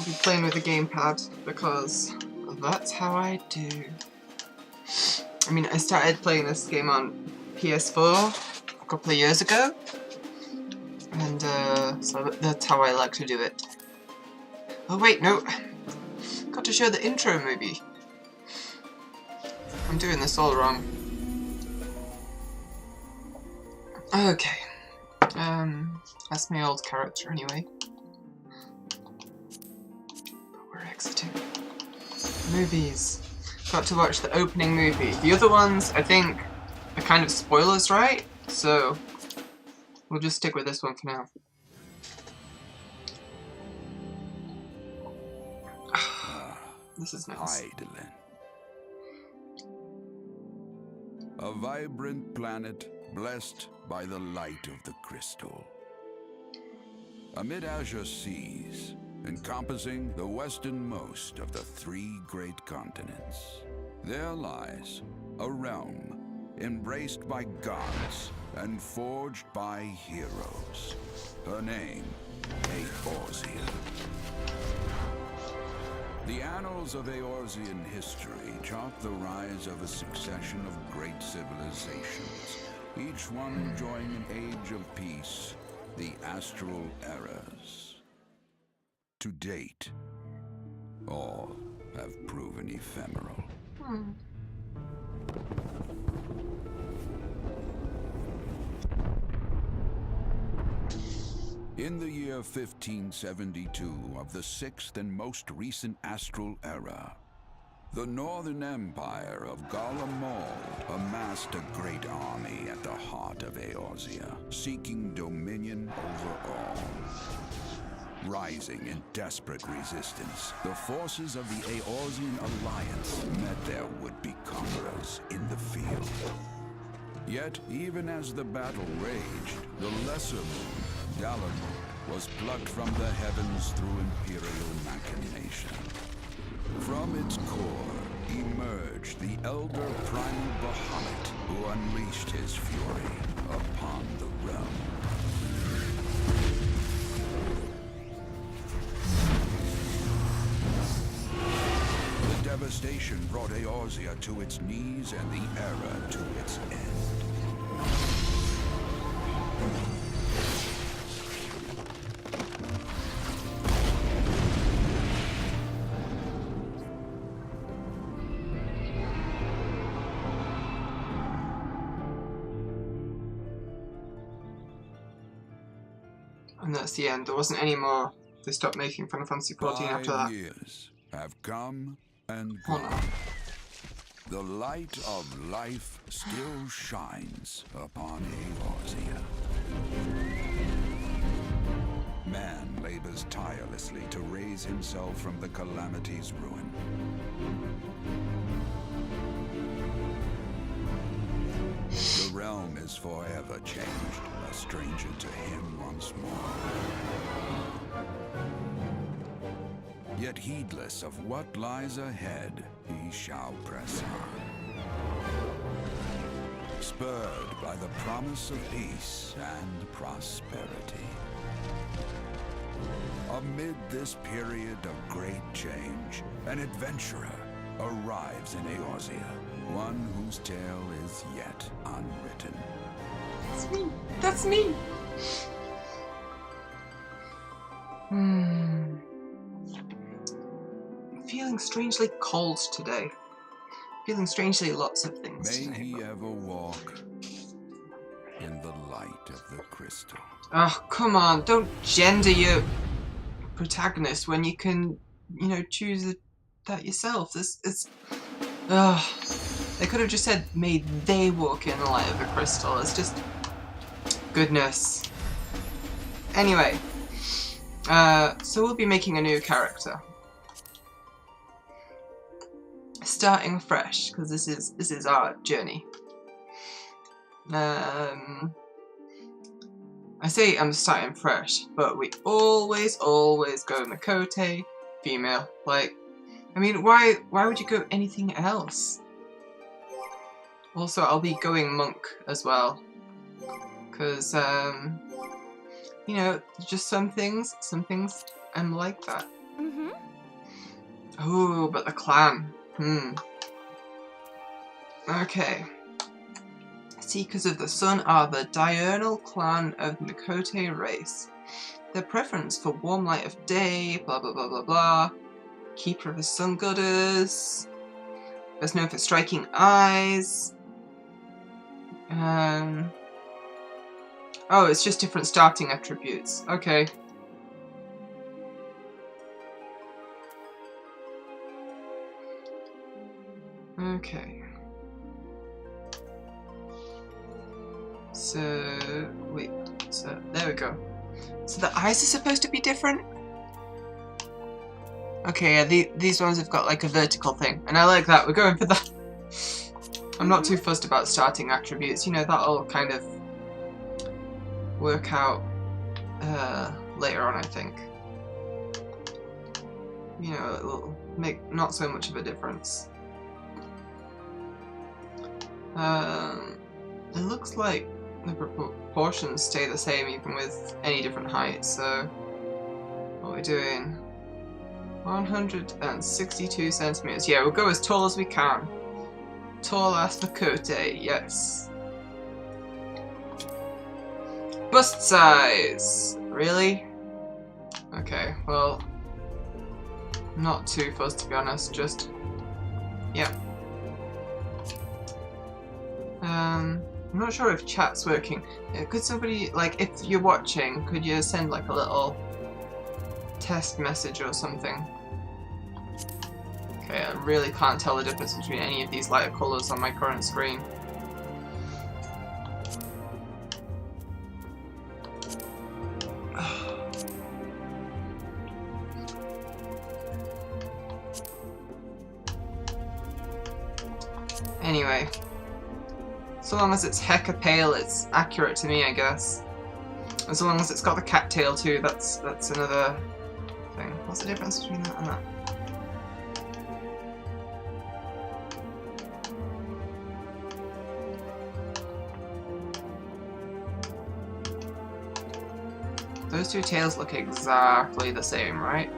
I'll be playing with the gamepad because that's how I do. I mean, I started playing this game on PS4 a couple of years ago, and so that's how I like to do it. Oh wait, no, got to show the intro movie. I'm doing this all wrong. Okay, that's my old character anyway. We're exiting. Movies. Got to watch the opening movie. The other ones, I think, are kind of spoilers, right? So, we'll just stick with this one for now. This is nice. Eidolon. A vibrant planet blessed by the light of the crystal. Amid azure seas, encompassing the westernmost of the 3 great continents, there lies a realm embraced by gods and forged by heroes. Her name, Eorzea. The annals of Eorzean history chart the rise of a succession of great civilizations, each one enjoying an age of peace, the astral eras. To date, all have proven ephemeral. In the year 1572 of the 6th and most recent astral era, the Northern Empire of Garlemald amassed a great army at the heart of Eorzea, seeking dominion over all. Rising in desperate resistance, the forces of the Eorzean Alliance met their would-be conquerors in the field. Yet, even as the battle raged, the lesser moon, Dalamud, was plucked from the heavens through imperial machination. From its core emerged the elder primal Bahamut, who unleashed his fury upon the realm. The devastation brought Eorzea to its knees and the era to its end. And that's the end. There wasn't any more. They stopped making Final Fantasy XIV after that. 5 years have come and gone. The light of life still shines upon Eorzea. Man labors tirelessly to raise himself from the calamity's ruin. The realm is forever changed, a stranger to him once more. Yet heedless of what lies ahead, he shall press on. Spurred by the promise of peace and prosperity. Amid this period of great change, an adventurer arrives in Eorzea, one whose tale is yet unwritten. That's me! That's me! I'm feeling strangely cold today. Feeling strangely lots of things May today. he ever walk in the light of the crystal. Oh, come on, don't gender your protagonist when you can, you know, choose that yourself. This is... they could have just said, may they walk in the light of the crystal. It's just... goodness. Anyway. So we'll be making a new character. Starting fresh, because this is our journey. I say I'm starting fresh, but we always go Makote, female. Like, I mean, why would you go anything else? Also, I'll be going monk as well, because you know, just some things I'm like that. Mm-hmm. Oh, but the clan. Okay. Seekers of the Sun are the diurnal clan of Mikote race. Their preference for warm light of day, blah blah blah blah blah. Keeper of the Sun Goddess. Best known for striking eyes. Oh, it's just different starting attributes. Okay. Okay. So, wait. So, there we go. So the eyes are supposed to be different? Okay, yeah, these ones have got like a vertical thing. And I like that. We're going for that. I'm not too fussed about starting attributes. You know, that'll kind of work out later on, I think. You know, it'll make not so much of a difference. It looks like the proportions stay the same even with any different heights, so what are we doing? 162 centimeters. Yeah, we'll go as tall as we can. Tall as Makote, yes. Bust size! Really? Okay, well, not too fussed to be honest, just, yeah. I'm not sure if chat's working. Could somebody, like, if you're watching, could you send like a little test message or something? Okay, I really can't tell the difference between any of these lighter colours on my current screen. Anyway. So long as it's hecka pale, it's accurate to me, I guess. And so long as it's got the cattail too, that's another thing. What's the difference between that and that? Those two tails look exactly the same, right?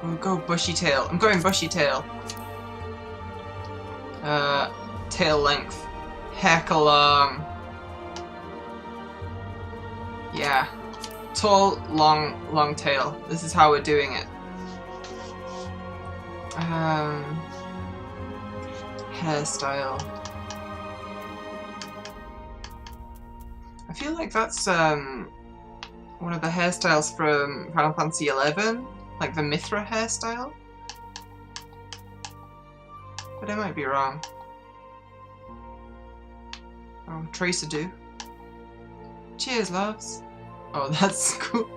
We'll go bushy tail. I'm going bushy tail. Tail length. Heck long. Yeah. Tall, long tail. This is how we're doing it. Hairstyle. I feel like that's one of the hairstyles from Final Fantasy XI, like the Mithra hairstyle. But I might be wrong. Oh, Tracer do. Cheers, loves. Oh, that's cool.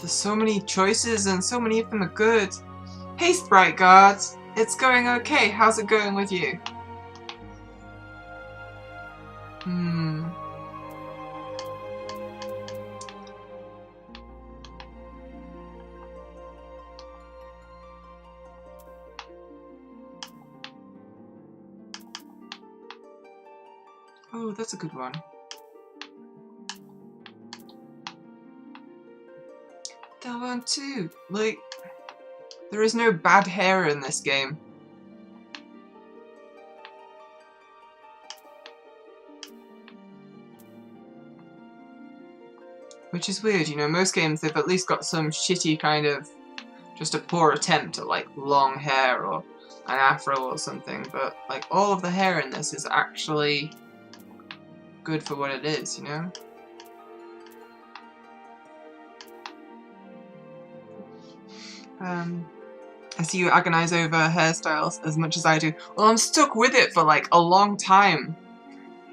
There's so many choices and so many of them are good. Hey, Sprite Guards. It's going okay. How's it going with you? Oh, that's a good one. That one too. Like, there is no bad hair in this game. Which is weird, you know, most games they've at least got some shitty kind of, just a poor attempt at like long hair or an afro or something, but like all of the hair in this is actually good for what it is, you know? I see you agonize over hairstyles as much as I do. Well, I'm stuck with it for like a long time.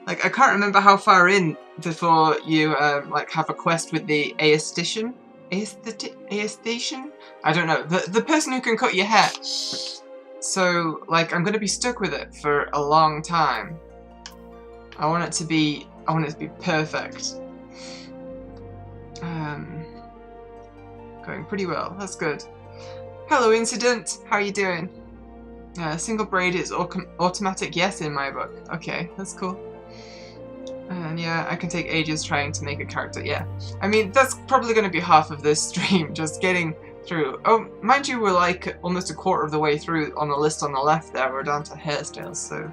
Like, I can't remember how far in before you, like, have a quest with the aesthetician? Aesthetician? I don't know. The person who can cut your hair. So, like, I'm gonna be stuck with it for a long time. I want it to be perfect. Going pretty well. That's good. Hello, Incident. How are you doing? Single braid is automatic yes in my book. Okay, that's cool. And yeah, I can take ages trying to make a character. Yeah, I mean, that's probably going to be half of this stream, just getting through. Oh, mind you, we're like almost a quarter of the way through on the list on the left there. We're down to hairstyles, so...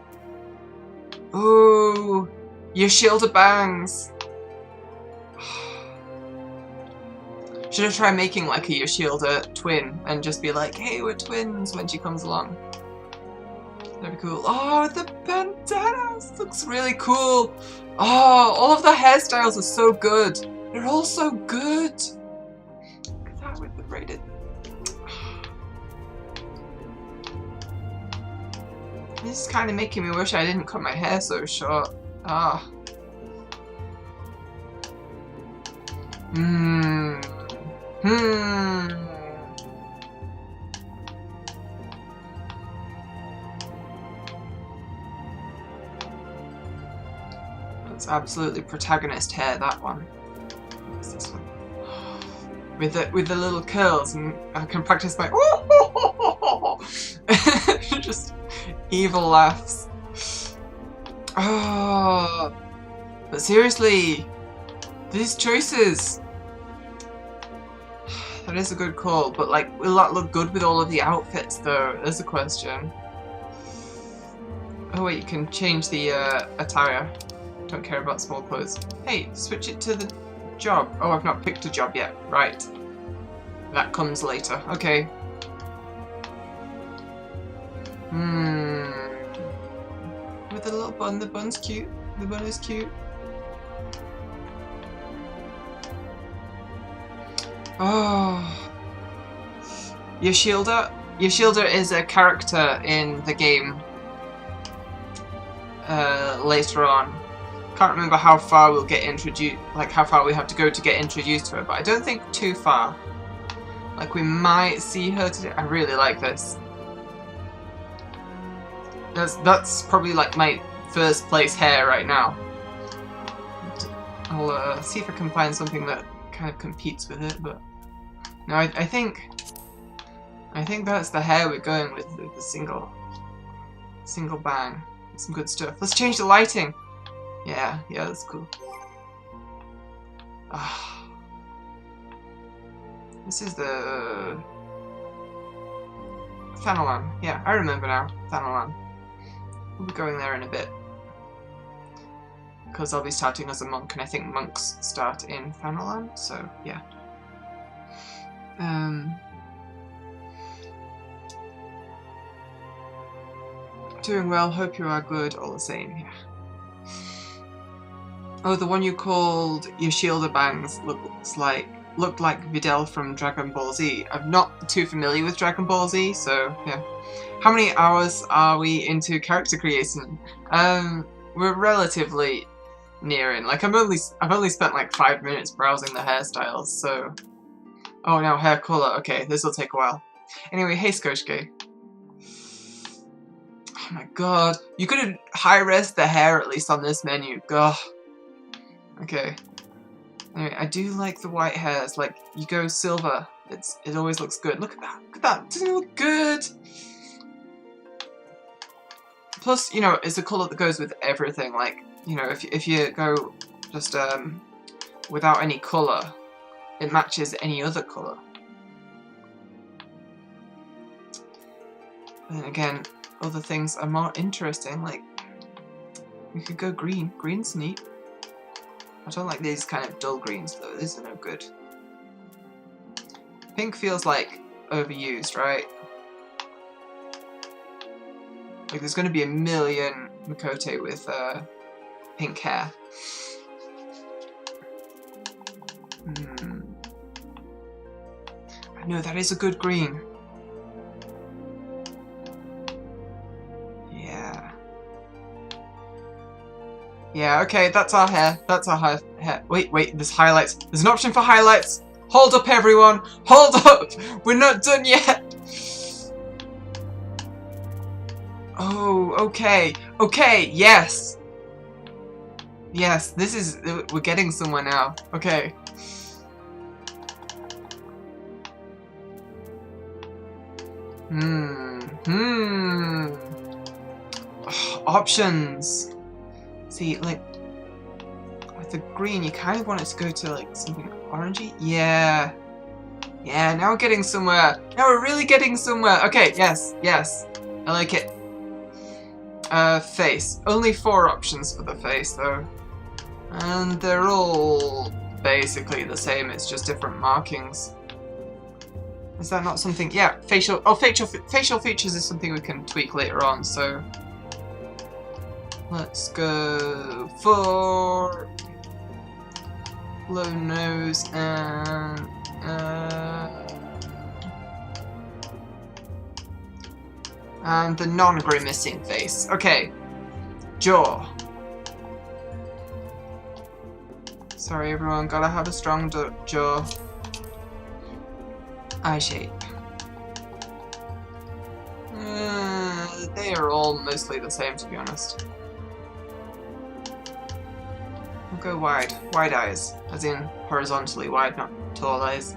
Ooh, Yoshilda bangs! Should have tried making like a Yoshilda twin and just be like, hey, we're twins when she comes along. That'd be cool. Oh, the bandanas looks really cool. Oh, all of the hairstyles are so good. They're all so good. Look at that with the braided. This is kind of making me wish I didn't cut my hair so short. Ah. That's absolutely protagonist hair, that one. What's this one? With the little curls, and I can practice my just evil laughs. Oh, but seriously, these choices. That is a good call, but like, will that look good with all of the outfits though? There's a question. Oh wait, you can change the attire. Don't care about small clothes. Hey, switch it to the job. Oh, I've not picked a job yet. Right. That comes later. Okay. With the little bun. The bun's cute. The bun is cute. Oh. Yoshilda? Yoshilda is a character in the game later on. Can't remember how far we'll get introduced, like how far we have to go to get introduced to her, but I don't think too far. Like we might see her today. I really like this. That's probably like my first place hair right now. I'll see if I can find something that kind of competes with it, but no, I think that's the hair we're going with the single bang. Some good stuff. Let's change the lighting. Yeah, that's cool. Ah, this is the Fanalan. Yeah, I remember now. Fanalan. We'll be going there in a bit. Because I'll be starting as a monk, and I think monks start in Fanalan, so yeah. Doing well, hope you are good, all the same, yeah. Oh, the one you called Yoshilda Bangs looked like Videl from Dragon Ball Z. I'm not too familiar with Dragon Ball Z, so yeah. How many hours are we into character creation? We're relatively near in. Like I've only spent like 5 minutes browsing the hairstyles, so. Oh, now hair color. Okay, this will take a while. Anyway, hey Skoshke. Oh my god, you could have high-res the hair at least on this menu. God. Okay. Anyway, I do like the white hairs. Like, you go silver. It always looks good. Look at that. Look at that. Doesn't it look good? Plus, you know, it's a colour that goes with everything. Like, you know, if you go just without any colour, it matches any other colour. And again, other things are more interesting. Like, we could go green. Green's neat. I don't like these kind of dull greens though, these are no good. Pink feels like overused, right? Like there's going to be a million Makote with pink hair. I know, that is a good green. Yeah. Yeah, okay, that's our hair. That's our hair. Wait, there's highlights. There's an option for highlights. Hold up, everyone. Hold up. We're not done yet. Oh, okay. Okay, yes. Yes, this is... We're getting somewhere now. Okay. Options. See, like, with the green, you kind of want it to go to, like, something orangey. Yeah. Yeah, now we're getting somewhere. Now we're really getting somewhere. Okay, yes, yes. I like it. Face. Only 4 options for the face, though. And they're all basically the same, it's just different markings. Is that not something? Yeah, facial features is something we can tweak later on, so let's go for low nose and the non-grimacing face. Okay, jaw. Sorry everyone, gotta have a strong jaw. Eye shape. They are all mostly the same, to be honest. We'll go wide. Wide eyes. As in horizontally wide, not tall eyes.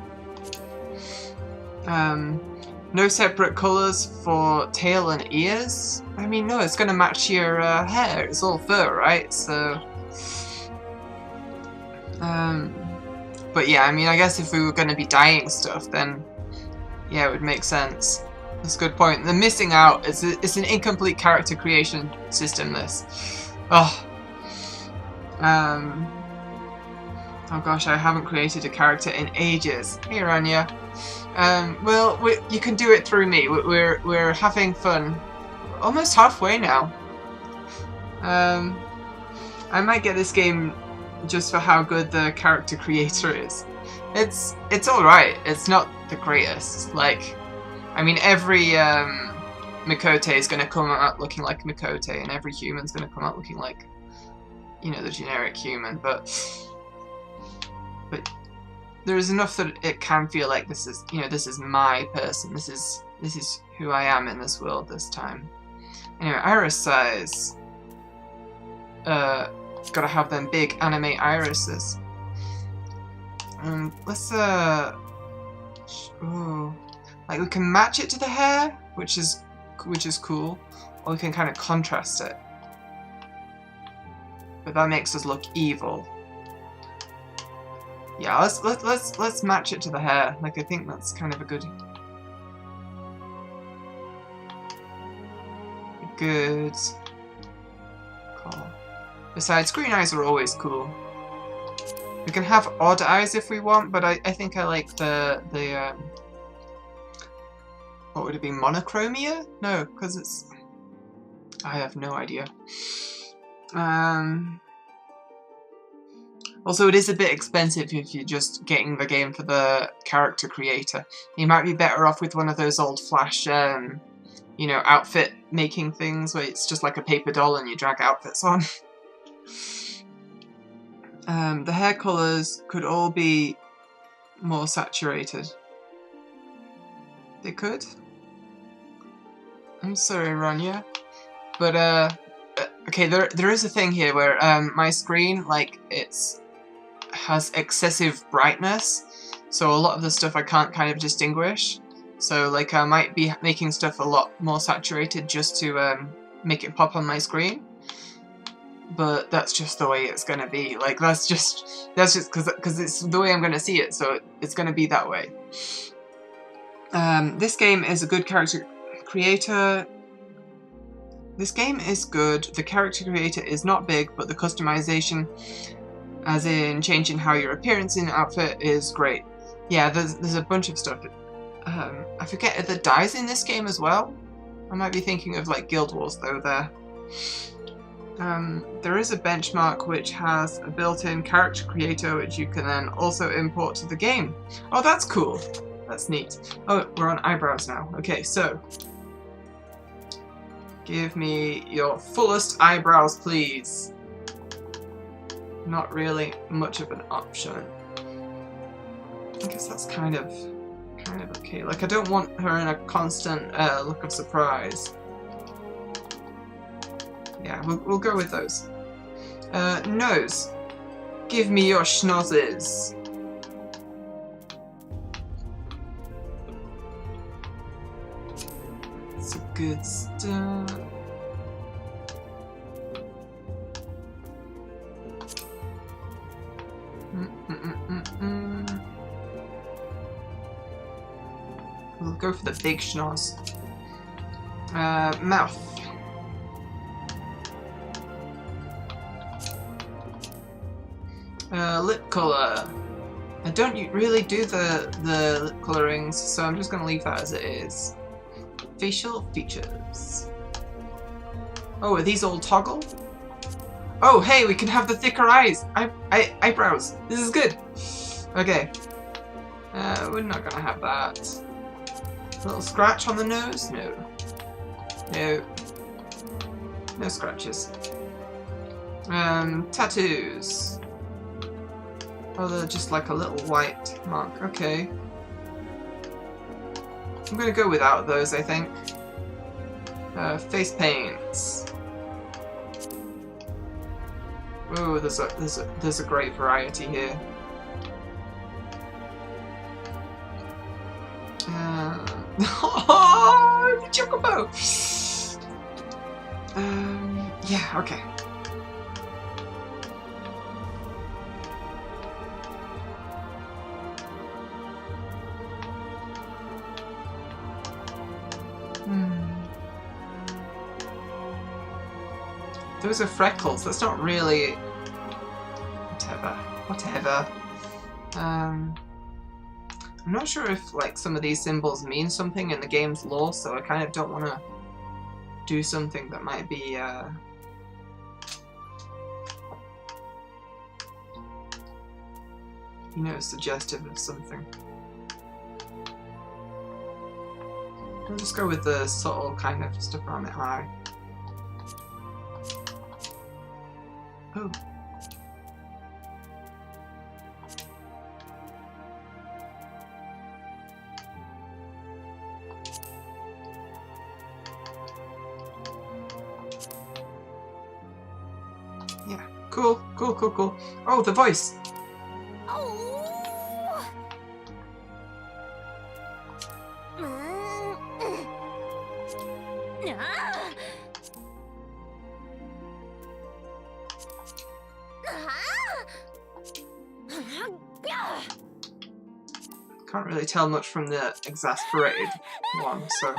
No separate colours for tail and ears. I mean, no, it's gonna match your hair. It's all fur, right? So... but yeah, I mean, I guess if we were going to be dyeing stuff, then yeah, it would make sense. That's a good point. The missing out is it's an incomplete character creation system. This, oh gosh, I haven't created a character in ages. Hey, Rania. Well, you can do it through me. We're having fun. Almost halfway now. I might get this game just for how good the character creator is. It's alright, it's not the greatest. Like, I mean, every Mikote is going to come out looking like Mikote, and every human's going to come out looking like, you know, the generic human, but there's enough that it can feel like this is, you know, this is my person, this is who I am in this world this time. Anyway, iris size. Gotta have them big anime irises. Let's ooh, like we can match it to the hair, which is cool, or we can kind of contrast it. But that makes us look evil. Yeah, let's match it to the hair. Like, I think that's kind of a good call. Besides, green eyes are always cool. We can have odd eyes if we want, but I think I like the what would it be, monochromia? No, because it's... I have no idea. Also, it is a bit expensive if you're just getting the game for the character creator. You might be better off with one of those old Flash, you know, outfit making things where it's just like a paper doll and you drag outfits on. The hair colours could all be more saturated. They could? I'm sorry, Rania. But, okay, there is a thing here where, my screen, like, has excessive brightness, so a lot of the stuff I can't kind of distinguish. So, like, I might be making stuff a lot more saturated just to, make it pop on my screen. But that's just the way it's gonna be. Like, that's just because it's the way I'm gonna see it, so it's gonna be that way. This game is a good character creator. This game is good. The character creator is not big, but the customization, as in changing how your appearance in outfit, is great. Yeah, there's a bunch of stuff. I forget, are there dyes in this game as well? I might be thinking of like Guild Wars though there. There is a benchmark which has a built-in character creator which you can then also import to the game. Oh, that's cool. That's neat. Oh, we're on eyebrows now. Okay, so give me your fullest eyebrows, please. not really much of an option. I guess that's kind of okay. Like, I don't want her in a constant look of surprise. Yeah, we'll go with those. Nose. Give me your schnozzes. It's a good start. We'll go for the big schnoz. Mouth. Lip colour. I don't really do the lip colourings, so I'm just going to leave that as it is. Facial features. Oh, are these all toggle? Oh, hey, we can have the thicker eyes. Eyebrows. This is good. Okay. We're not going to have that. A little scratch on the nose? No. No. No scratches. Tattoos. Oh, they're just like a little white mark. Okay. I'm gonna go without those, I think. Face paints. Oh, there's a great variety here. Oh, the chocobo! Yeah, okay. Those are freckles. That's not really... Whatever. I'm not sure if like some of these symbols mean something in the game's lore, so I kind of don't want to do something that might be you know, suggestive of something. I'll just go with the subtle kind of stuff around the eye. Oh. Yeah, cool. Oh, the voice! Can't really tell much from the exasperated one, so...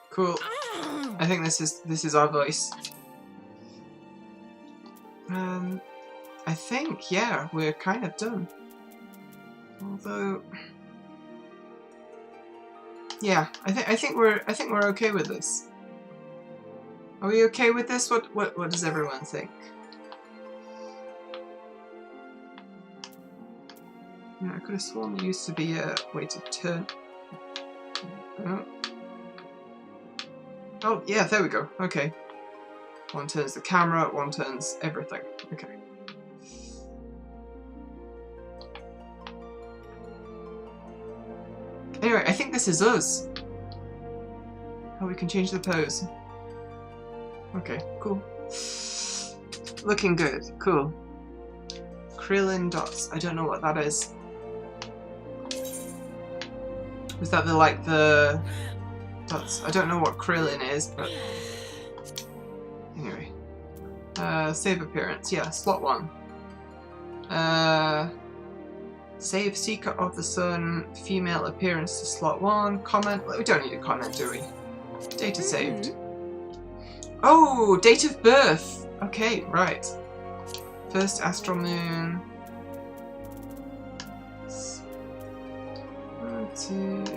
Cool. I think this is our voice. I think, yeah, we're kind of done. Although, yeah, I think we're okay with this. Are we okay with this? What does everyone think? Yeah, I could have sworn there used to be a way to turn. Oh, yeah, there we go. Okay. One turns the camera, one turns everything. Okay. Anyway, I think this is us. Oh, we can change the pose. Okay, cool. Looking good. Cool. Krillin dots. I don't know what that is. Is that the dots? I don't know what Krillin is, but anyway. Save appearance. Yeah, slot 1. Save Seeker of the Sun, female appearance to slot 1. Comment. We don't need a comment, do we? Data saved. Oh, date of birth. Okay, right. First astral moon. 1, 2, 3,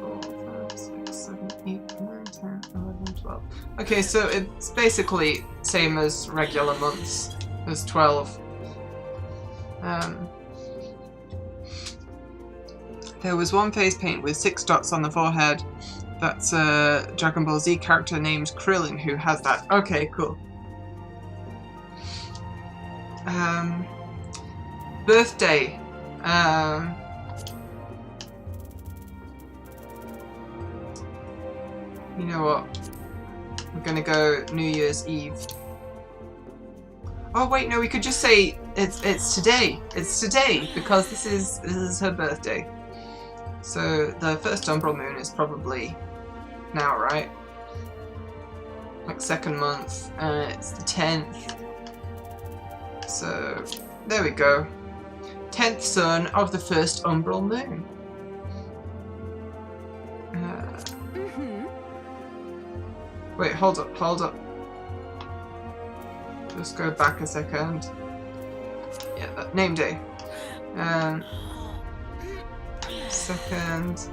4, 5, 6, 7, 8, 9, 10, 11, 12. Okay, so it's basically same as regular months. There's 12. There was one face paint with 6 dots on the forehead. That's a Dragon Ball Z character named Krillin who has that. Okay, cool. Birthday. You know what? We're gonna go New Year's Eve. Oh wait, no, we could just say it's today. It's today because this is her birthday. So the first umbral moon is probably now, right? Like second month, and it's the 10th. So there we go. 10th sun of the first umbral moon. Wait, hold up. Just go back a second. Yeah, that name day. Second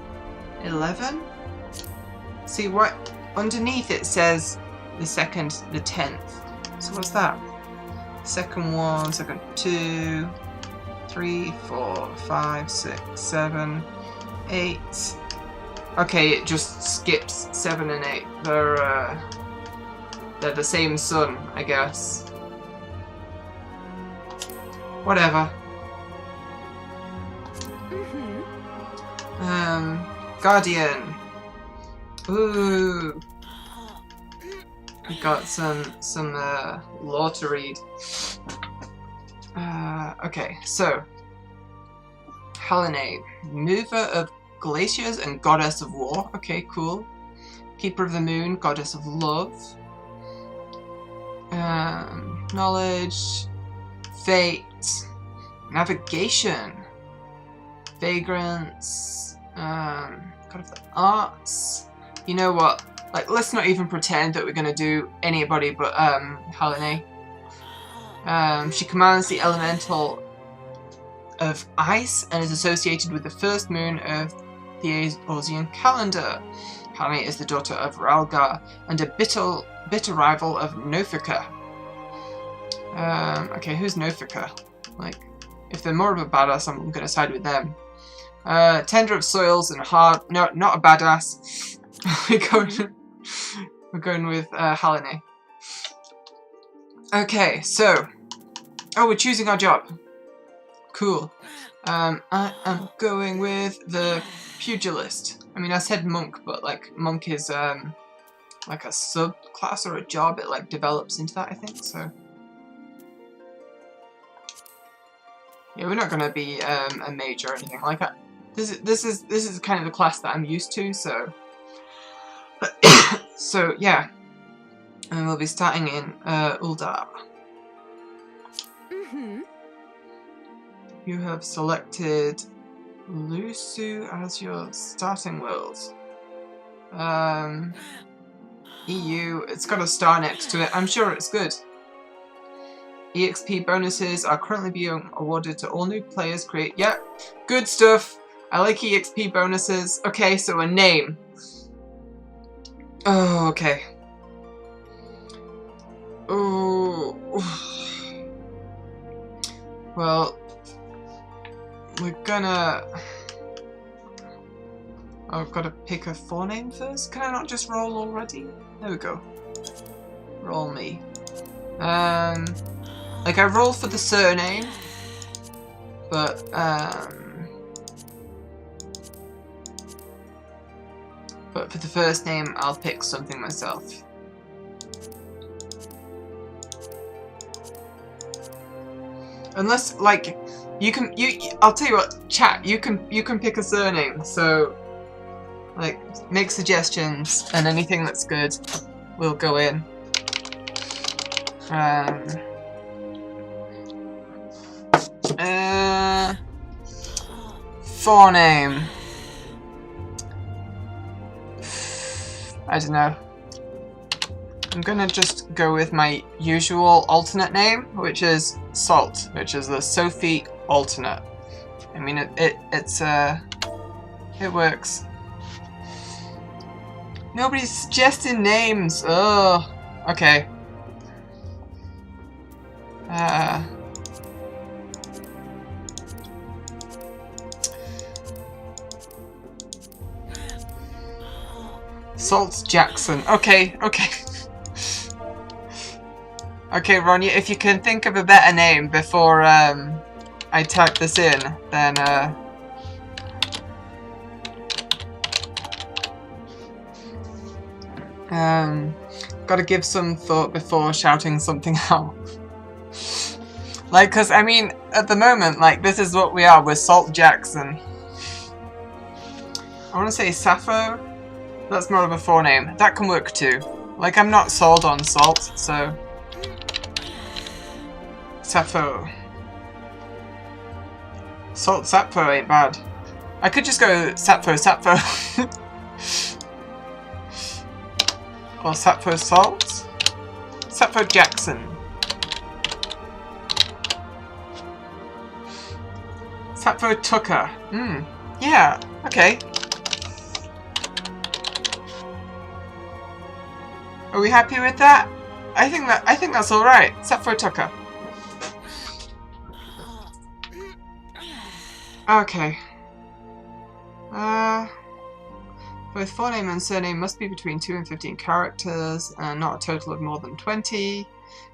11. See what underneath it says the second, the 10th. So what's that? Second 1, second 2, 3, 4, 5, 6, 7, 8. Okay, it just skips 7 and 8. They're the same sun, I guess. Whatever. Guardian. Ooh. We got some lore to read. Okay, so Helene, mover of glaciers and goddess of war. Okay, cool. Keeper of the moon, goddess of love. Knowledge, fate, navigation, vagrance, god of the arts. You know what? Like, let's not even pretend that we're gonna do anybody but Helene. She commands the elemental of ice and is associated with the first moon of the Eorzean calendar. Helene is the daughter of Ralgar and a bitter rival of Nofika. Okay, who's Nofika? Like, if they're more of a badass, I'm gonna side with them. Tender of soils and hard. No, not a badass. We're going with Helene. Okay, so. Oh, we're choosing our job. Cool. I am going with the pugilist. I mean, I said monk, but like monk is like a subclass or a job. It like develops into that, I think. So yeah, we're not gonna be a mage or anything like that. This is kind of the class that I'm used to. So so yeah, and we'll be starting in Uldar. You have selected Lusu as your starting world. EU, it's got a star next to it. I'm sure it's good. EXP bonuses are currently being awarded to all new players. Yep, good stuff. I like EXP bonuses. Okay, so a name. Oh, okay. Oh. Well, we're gonna... Oh, I've got to pick a forename first? Can I not just roll already? There we go. Roll me. Like, I roll for the surname, but, for the first name, I'll pick something myself. Unless, like, I'll tell you what, chat, you can pick a surname, so, like, make suggestions, and anything that's good will go in. Forename. I don't know. I'm gonna just go with my usual alternate name, which is Salt, which is the Sophie alternate. I mean, it works. Nobody's suggesting names. Ugh. Okay. Salt Jackson. Okay, okay. Okay, Ronnie, if you can think of a better name before I type this in, then gotta give some thought before shouting something out. Like, cause I mean, at the moment, like, this is what we are, we're Salt Jackson. I wanna say Sappho? That's more of a forename. That can work too. Like, I'm not sold on salt, so... Sappho. Salt Sappho ain't bad. I could just go Sappho Sappho. Or Sappho Salt? Sappho Jackson. Sappho Tucker. Yeah, okay. Are we happy with that? I think that's alright. Sappho Tucker. Okay. Both forename and surname must be between 2 and 15 characters, and not a total of more than 20.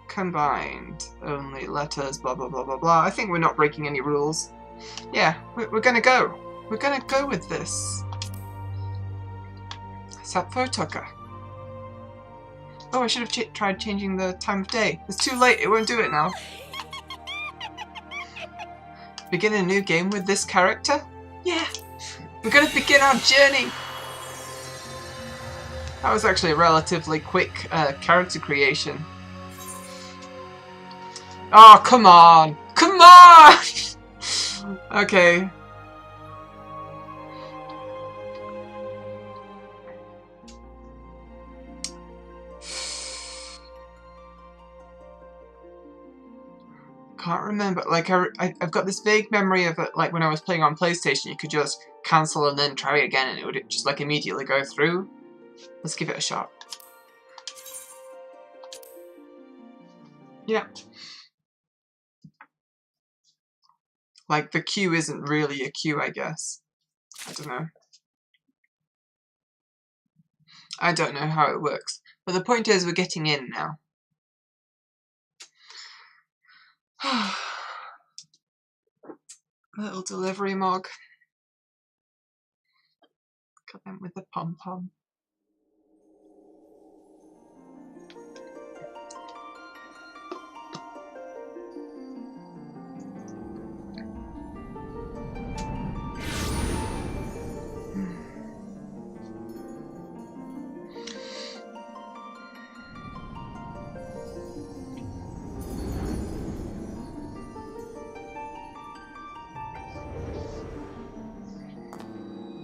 Combined. Only letters, blah blah blah blah blah. I think we're not breaking any rules. Yeah, we're gonna go. We're gonna go with this. Sappho Tucker. Oh, I should have tried changing the time of day. It's too late, it won't do it now. Begin a new game with this character? Yeah! We're gonna begin our journey! That was actually a relatively quick character creation. Oh, come on! Come on! Okay. Can't remember. Like, I've got this vague memory of it, like when I was playing on PlayStation, you could just cancel and then try again and it would just like immediately go through. Let's give it a shot. Yeah. Like, the queue isn't really a queue, I guess. I don't know. I don't know how it works. But the point is, we're getting in now. Little delivery mug. Got them with the pom-pom.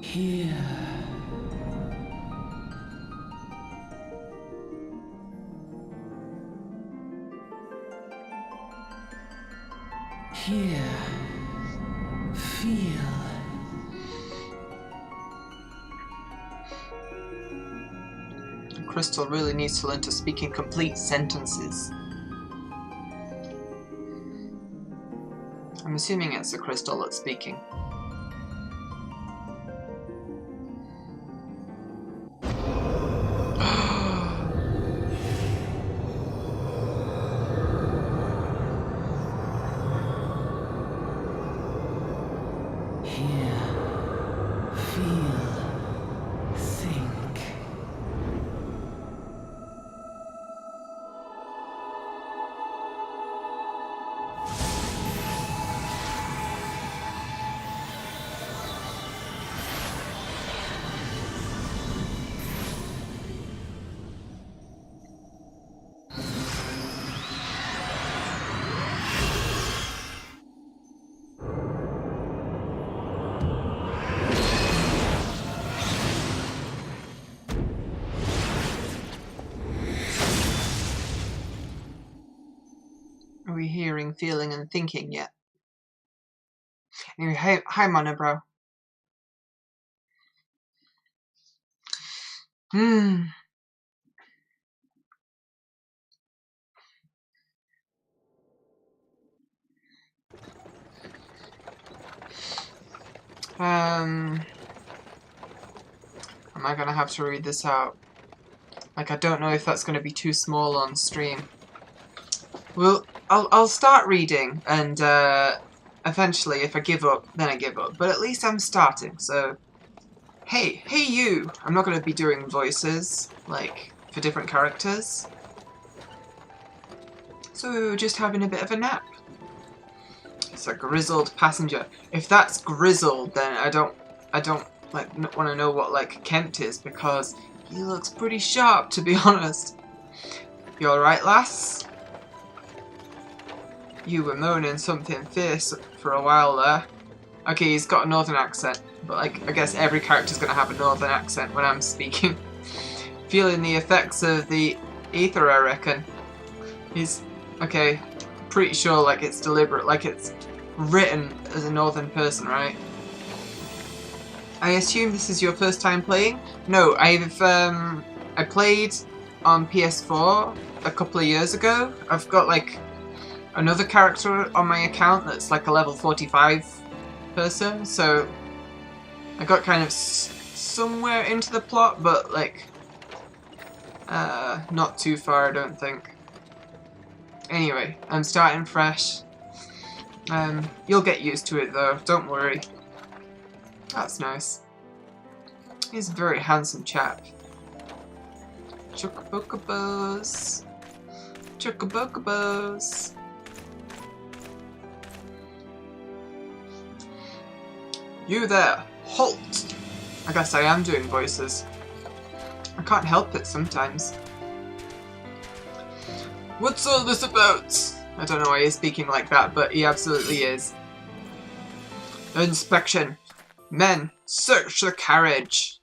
Here. Here. Feel. Crystal really needs to learn to speak in complete sentences. I'm assuming it's the crystal that's speaking. Are we hearing, feeling, and thinking yet? Anyway, hi Monobro. Hmm. Am I gonna have to read this out? Like, I don't know if that's gonna be too small on stream. Well, I'll start reading, and eventually, if I give up, then I give up. But at least I'm starting. So, hey you! I'm not gonna be doing voices like for different characters. So we were just having a bit of a nap. It's a grizzled passenger. If that's grizzled, then I don't like want to know what like Kent is, because he looks pretty sharp, to be honest. You alright, lass? You were moaning something fierce for a while there. Okay, he's got a northern accent, but like I guess every character's gonna have a northern accent when I'm speaking. Feeling the effects of the ether, I reckon. He's okay. Pretty sure like it's deliberate, like it's written as a northern person, right? I assume this is your first time playing? No, I played on PS4 a couple of years ago. I've got like another character on my account that's like a level 45 person, so I got kind of somewhere into the plot, but like not too far, I don't think. Anyway, I'm starting fresh. You'll get used to it though, don't worry. That's nice. He's a very handsome chap. Chocoboobos. Chocoboobos. You there! Halt! I guess I am doing voices. I can't help it sometimes. What's all this about? I don't know why he's speaking like that, but he absolutely is. Inspection. Men, search the carriage.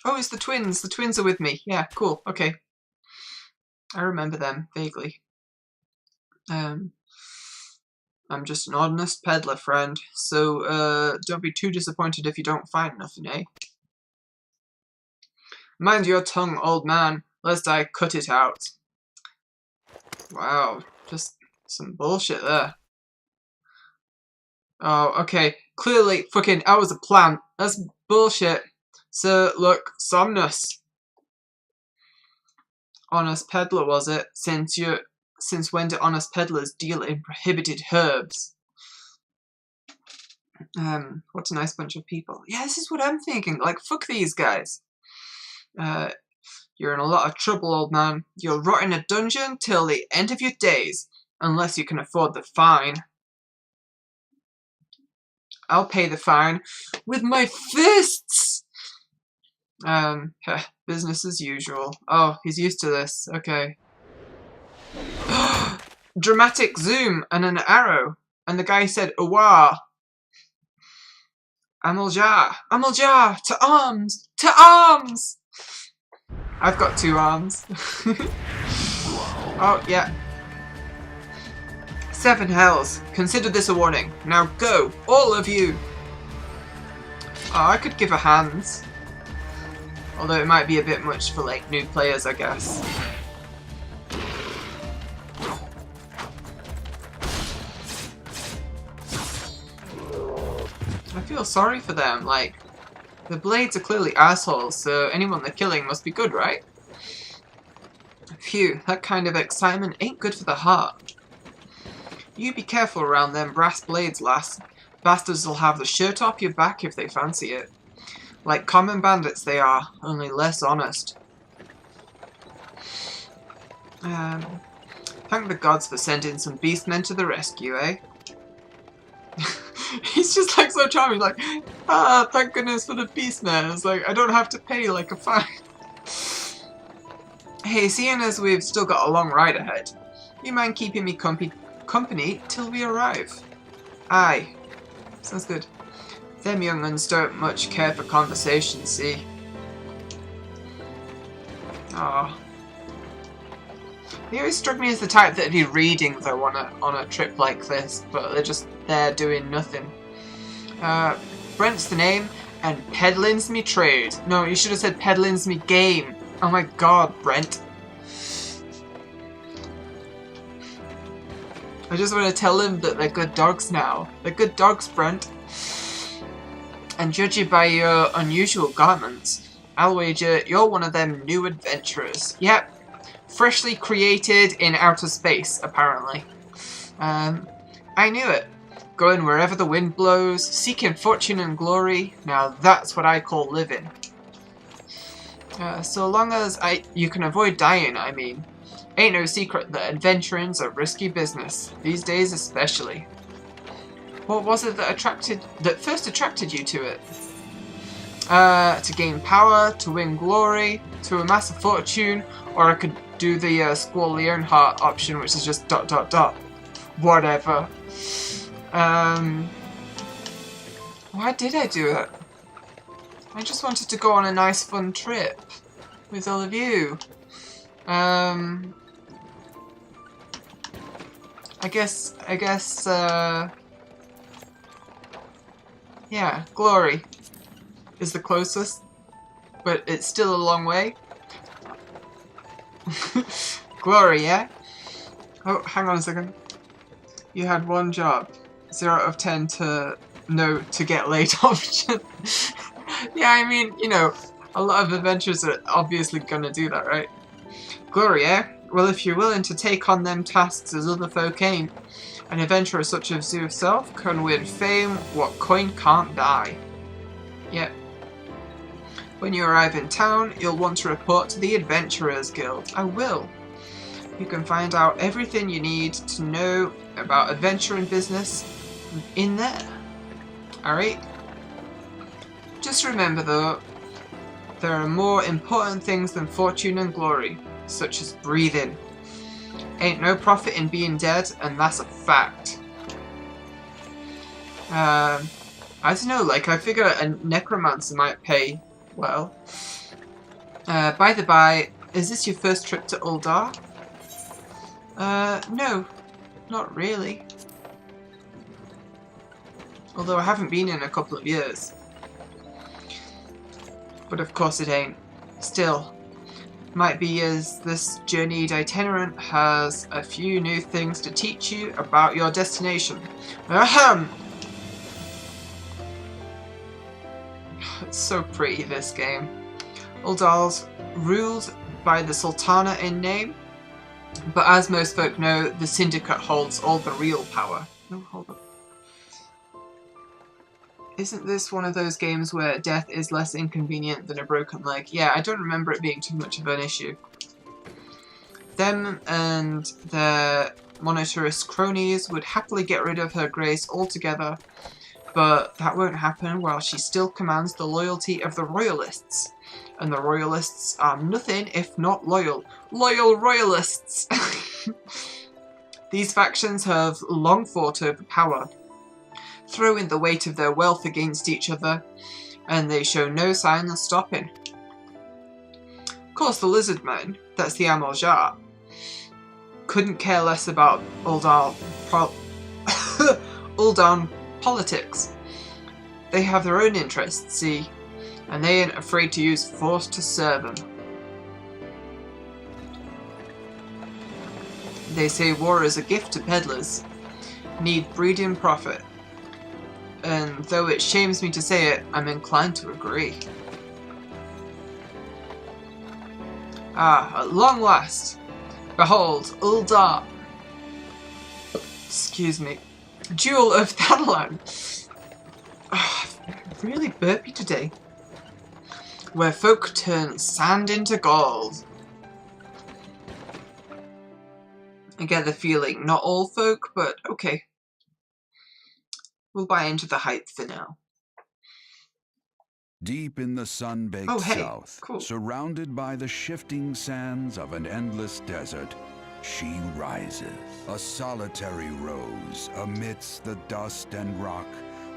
Oh, it's the twins. The twins are with me. Yeah, cool. Okay. I remember them vaguely. I'm just an honest peddler, friend. So, don't be too disappointed if you don't find nothing, eh? Mind your tongue, old man, lest I cut it out. Wow, just some bullshit there. Oh, okay. Clearly, fucking, I was a plant. That's bullshit. So, look, Somnus. Honest peddler, was it? Since when do honest peddlers deal in prohibited herbs? What a nice bunch of people. Yeah, this is what I'm thinking. Like, fuck these guys. You're in a lot of trouble, old man. You'll rot in a dungeon till the end of your days, unless you can afford the fine. I'll pay the fine with my fists! Business as usual. Oh, he's used to this. Okay. Dramatic zoom and an arrow. And the guy said, Awa! Amaljar! Amaljar! To arms! To arms! I've got 2 arms. Oh, yeah. 7 hells. Consider this a warning. Now go, all of you! Oh, I could give a hand. Although it might be a bit much for, like, new players, I guess. I feel sorry for them, like, the blades are clearly assholes, so anyone they're killing must be good, right? Phew, that kind of excitement ain't good for the heart. You be careful around them brass blades, lass. Bastards will have the shirt off your back if they fancy it. Like common bandits they are, only less honest. Thank the gods for sending some beastmen to the rescue, eh? He's just like so charming, like, ah, thank goodness for the beastmen. It's like, I don't have to pay like a fine. Hey, seeing as we've still got a long ride ahead, you mind keeping me company till we arrive? Aye. Sounds good. Them young'uns don't much care for conversation, see? Aww. They always struck me as the type that'd be reading though on a trip like this, but they're just there doing nothing. Brent's the name, And peddling's me trade. No, you should have said peddling's me game. Oh my god, Brent. I just want to tell him that they're good dogs now. They're good dogs, Brent. And judging by your unusual garments, I'll wager you're one of them new adventurers. Yep. Freshly created in outer space, apparently. I knew it. Going wherever the wind blows, seeking fortune and glory. Now that's what I call living. So long as you can avoid dying, I mean. Ain't no secret that adventuring's a risky business, these days especially. What was it that first attracted you to it? To gain power, to win glory, to amass a fortune, or I could do the Squall Leonhardt option, which is just ... Whatever. Why did I do it? I just wanted to go on a nice fun trip with all of you. I guess, yeah, glory is the closest, but it's still a long way. Glory, yeah? Oh, hang on a second. You had one job. 0 out of 10 to no to get late option. Yeah, I mean, you know, a lot of adventurers are obviously gonna do that, right? Glory, eh? Well, if you're willing to take on them tasks as other folk ain't, an adventurer such as yourself can win fame what coin can't buy. Yep. When you arrive in town, you'll want to report to the Adventurers Guild. I will. You can find out everything you need to know about adventuring business in there. Alright? Just remember though, there are more important things than fortune and glory, such as breathing. Ain't no profit in being dead, and that's a fact. I don't know, like, I figure a necromancer might pay well. By the by, is this your first trip to Uldar? No, not really. Although I haven't been in a couple of years. But of course it ain't. Still, might be as this journeyed itinerant has a few new things to teach you about your destination. Ahem! It's so pretty, this game. Uldar's ruled by the Sultana in name, but as most folk know, the Syndicate holds all the real power. No, hold up. Isn't this one of those games where death is less inconvenient than a broken leg? Yeah, I don't remember it being too much of an issue. Them and their monetarist cronies would happily get rid of her grace altogether, but that won't happen while she still commands the loyalty of the Royalists. And the Royalists are nothing if not loyal. Loyal Royalists! These factions have long fought over power, throwing the weight of their wealth against each other, and they show no sign of stopping. Of course, the lizard men, that's the Amaljar, couldn't care less about Uldan politics. They have their own interests, see, and they ain't afraid to use force to serve them. They say war is a gift to peddlers. Need breeding profit. And though it shames me to say it, I'm inclined to agree. Ah, at long last, behold, Uldar. Excuse me. Jewel of Thanalan. Really burpy today. Where folk turn sand into gold. I get the feeling not all folk, but okay. We'll buy into the hype for now. Deep in the sun-baked south, cool. surrounded by the shifting sands of an endless desert, she rises. A solitary rose amidst the dust and rock,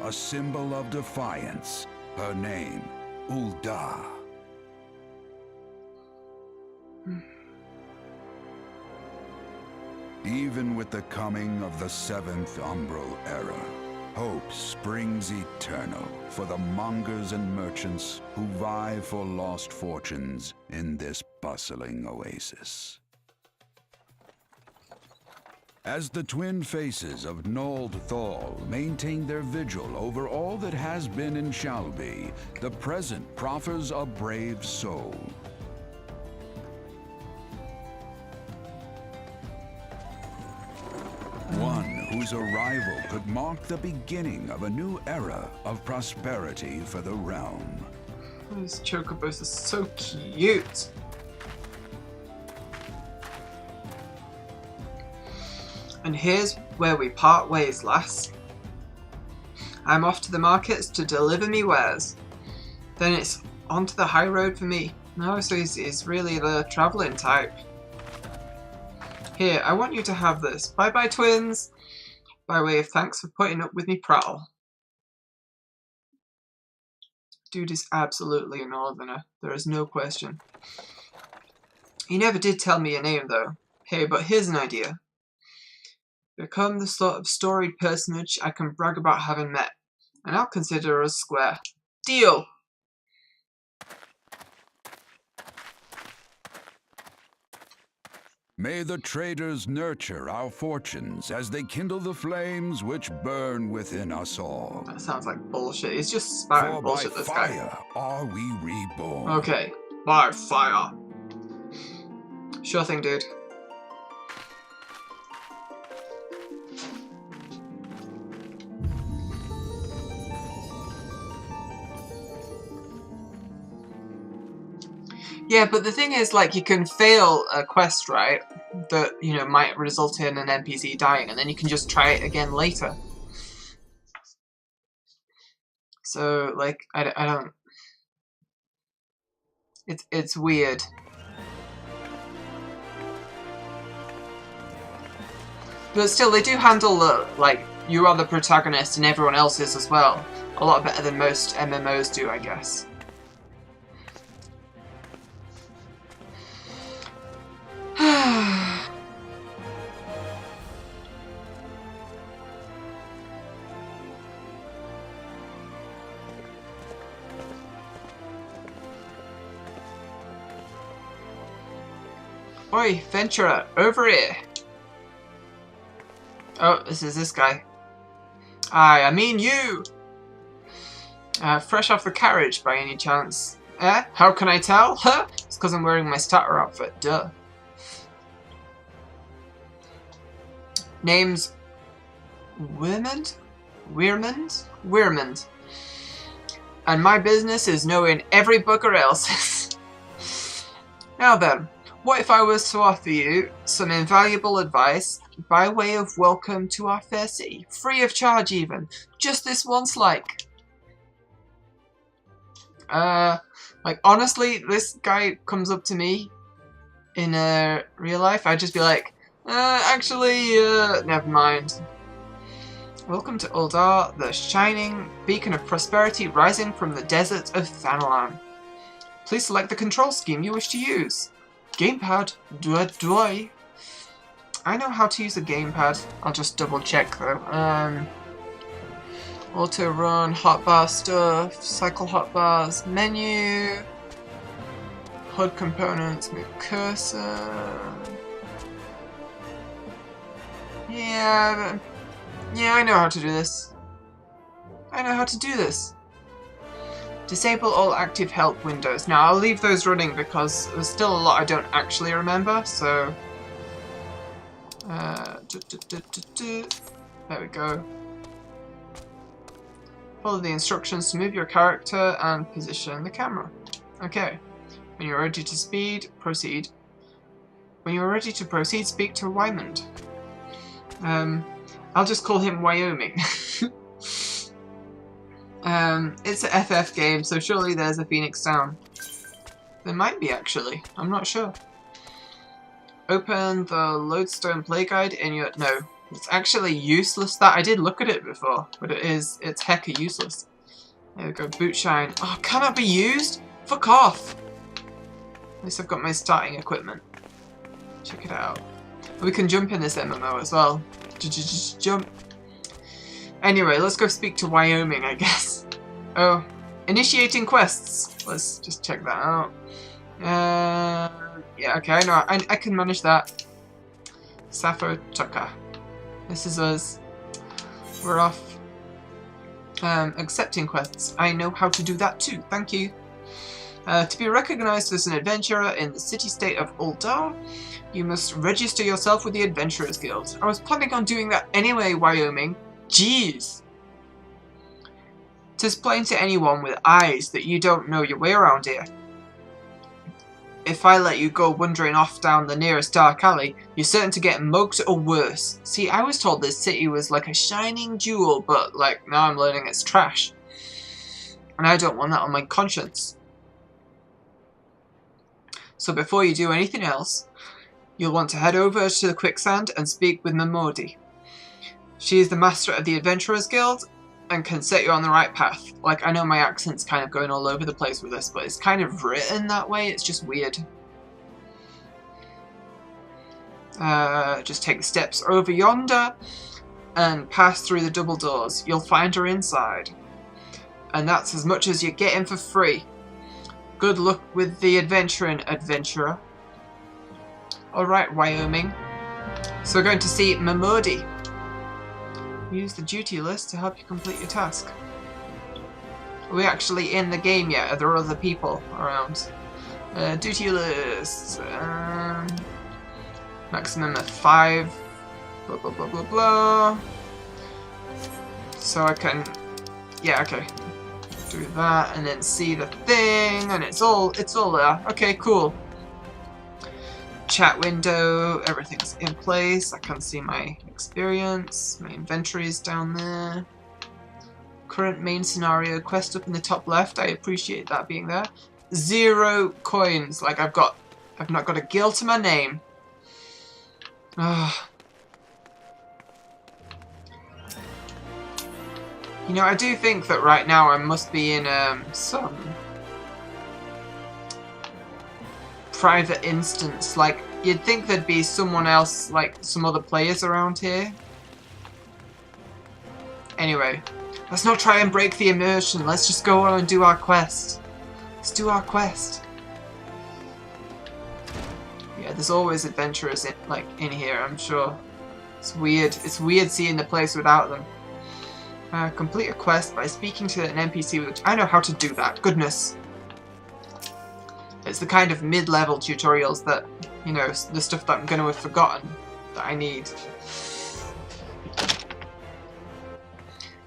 a symbol of defiance. Her name, Uldar. Even with the coming of the 7th Umbral Era, Hope springs eternal for the mongers and merchants who vie for lost fortunes in this bustling oasis. As the twin faces of Nold Thal maintain their vigil over all that has been and shall be, the present proffers a brave soul. One whose arrival could mark the beginning of a new era of prosperity for the realm. These chocobos are so cute. And here's where we part ways, lass. I'm off to the markets to deliver me wares. Then it's onto the high road for me. No, so he's really the travelling type. Here, I want you to have this. Bye bye, twins! By way of thanks for putting up with me prattle. Dude is absolutely a northerner. There is no question. He never did tell me a name, though. Hey, but here's an idea. Become the sort of storied personage I can brag about having met, and I'll consider us square. Deal! May the traders nurture our fortunes as they kindle the flames which burn within us all. That sounds like bullshit. He's just spouting bullshit, this guy. For by fire are we reborn. Okay, by fire. Sure thing, dude. Yeah, but the thing is, like, you can fail a quest, right? That, you know, might result in an NPC dying, and then you can just try it again later. So, like, I don't... It's weird. But still, they do handle the, like, you are the protagonist and everyone else is as well. A lot better than most MMOs do, I guess. Oi, venturer, over here! Oh, this is this guy. I mean you! Fresh off the carriage, by any chance? How can I tell? Huh? It's because I'm wearing my starter outfit, duh. Name's... Weirmond? Weirmond. And my business is knowing every bugger else's. Now then, what if I was to offer you some invaluable advice by way of welcome to our fair city? Free of charge even. Just this once, like. Like, honestly, this guy comes up to me in real life, I'd just be like, actually, never mind. Welcome to Uldar, the shining beacon of prosperity rising from the desert of Thanalan. Please select the control scheme you wish to use. Gamepad, do I? I know how to use a gamepad. I'll just double check though. Auto run, hotbar stuff, cycle hotbars, menu, HUD components, move cursor. Yeah, I know how to do this. Disable all active help windows. Now, I'll leave those running because there's still a lot I don't actually remember, so... There we go. Follow the instructions to move your character and position the camera. Okay. When you're ready to proceed. When you're ready to proceed, speak to Wymond. I'll just call him Wyoming. It's a FF game, so surely there's a Phoenix Down. There might be, actually. I'm not sure. Open the Lodestone Play Guide in your... No. It's actually useless. That I did look at it before, but it's hecka useless. There we go. Boot shine. Oh, cannot be used? Fuck off! At least I've got my starting equipment. Check it out. We can jump in this MMO as well. Just jump. Anyway, let's go speak to Wyoming, I guess. Oh, initiating quests. Let's just check that out. Yeah, okay, I know. I can manage that. Sappho Tucker. This is us. We're off. Accepting quests. I know how to do that too. Thank you. To be recognized as an adventurer in the city-state of Uldar, you must register yourself with the Adventurers Guild. I was planning on doing that anyway, Wyoming. Jeez. 'Tis plain to anyone with eyes that you don't know your way around here. If I let you go wandering off down the nearest dark alley, you're certain to get mugged or worse. See, I was told this city was like a shining jewel, but like now I'm learning it's trash. And I don't want that on my conscience. So before you do anything else, you'll want to head over to the quicksand and speak with Mamodi. She is the master of the Adventurers Guild and can set you on the right path. Like, I know my accent's kind of going all over the place with this, but it's kind of written that way. It's just weird. Just take the steps over yonder and pass through the double doors. You'll find her inside. And that's as much as you're getting for free. Good luck with the adventuring, adventurer. Alright, Wyoming. So we're going to see Mamodi. Use the duty list to help you complete your task. Are we actually in the game yet? Are there other people around? Duty list. Maximum of 5. Blah blah blah blah blah. So I can, yeah, okay. Do that and then see the thing, and it's all there. Okay, cool. Chat window, everything's in place. I can see my experience, my inventory is down there. Current main scenario quest up in the top left. I appreciate that being there. 0 coins. Like I've not got a guild to my name. Ah. You know, I do think that right now I must be in some private instance. Like, you'd think there'd be someone else, like some other players around here. Anyway, let's not try and break the immersion. Let's just go on and do our quest. Let's do our quest. Yeah, there's always adventurers in here, I'm sure. It's weird. It's weird seeing the place without them. Complete a quest by speaking to an NPC, which I know how to do that. Goodness. It's the kind of mid-level tutorials that, you know, the stuff that I'm going to have forgotten that I need.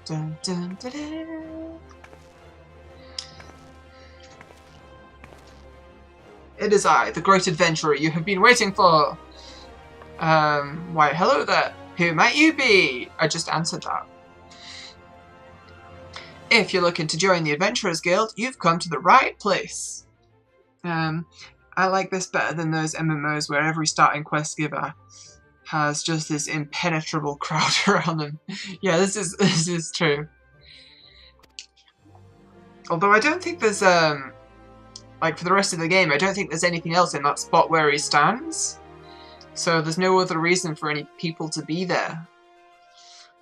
Dun, dun, dun, dun. It is I, the great adventurer you have been waiting for. Why, hello there. Who might you be? I just answered that. If you're looking to join the Adventurers Guild, you've come to the right place. I like this better than those MMOs where every starting quest giver has just this impenetrable crowd around them. Yeah, this is true. Although I don't think there's like for the rest of the game, I don't think there's anything else in that spot where he stands. So there's no other reason for any people to be there.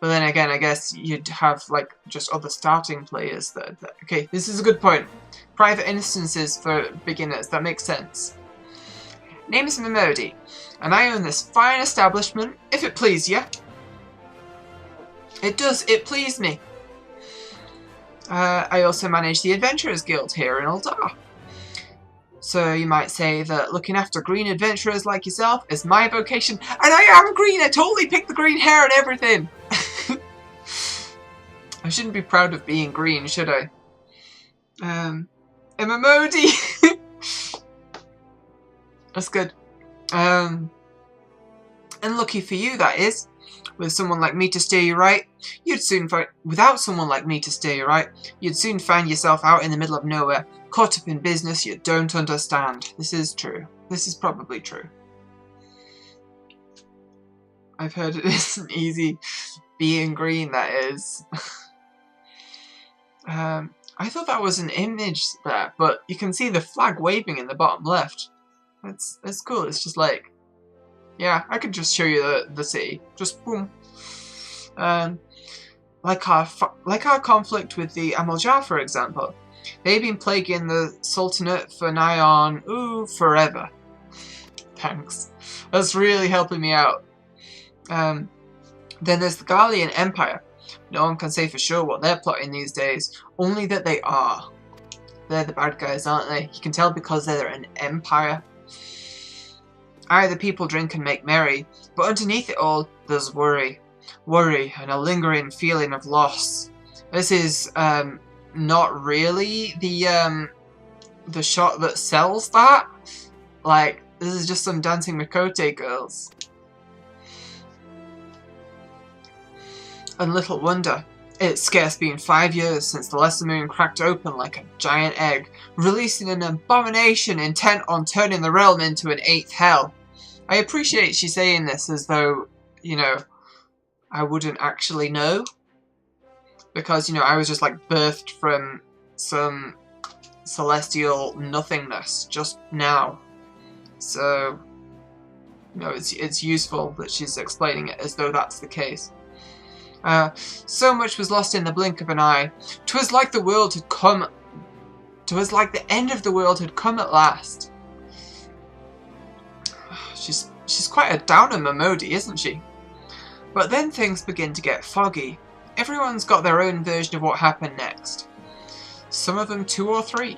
But then again, I guess you'd have like just other starting players that okay, this is a good point. Private instances for beginners, that makes sense. Name is Mamodi, and I own this fine establishment, if it please you. It does, it please me. I also manage the Adventurers Guild here in Uldar. So you might say that looking after green adventurers like yourself is my vocation, and I am green, I totally picked the green hair and everything. I shouldn't be proud of being green, should I? Mamodi! That's good. And lucky for you, that is. With someone like me to steer you right, you'd soon find... Without someone like me to steer you right, you'd soon find yourself out in the middle of nowhere, caught up in business you don't understand. This is true. This is probably true. I've heard it isn't easy being green, that is. I thought that was an image there, but you can see the flag waving in the bottom left. That's cool. It's just like, yeah, I could just show you the city. Just boom. like our conflict with the Amaljar, for example. They've been plaguing the Sultanate for nigh on, forever. Thanks. That's really helping me out. Then there's the Garlean Empire. No one can say for sure what they're plotting these days, only that they are. They're the bad guys, aren't they? You can tell because they're an empire. Aye, the people drink and make merry, but underneath it all, there's worry. Worry and a lingering feeling of loss. This is, not really the shot that sells that. Like, this is just some dancing Makote girls. And little wonder. It's scarce been 5 years since the Lesser Moon cracked open like a giant egg, releasing an abomination intent on turning the realm into an 8th hell. I appreciate she saying this as though, you know, I wouldn't actually know. Because, you know, I was just like birthed from some celestial nothingness just now. So, you know, it's useful that she's explaining it as though that's the case. So much was lost in the blink of an eye. 'Twas like the world had come. 'Twas like the end of the world had come at last. She's quite a downer Momodi, isn't she? But then things begin to get foggy. Everyone's got their own version of what happened next. Some of them 2 or 3.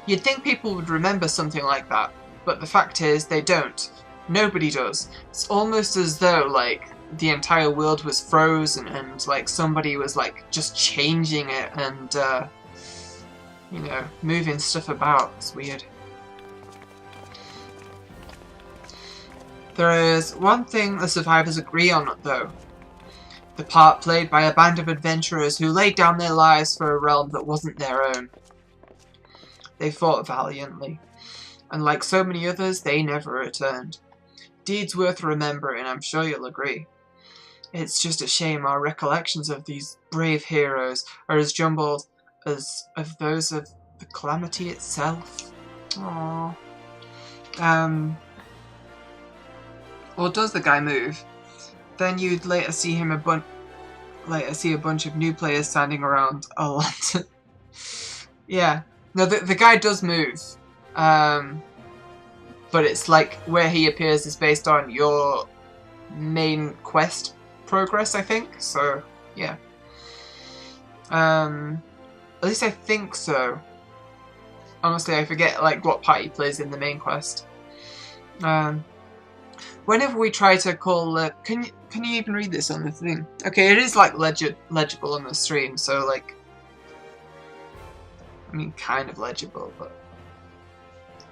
You'd think people would remember something like that, but the fact is they don't. Nobody does. It's almost as though, like, the entire world was frozen and, like, somebody was, like, just changing it and, you know, moving stuff about. It's weird. There is one thing the survivors agree on, though. The part played by a band of adventurers who laid down their lives for a realm that wasn't their own. They fought valiantly, and like so many others, they never returned. Deeds worth remembering, I'm sure you'll agree. It's just a shame our recollections of these brave heroes are as jumbled as of those of the calamity itself. Aww. Or does the guy move? Then you'd later see him a bunch of new players standing around a lot. Yeah. No, the guy does move. But it's like where he appears is based on your main quest progress, I think. So, yeah. At least I think so. Honestly, I forget like what part he plays in the main quest. Whenever we try to call, can you even read this on the thing? Okay, it is like legible on the stream, so like, I mean, kind of legible, but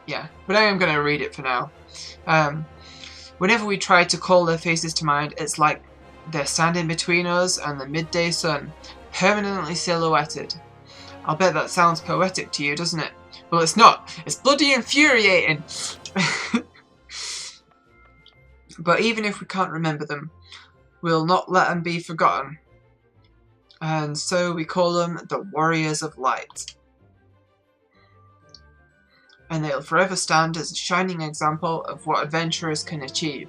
yeah. But I am gonna read it for now. Whenever we try to call their faces to mind, it's like they're standing between us and the midday sun, permanently silhouetted. I'll bet that sounds poetic to you, doesn't it? Well, it's not. It's bloody infuriating. But even if we can't remember them, we'll not let them be forgotten. And so we call them the Warriors of Light. And they'll forever stand as a shining example of what adventurers can achieve.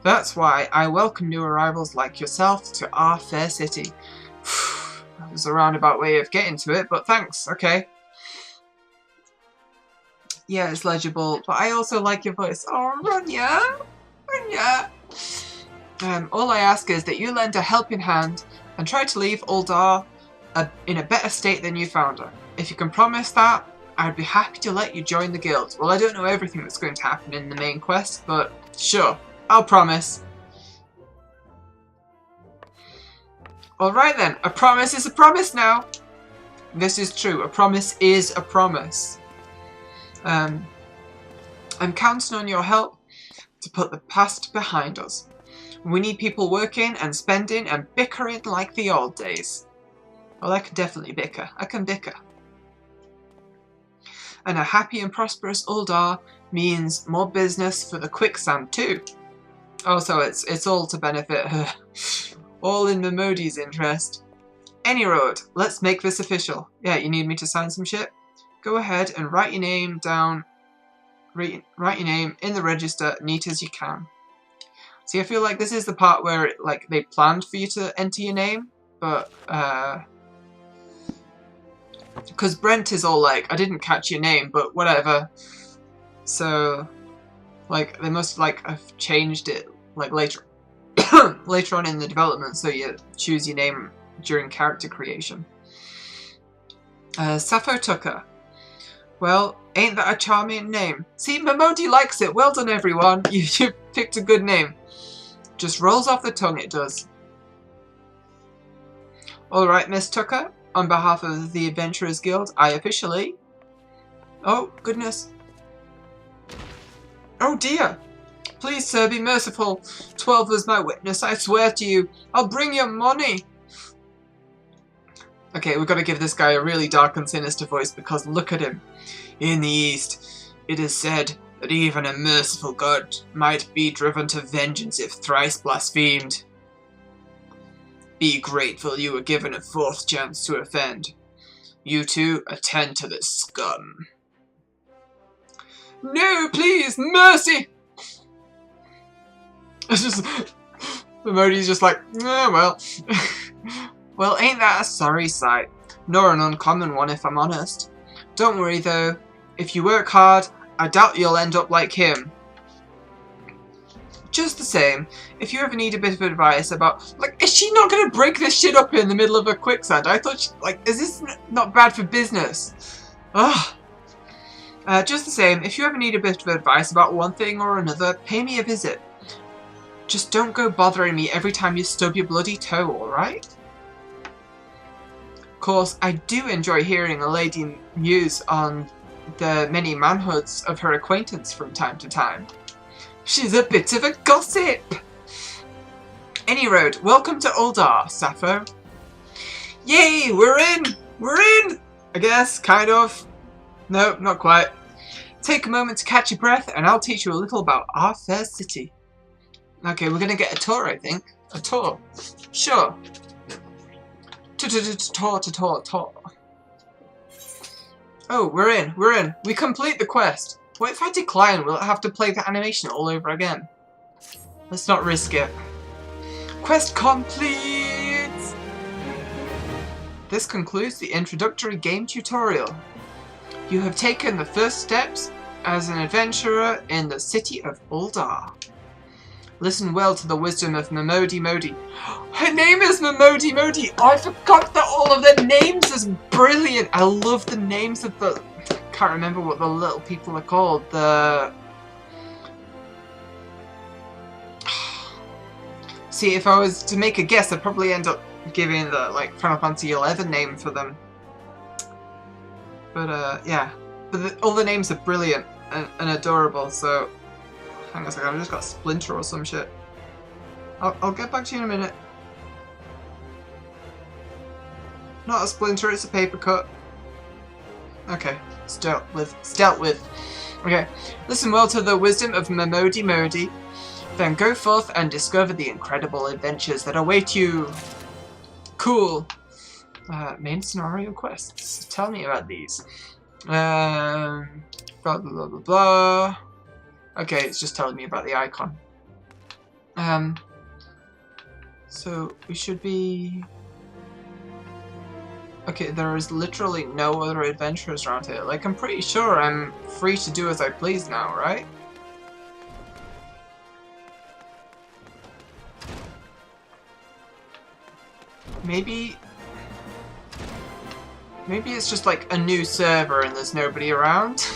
That's why I welcome new arrivals like yourself to our fair city. That was a roundabout way of getting to it, but thanks, okay. Yeah, it's legible, but I also like your voice. Oh, Runya! Runya! All I ask is that you lend a helping hand and try to leave Uldar in a better state than you found her. If you can promise that, I'd be happy to let you join the guild. Well, I don't know everything that's going to happen in the main quest, but sure, I'll promise. Alright then, a promise is a promise now. This is true, a promise is a promise. I'm counting on your help to put the past behind us. We need people working and spending and bickering like the old days. Well, I can definitely bicker. I can bicker. And a happy and prosperous Uldar means more business for the quicksand too. Oh, so it's all to benefit her. All in Momodi's interest. Any road, let's make this official. Yeah, you need me to sign some shit? Go ahead and write your name down. Write your name in the register neat as you can. See, I feel like this is the part where like they planned for you to enter your name, but because Brent is all like, I didn't catch your name, but whatever. So, like, they must like have changed it like later later on in the development, so you choose your name during character creation. Sappho Tucker. Well, ain't that a charming name? See, Momodi likes it. Well done, everyone. You picked a good name. Just rolls off the tongue, it does. Alright, Miss Tucker. On behalf of the Adventurers Guild, I officially... Oh, goodness. Oh, dear. Please, sir, be merciful. 12 was my witness, I swear to you. I'll bring your money. Okay, we've got to give this guy a really dark and sinister voice because look at him. In the East, it is said that even a merciful god might be driven to vengeance if thrice blasphemed. Be grateful you were given a 4th chance to offend. You two, attend to this scum. No, please, mercy! It's just... Momodi's just like, oh, well. Well, ain't that a sorry sight? Nor an uncommon one, if I'm honest. Don't worry, though. If you work hard, I doubt you'll end up like him. Just the same, if you ever need a bit of advice about... Like, is she not gonna break this shit up in the middle of a quicksand? I thought she... Like, is this not bad for business? Ugh. Just the same, if you ever need a bit of advice about one thing or another, pay me a visit. Just don't go bothering me every time you stub your bloody toe, alright? Of course, I do enjoy hearing a lady muse on the many manhoods of her acquaintance from time to time. She's a bit of a gossip! Any road, welcome to Uldar, Sappho. Yay, we're in! We're in! I guess, kind of. No, not quite. Take a moment to catch your breath and I'll teach you a little about our fair city. Okay, we're gonna get a tour, I think. A tour. Sure. Tour. Oh, we're in. We're in. We complete the quest. What if I decline? We'll have to play the animation all over again. Let's not risk it. Quest complete! This concludes the introductory game tutorial. You have taken the first steps as an adventurer in the city of Uldar. Listen well to the wisdom of Momodi Modi. Her name is Momodi Modi! Oh, I forgot that all of their names is brilliant! I love the names of the... Can't remember what the little people are called. The... See, if I was to make a guess, I'd probably end up giving the, like, Final Fantasy XI name for them. But, yeah. But all the names are brilliant and adorable, so... Hang on a second, I've just got Splinter or some shit. I'll get back to you in a minute. Not a Splinter, it's a paper cut. Okay, it's dealt with. It's dealt with. Okay, listen well to the wisdom of Momodi Modi. Then go forth and discover the incredible adventures that await you. Cool. Main scenario quests. Tell me about these. Blah blah blah blah blah. Okay, it's just telling me about the icon. So we should be... Okay, there is literally no other adventurers around here. Like, I'm pretty sure I'm free to do as I please now, right? Maybe it's just like a new server and there's nobody around.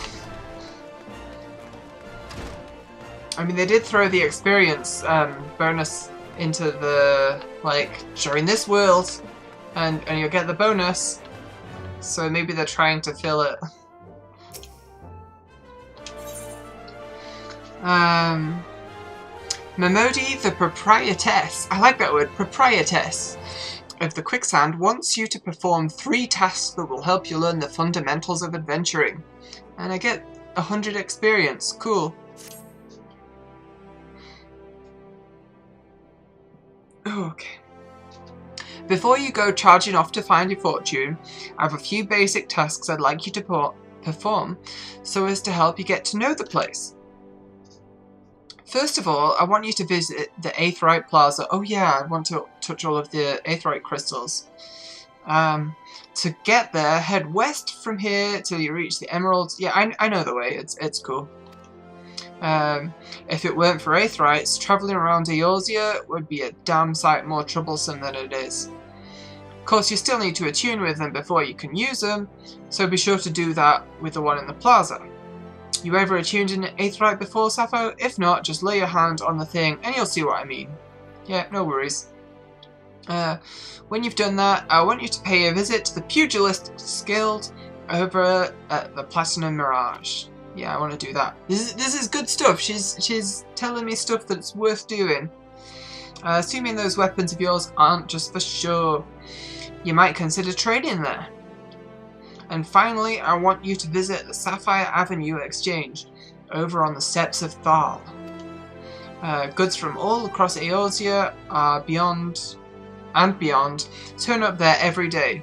I mean, they did throw the experience bonus into the, like, join this world, and you'll get the bonus. So maybe they're trying to fill it. Momodi, the proprietress. I like that word, proprietress. Of the Quicksand wants you to perform 3 tasks that will help you learn the fundamentals of adventuring. And I get 100 experience. Cool. Okay. Before you go charging off to find your fortune, I have a few basic tasks I'd like you to perform so as to help you get to know the place. First of all, I want you to visit the Aetheryte Plaza. Oh yeah, I want to touch all of the Aetheryte crystals. To get there, head west from here till you reach the Emeralds. Yeah, I know the way. It's cool. If it weren't for Aetherites, travelling around Eorzea would be a damn sight more troublesome than it is. Of course, you still need to attune with them before you can use them, so be sure to do that with the one in the plaza. You ever attuned an Aetherite before, Sappho? If not, just lay your hand on the thing and you'll see what I mean. Yeah, no worries. When you've done that, I want you to pay a visit to the Pugilists Guild over at the Platinum Mirage. Yeah, I want to do that. This is good stuff. She's telling me stuff that's worth doing. Assuming those weapons of yours aren't just for show, you might consider trading there. And finally, I want you to visit the Sapphire Avenue Exchange over on the steps of Thal. Goods from all across Eorzea beyond turn up there every day.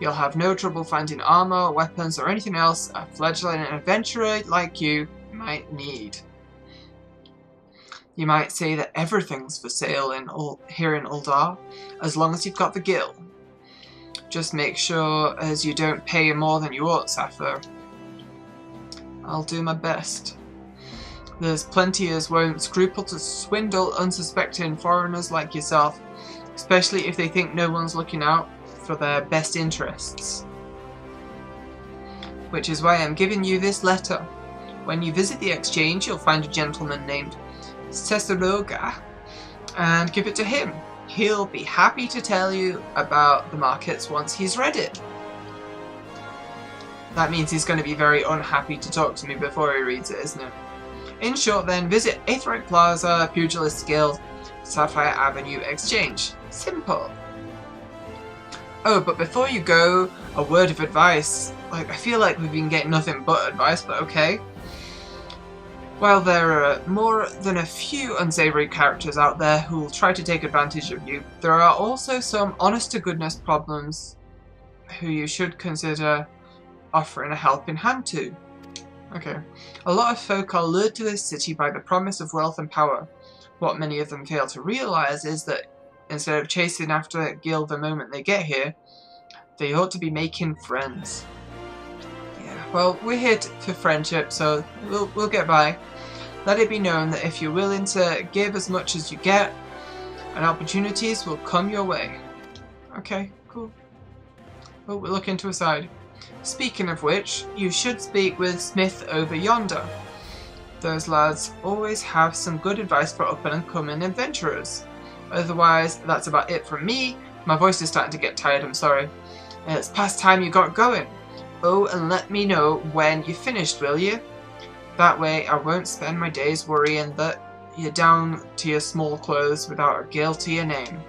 You'll have no trouble finding armor, weapons, or anything else a fledgling adventurer like you might need. You might say that everything's for sale here in Uldar, as long as you've got the gil. Just make sure as you don't pay more than you ought, Sappho. I'll do my best. There's plenty as won't scruple to swindle unsuspecting foreigners like yourself, especially if they think no one's looking out for their best interests. Which is why I'm giving you this letter. When you visit the exchange, you'll find a gentleman named Cesarogha and give it to him. He'll be happy to tell you about the markets once he's read it. That means he's going to be very unhappy to talk to me before he reads it, isn't it? In short then, visit Aetheryte Plaza, Pugilist Guild, Sapphire Avenue Exchange. Simple. Oh, but before you go, a word of advice. I feel like we've been getting nothing but advice, but okay. While there are more than a few unsavory characters out there who will try to take advantage of you, there are also some honest-to-goodness problems who you should consider offering a helping hand to. Okay. A lot of folk are lured to this city by the promise of wealth and power. What many of them fail to realise is that instead of chasing after Gil the moment they get here, they ought to be making friends. Yeah, well, we're here for friendship, so we'll get by. Let it be known that if you're willing to give as much as you get, and opportunities will come your way. Okay, cool. Oh, we'll look into a side. Speaking of which, you should speak with Smith over yonder. Those lads always have some good advice for up-and-coming adventurers. Otherwise, that's about it from me. My voice is starting to get tired, I'm sorry. It's past time you got going. Oh, and let me know when you finished, will you? That way I won't spend my days worrying that you're down to your small clothes without a gil to your name.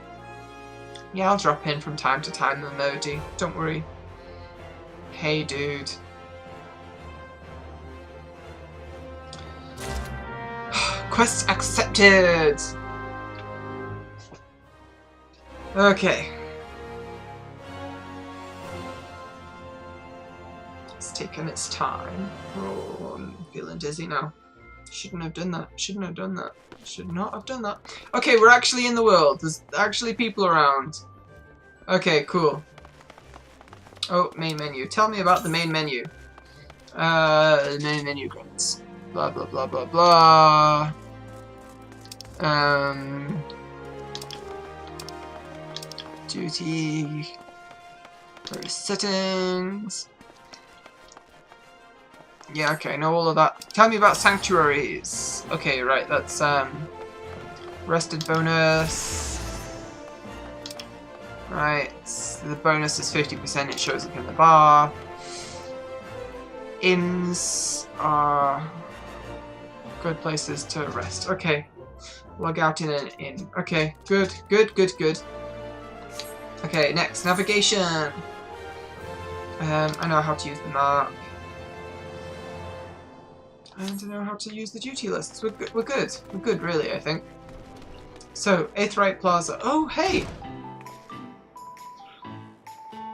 Yeah, I'll drop in from time to time, the Modi. Don't worry. Hey, dude. Quest accepted! Okay. It's taken its time. Oh, I'm feeling dizzy now. Shouldn't have done that. Shouldn't have done that. Should not have done that. Okay, we're actually in the world. There's actually people around. Okay, cool. Oh, main menu. Tell me about the main menu. Main menu grants. Blah, blah, blah, blah, blah. Duty. Settings. Yeah, okay, I know all of that. Tell me about sanctuaries. Okay, right, that's rested bonus. Right, the bonus is 50%, it shows up in the bar. Inns are good places to rest. Okay, log out in an inn. Okay, good, good, good, good. Okay, next, navigation. I know how to use the map. And I know how to use the duty lists. We're good. We're good, really, I think. So, Aetheryte Plaza. Oh, hey!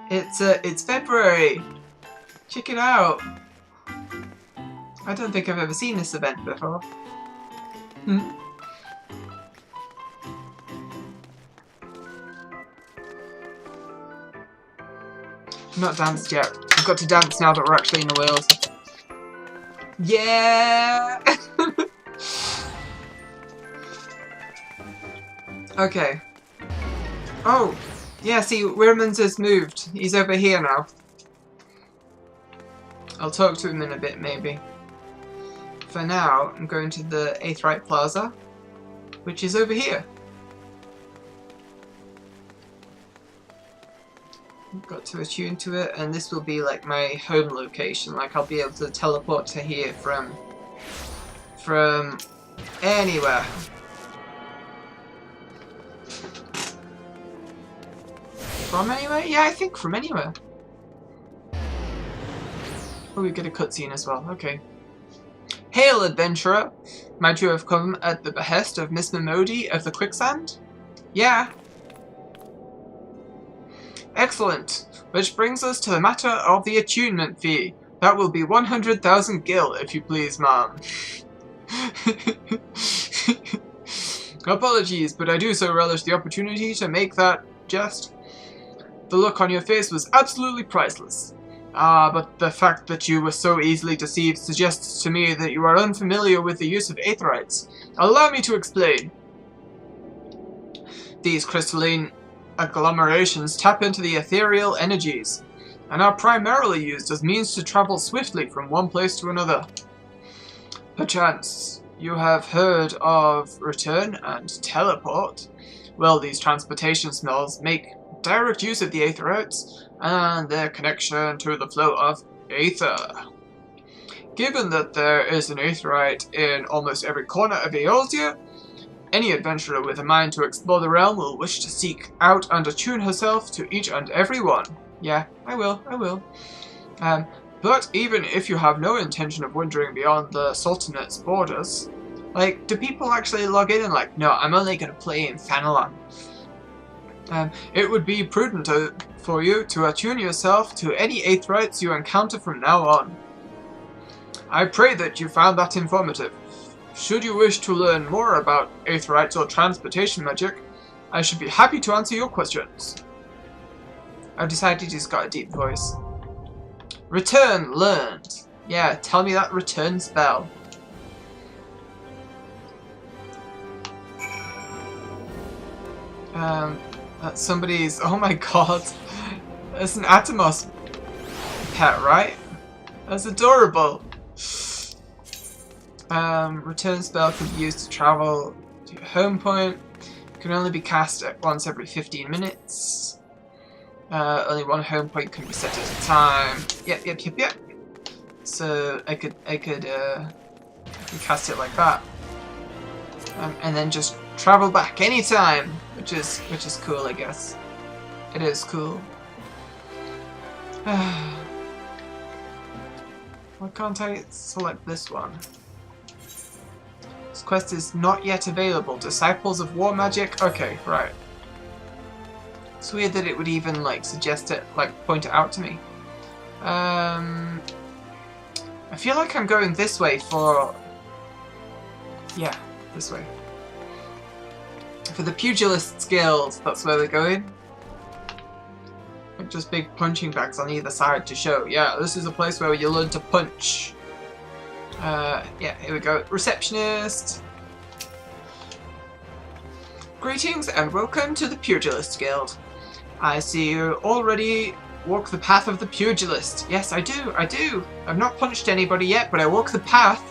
It's February! Check it out! I don't think I've ever seen this event before. Not danced yet. I've got to dance now that we're actually in the world. Yeah! Okay. Oh! Yeah, see, Wirmans has moved. He's over here now. I'll talk to him in a bit, maybe. For now, I'm going to the Aetheryte Plaza, which is over here. Got to attune to it, and this will be like my home location. Like I'll be able to teleport to here from anywhere. From anywhere? Yeah, I think from anywhere. Oh, we get a cutscene as well. Okay. Hail, adventurer! Might you have come at the behest of Miss Mimodi of the Quicksand? Yeah. Excellent. Which brings us to the matter of the attunement fee. That will be 100,000 gil, if you please, ma'am. Apologies, but I do so relish the opportunity to make that jest. The look on your face was absolutely priceless. Ah, but the fact that you were so easily deceived suggests to me that you are unfamiliar with the use of aetherites. Allow me to explain. These crystalline agglomerations tap into the ethereal energies, and are primarily used as means to travel swiftly from one place to another. Perchance, you have heard of return and teleport? Well, these transportation spells make direct use of the aetherites and their connection to the flow of aether. Given that there is an aetherite in almost every corner of Eorzea, any adventurer with a mind to explore the realm will wish to seek out and attune herself to each and every one. Yeah, I will. But even if you have no intention of wandering beyond the Sultanate's borders, like, do people actually log in and like, no, I'm only going to play in Fanalan? It would be prudent for you to attune yourself to any aetherites you encounter from now on. I pray that you found that informative. Should you wish to learn more about aetherites or transportation magic, I should be happy to answer your questions. I've decided he's got a deep voice. Return learned. Yeah, tell me that return spell. That's somebody's... Oh my god. That's an Atomos pet, right? That's adorable. Return spell can be used to travel to your home point. Can only be cast at once every 15 minutes. Only one home point can be set at a time. Yep. So I could cast it like that, and then just travel back anytime, which is cool, I guess. It is cool. Why can't I select this one? This quest is not yet available. Disciples of War Magic? Okay, right. It's weird that it would even, like, suggest it, like, point it out to me. I feel like I'm going this way for... Yeah, this way. For the Pugilist skills, that's where they're going. Like, just big punching bags on either side to show. Yeah, this is a place where you learn to punch. Yeah, here we go. Receptionist. Greetings and welcome to the Pugilist Guild. I see you already walk the path of the Pugilist. Yes, I do. I've not punched anybody yet, but I walk the path.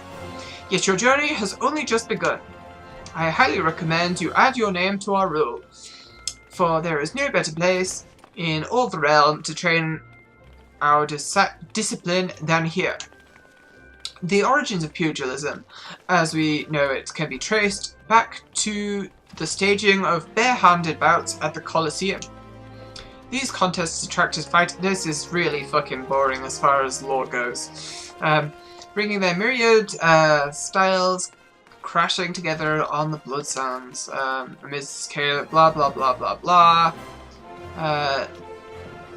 Yet your journey has only just begun. I highly recommend you add your name to our roll, for there is no better place in all the realm to train our discipline than here. The origins of pugilism, as we know it, can be traced back to the staging of bare-handed bouts at the Colosseum. These contests attracted fighters. This is really fucking boring as far as lore goes. Bringing their myriad styles crashing together on the blood sands amidst blah blah blah blah blah.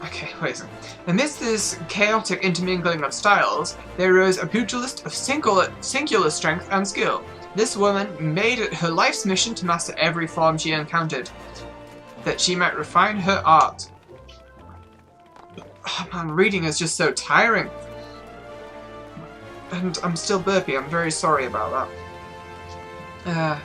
Okay, wait a second. Amidst this chaotic intermingling of styles, there arose a pugilist of singular strength and skill. This woman made it her life's mission to master every form she encountered, that she might refine her art. Oh man, reading is just so tiring. And I'm still burpy, I'm very sorry about that.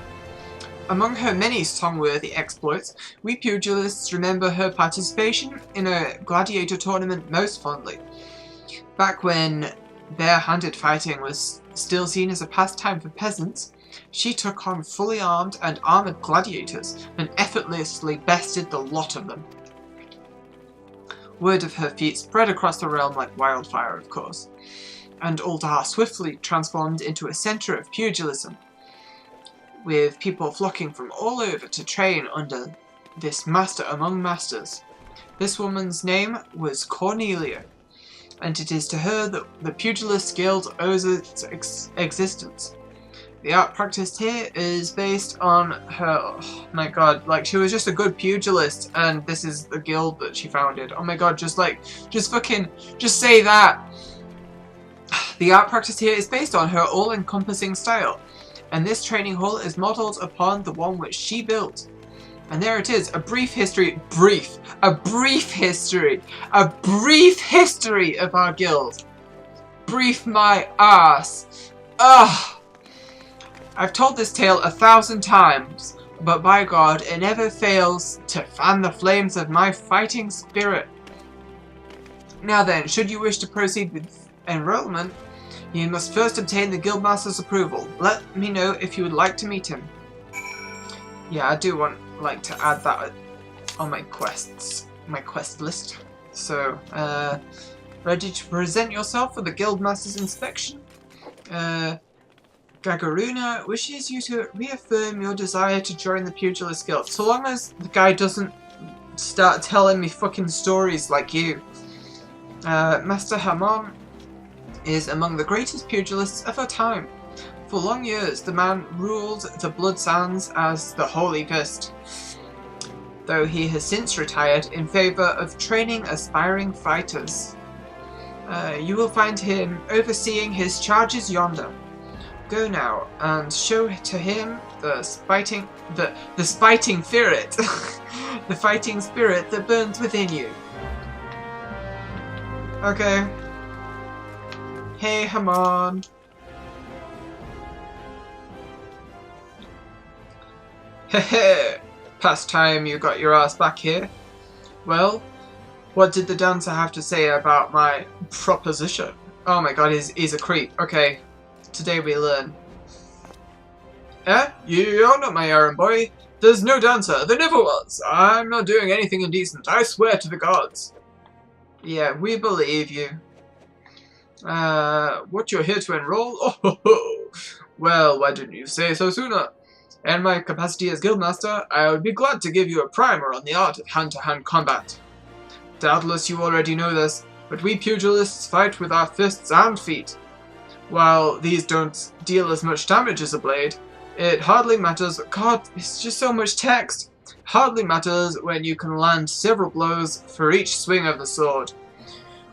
Among her many song-worthy exploits, we pugilists remember her participation in a gladiator tournament most fondly. Back when bare-handed fighting was still seen as a pastime for peasants, she took on fully armed and armoured gladiators and effortlessly bested the lot of them. Word of her feat spread across the realm like wildfire, of course, and Uldar swiftly transformed into a centre of pugilism, with people flocking from all over to train under this master among masters. This woman's name was Cornelia, and it is to her that the Pugilist Guild owes its existence. The art practiced here is based on her, oh my god, like she was just a good pugilist and this is the guild that she founded. Oh my god, just say that. The art practiced here is based on her all-encompassing style, and this training hall is modelled upon the one which she built. And there it is, a brief history of our guild. Brief my ass. Ugh. I've told this tale 1,000 times, but by God, it never fails to fan the flames of my fighting spirit. Now then, should you wish to proceed with enrollment, you must first obtain the Guildmaster's approval. Let me know if you would like to meet him. Yeah, I do like to add that on my quest list. So, ready to present yourself for the Guildmaster's inspection? Gagaruna wishes you to reaffirm your desire to join the Pugilist Guild, so long as the guy doesn't start telling me fucking stories like you. Master Hamon is among the greatest pugilists of our time. For long years, the man ruled the Blood Sands as the Holy Fist, though he has since retired in favour of training aspiring fighters. You will find him overseeing his charges yonder. Go now and show to him the fighting spirit, the fighting spirit that burns within you. Okay. Hey, Hamon. Hehe. Past time you got your ass back here. Well, what did the dancer have to say about my proposition? Oh my god, he's a creep. Okay. Today we learn. You're not my errand boy. There's no dancer. There never was. I'm not doing anything indecent. I swear to the gods. Yeah, we believe you. What, you're here to enroll? Oh ho ho. Well, why didn't you say so sooner? In my capacity as Guildmaster, I would be glad to give you a primer on the art of hand-to-hand combat. Doubtless you already know this, but we pugilists fight with our fists and feet. While these don't deal as much damage as a blade, it hardly matters. God, it's just so much text. Hardly matters when you can land several blows for each swing of the sword.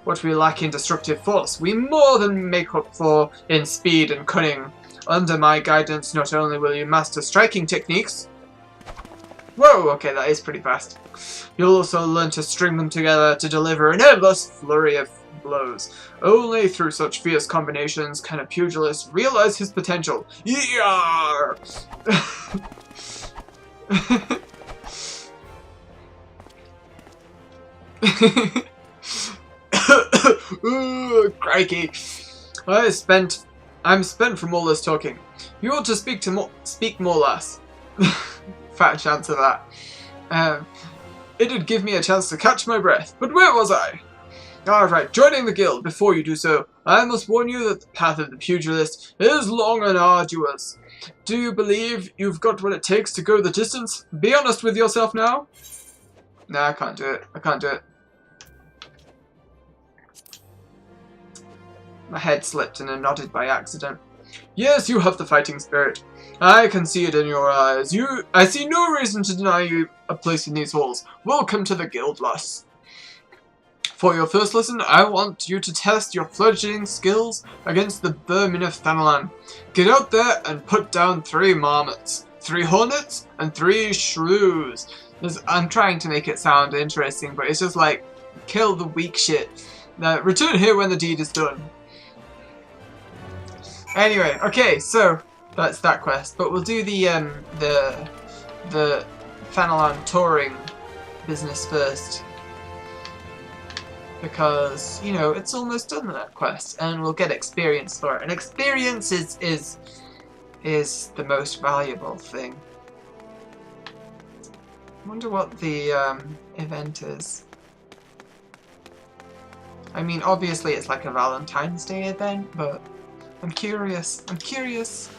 What we lack in destructive force, we more than make up for in speed and cunning. Under my guidance, not only will you master striking techniques. Whoa, okay, that is pretty fast. You'll also learn to string them together to deliver an endless flurry of blows. Only through such fierce combinations can a pugilist realize his potential. Yar! Ooh, crikey! I'm spent from all this talking. You ought to speak more, lass. Fat chance of that. It'd give me a chance to catch my breath. But where was I? Alright, joining the guild. Before you do so, I must warn you that the path of the pugilist is long and arduous. Do you believe you've got what it takes to go the distance? Be honest with yourself now. Nah, I can't do it. I can't do it. My head slipped and I nodded by accident. Yes, you have the fighting spirit. I can see it in your eyes. I see no reason to deny you a place in these halls. Welcome to the guild, lass. For your first lesson, I want you to test your fledgling skills against the vermin of Thanalan. Get out there and put down 3 marmots, 3 hornets, and 3 shrews. I'm trying to make it sound interesting, but it's just like Kill the weak shit. Now, return here when the deed is done. Anyway, okay, so that's that quest. But we'll do the Fenelon touring business first. Because, you know, it's almost done that quest, and we'll get experience for it. And experience is the most valuable thing. I wonder what the event is. I mean, obviously it's like a Valentine's Day event, but I'm curious. I'm curious.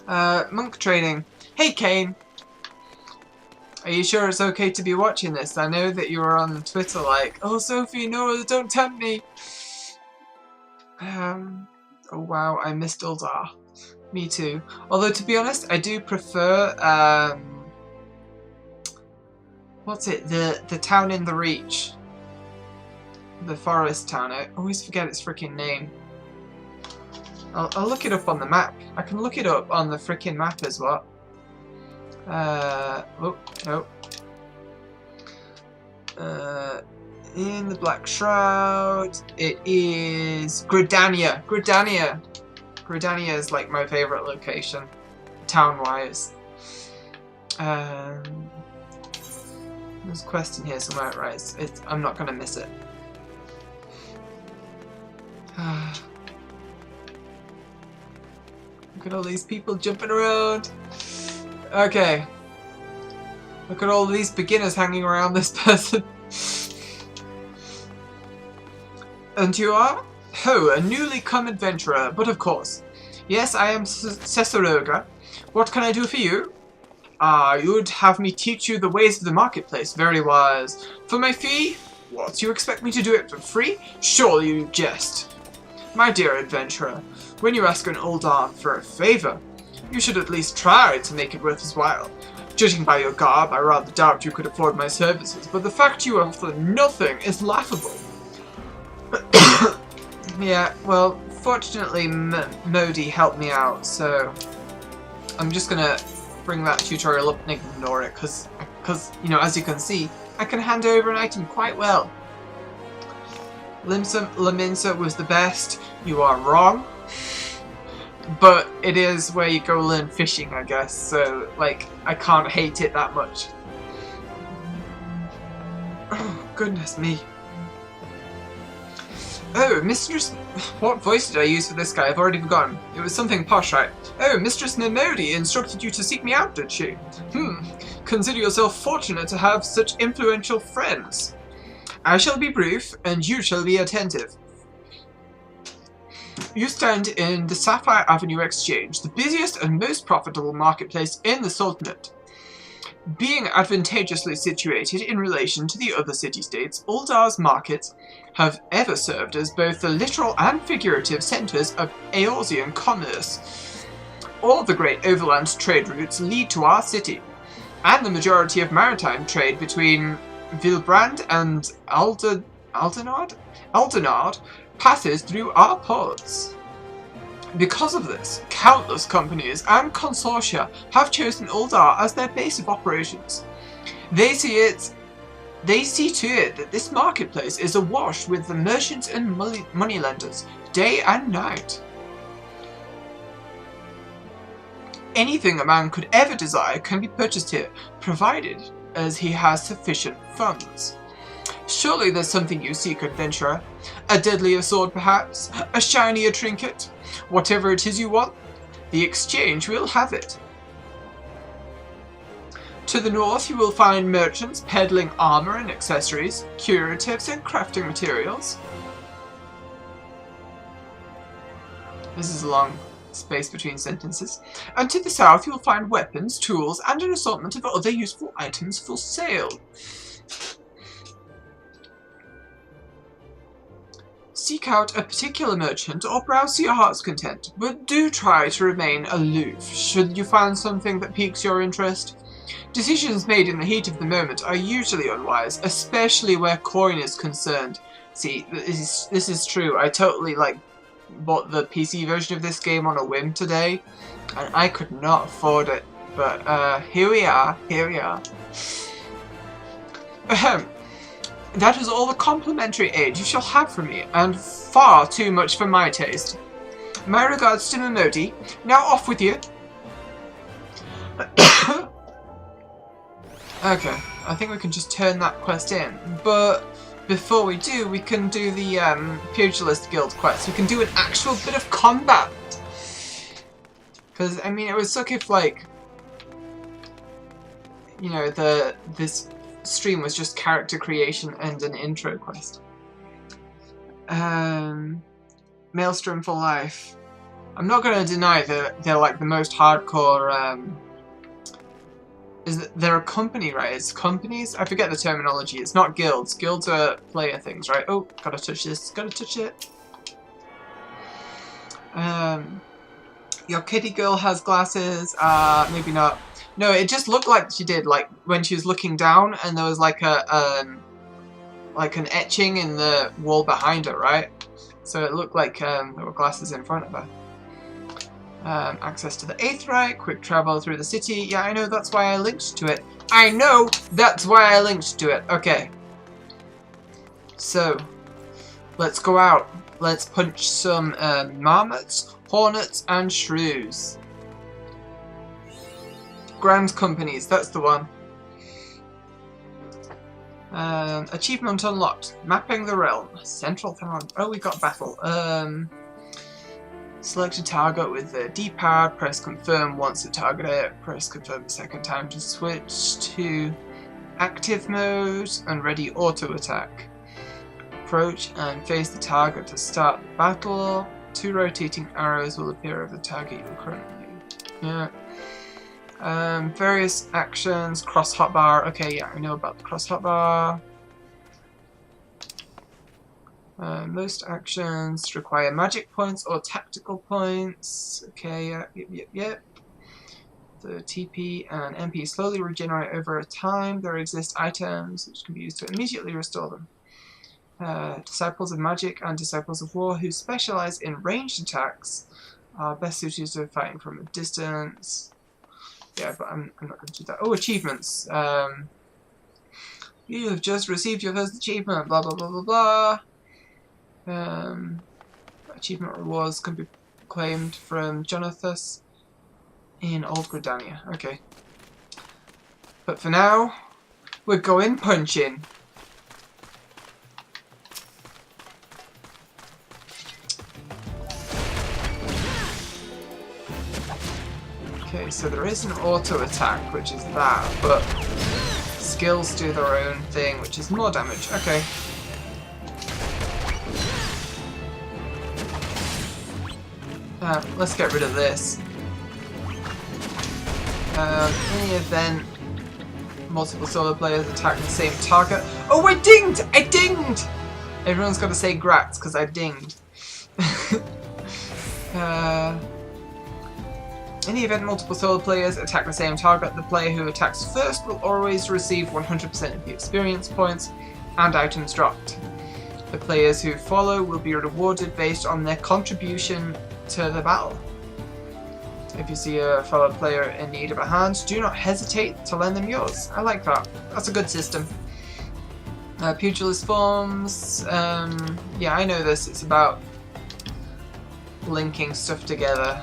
Monk training. Hey, Kane. Are you sure it's okay to be watching this? I know that you were on Twitter like, oh, Sophie, no, don't tempt me. Oh, wow, I missed Uldar. Me too. Although, to be honest, I do prefer, what's it? The town in the Reach. The forest town. I always forget its freaking name. I'll look it up on the map. I can look it up on the freaking map as well. Oh, no. In the Black Shroud, it is Gridania. Gridania is like my favourite location, town-wise. There's a quest in here somewhere, right? I'm not gonna miss it. Look at all these people jumping around. Okay. Look at all these beginners hanging around this person. And you are? Oh, a newly come adventurer, but of course. Yes, I am Cesaroga. What can I do for you? You'd have me teach you the ways of the marketplace. Very wise. For my fee? What, you expect me to do it for free? Surely you jest. My dear adventurer, when you ask an Uldar for a favour, you should at least try to make it worth his while. Judging by your garb, I rather doubt you could afford my services, but the fact you offer nothing is laughable. Yeah, well, fortunately Modi helped me out, so I'm just gonna bring that tutorial up and ignore it, because, you know, as you can see, I can hand over an item quite well. Laminsa was the best. You are wrong. But it is where you go learn fishing, I guess, so, like, I can't hate it that much. Oh, goodness me. Oh, Mistress... What voice did I use for this guy? I've already forgotten. It was something posh, right? Oh, Mistress Nemodi instructed you to seek me out, did she? Consider yourself fortunate to have such influential friends. I shall be brief, and you shall be attentive. You stand in the Sapphire Avenue Exchange, the busiest and most profitable marketplace in the Sultanate. Being advantageously situated in relation to the other city-states, Uldar's markets have ever served as both the literal and figurative centres of Eorzean commerce. All the great overland trade routes lead to our city, and the majority of maritime trade between Vilbrand and Aldenard passes through our ports. Because of this, countless companies and consortia have chosen Uldar as their base of operations. They see to it that this marketplace is awash with the merchants and moneylenders, day and night. Anything a man could ever desire can be purchased here, provided as he has sufficient funds. Surely there's something you seek, adventurer. A deadlier sword, perhaps? A shinier trinket? Whatever it is you want, the exchange will have it. To the north you will find merchants peddling armor and accessories, curatives and crafting materials. This is a long space between sentences. And to the south you will find weapons, tools, and an assortment of other useful items for sale. Seek out a particular merchant or browse to your heart's content, but do try to remain aloof should you find something that piques your interest. Decisions made in the heat of the moment are usually unwise, especially where coin is concerned. See, this is true. I totally, bought the PC version of this game on a whim today, and I could not afford it. But, here we are. Ahem. That is all the complimentary aid you shall have from me, and far too much for my taste. My regards to Momodi. Now off with you. Okay, I think we can just turn that quest in, but before we do, we can do the Pugilist Guild quest. We can do an actual bit of combat. Because, I mean, it would suck if, like, you know, this stream was just character creation and an intro quest. Maelstrom for Life. I'm not going to deny that they're, like, the most hardcore, they're a company, right? It's companies? I forget the terminology. It's not guilds. Guilds are player things, right? Oh, gotta touch this. Gotta touch it. Your kitty girl has glasses. Maybe not. No, it just looked like she did, like, when she was looking down and there was, like, like an etching in the wall behind her, right? So it looked like there were glasses in front of her. Access to the Aetheryte, quick travel through the city. Yeah, I know, that's why I linked to it. I know, that's why I linked to it. Okay. So, let's go out. Let's punch some marmots, hornets, and shrews. Grand companies, that's the one. Achievement unlocked. Mapping the realm. Central town. Oh, we got battle. Select a target with the D-pad, press confirm once the target hit, press confirm the second time to switch to active mode and ready auto attack. Approach and face the target to start the battle. 2 rotating arrows will appear over the target you currently. Yeah. Various actions, cross hotbar. Okay, yeah, I know about the cross hotbar. Most actions require magic points or tactical points. Okay, yep. The TP and MP slowly regenerate over time. There exist items which can be used to immediately restore them. Disciples of Magic and Disciples of War who specialize in ranged attacks are best suited to fighting from a distance. Yeah, but I'm not going to do that. Oh, achievements. You have just received your first achievement. Blah, blah, blah, blah, blah. Achievement rewards can be claimed from Jonathus in Old Gridania. Okay. But for now, we're going punching. Okay, so there is an auto attack, which is that, but skills do their own thing, which is more damage. Okay. Let's get rid of this. In the event multiple solo players attack the same target. Oh, I dinged! I dinged! Everyone's got to say grats because I dinged. In the event multiple solo players attack the same target, the player who attacks first will always receive 100% of the experience points and items dropped. The players who follow will be rewarded based on their contribution to the battle. If you see a fellow player in need of a hand, do not hesitate to lend them yours. I like that. That's a good system. Pugilist forms. Yeah, I know this. It's about linking stuff together.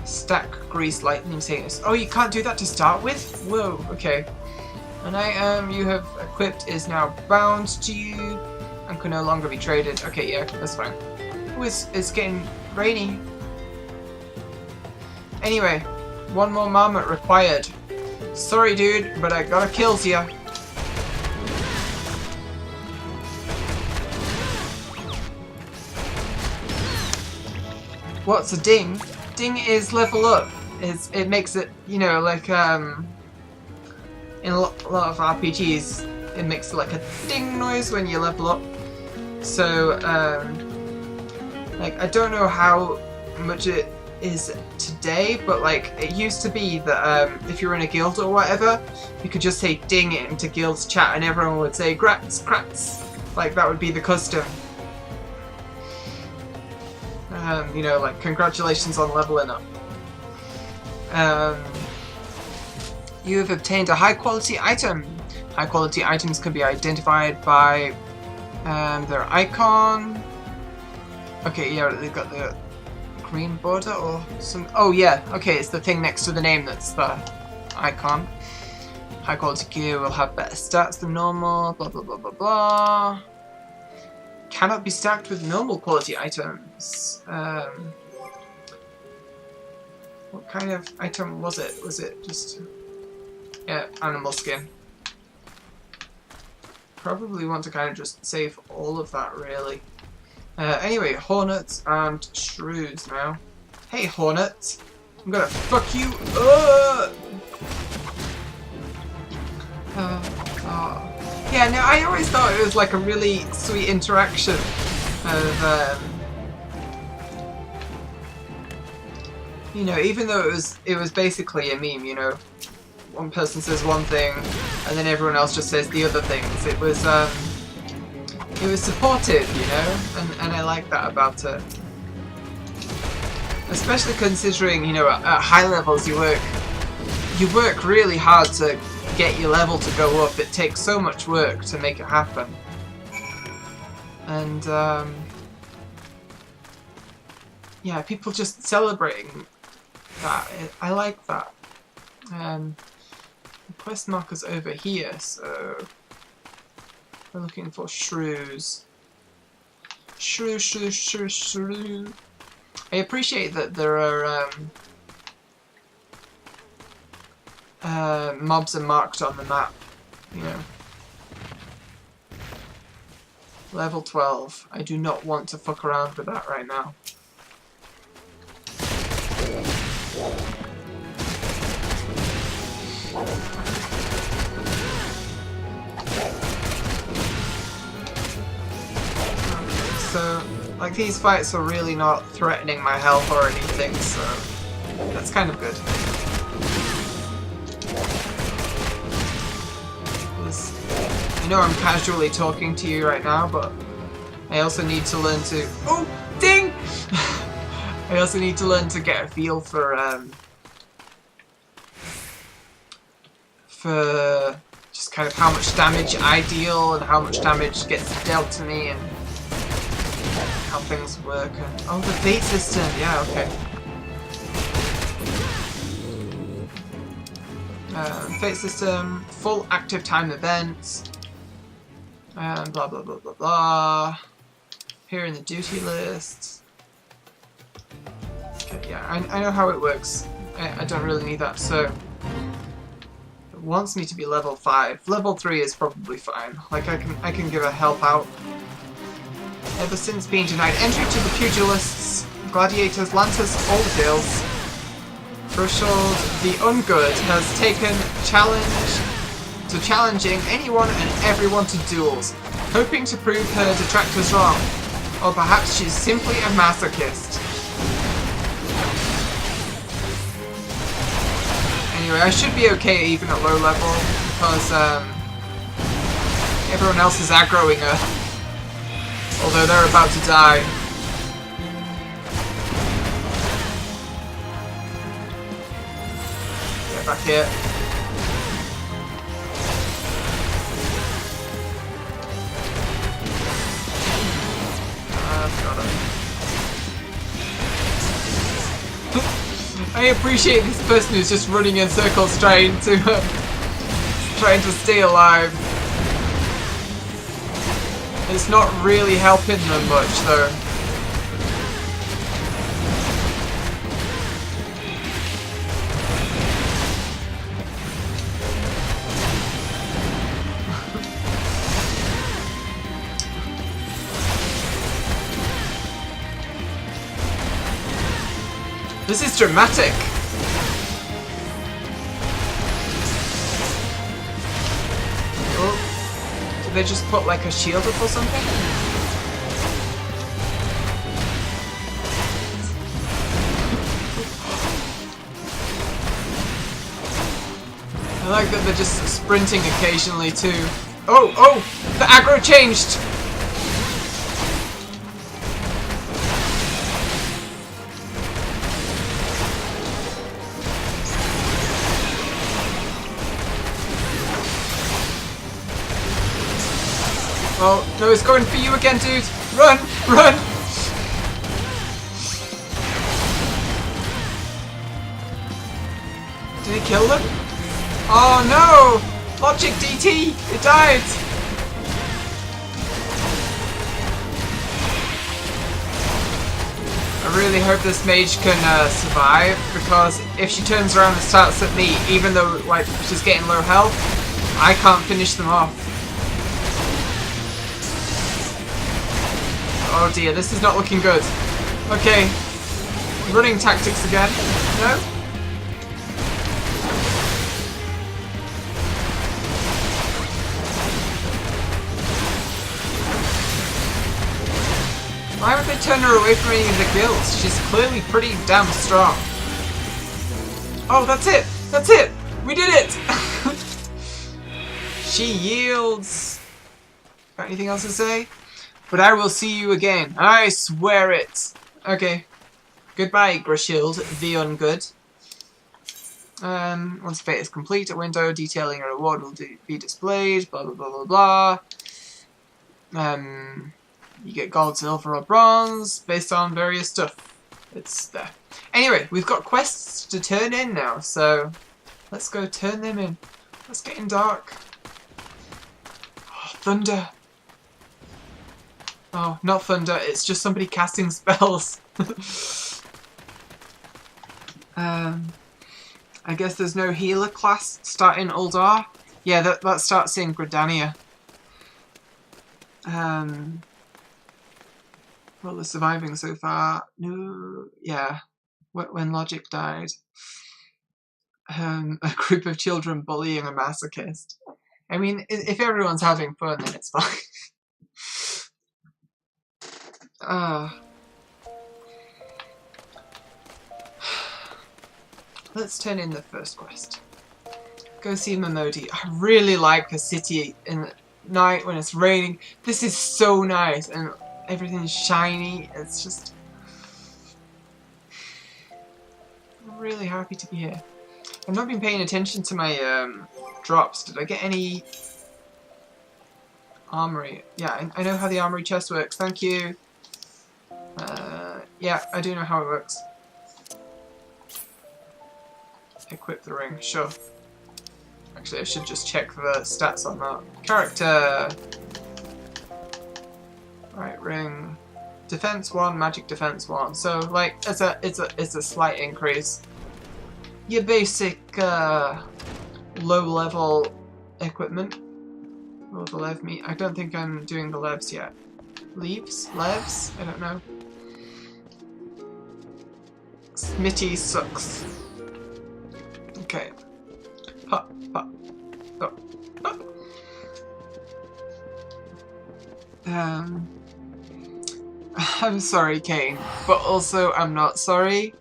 Stack, grease, lightning, Satanist. Oh, you can't do that to start with? Whoa, okay. An item you have equipped is now bound to you and can no longer be traded. Okay, yeah, that's fine. Oh, it's getting rainy. Anyway, one more marmot required. Sorry, dude, but I gotta kills ya. What's a ding? Ding is level up. It makes it, you know, like in a lot of RPGs, it makes like a ding noise when you level up. So, like, I don't know how much it is today, but like, it used to be that if you're in a guild or whatever, you could just say ding it into guild's chat and everyone would say grats, grats. Like, that would be the custom. You know, like, congratulations on leveling up. You have obtained a high-quality item. High-quality items can be identified by their icon. Okay, yeah, they've got the green border or some... Oh, yeah, okay, it's the thing next to the name that's the icon. High-quality gear will have better stats than normal, blah, blah, blah, blah, blah. Cannot be stacked with normal quality items. What kind of item was it? Was it just... Yeah, animal skin. Probably want to kind of just save all of that, really. Anyway, hornets and shrews now. Hey, hornets! I'm gonna fuck you up! Yeah, no, I always thought it was like a really sweet interaction of, you know, even though it was basically a meme, you know, one person says one thing and then everyone else just says the other things. It was supportive, you know, and I like that about it. Especially considering, you know, at high levels you work really hard to get your level to go up. It takes so much work to make it happen. And yeah, people just celebrating that. I like that. The quest marker's over here, so we're looking for shrews. Shrew. I appreciate that there are mobs are marked on the map, you know. Level 12. I do not want to fuck around with that right now. So, like, these fights are really not threatening my health or anything, so that's kind of good. I know I'm casually talking to you right now, but I also need to learn to... Oh, ding! I also need to learn to get a feel for just kind of how much damage I deal and how much damage gets dealt to me and how things work. And, oh, the fate system! Yeah, okay. Fate system, full active time events, and blah blah blah blah blah. Here in the duty list. Okay, yeah, I know how it works. I don't really need that, so it wants me to be level 5. Level 3 is probably fine. Like I can give a help out. Ever since being denied entry to the pugilists, gladiators, lancers, all Brushold the Ungood has taken challenging anyone and everyone to duels, hoping to prove her detractors wrong. Or perhaps she's simply a masochist. Anyway, I should be okay even at low level, because everyone else is aggroing her. Although they're about to die. Get back here. I've got him. I appreciate this person who's just running in circles trying to stay alive. It's not really helping them much though. This is dramatic. Oh, did they just put like a shield up or something? I like that they're just sprinting occasionally too. Oh, oh, the aggro changed. Oh, no, it's going for you again, dude. Run! Run! Did he kill them? Oh no! Logic DT! It died! I really hope this mage can survive, because if she turns around and starts at me, even though like she's getting low health, I can't finish them off. Oh dear, this is not looking good. Okay, running tactics again. No? Why would they turn her away from any of the kills? She's clearly pretty damn strong. Oh, that's it! That's it! We did it! She yields. Got anything else to say? But I will see you again. I swear it. Okay. Goodbye, Grashild, the ungood. Once fate is complete, a window detailing a reward will be displayed. Blah blah blah blah blah. You get gold, silver, or bronze based on various stuff. It's there. Anyway, we've got quests to turn in now, so let's go turn them in. It's getting dark. Oh, thunder. Oh, not thunder, it's just somebody casting spells. I guess there's no healer class starting Uldar. Yeah, that starts in Gridania. Well, they're surviving so far. No, yeah. When Logic died. A group of children bullying a masochist. I mean, if everyone's having fun, then it's fine. Let's turn in the first quest. Go see Momodi. I really like the city in the night when it's raining. This is so nice and everything's shiny. It's just... I'm really happy to be here. I've not been paying attention to my drops. Did I get any armory? Yeah, I know how the armory chest works. Thank you. Yeah, I do know how it works. Equip the ring, sure. Actually, I should just check the stats on that. Character. Right, ring. Defense 1, magic defense 1. So, like, it's a slight increase. Your basic low-level equipment. Or the lev meat. I don't think I'm doing the levs yet. Leaves? Levs? I don't know. Smitty sucks. Okay. Hop, hop, hop, hop. I'm sorry, Kane, but also I'm not sorry.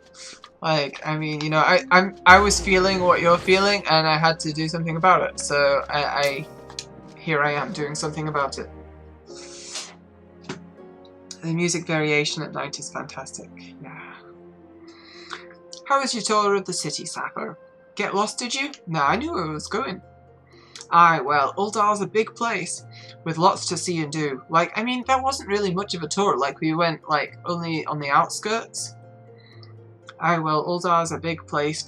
Like, I mean, you know, I was feeling what you're feeling, and I had to do something about it. So here I am doing something about it. The music variation at night is fantastic. Yeah. How was your tour of the city, Sappho? Get lost, did you? No, I knew where I was going. Aye, well, Uldar's a big place, with lots to see and do. Like, I mean, that wasn't really much of a tour, like, we went, like, only on the outskirts. Aye, well, Uldar's a big place,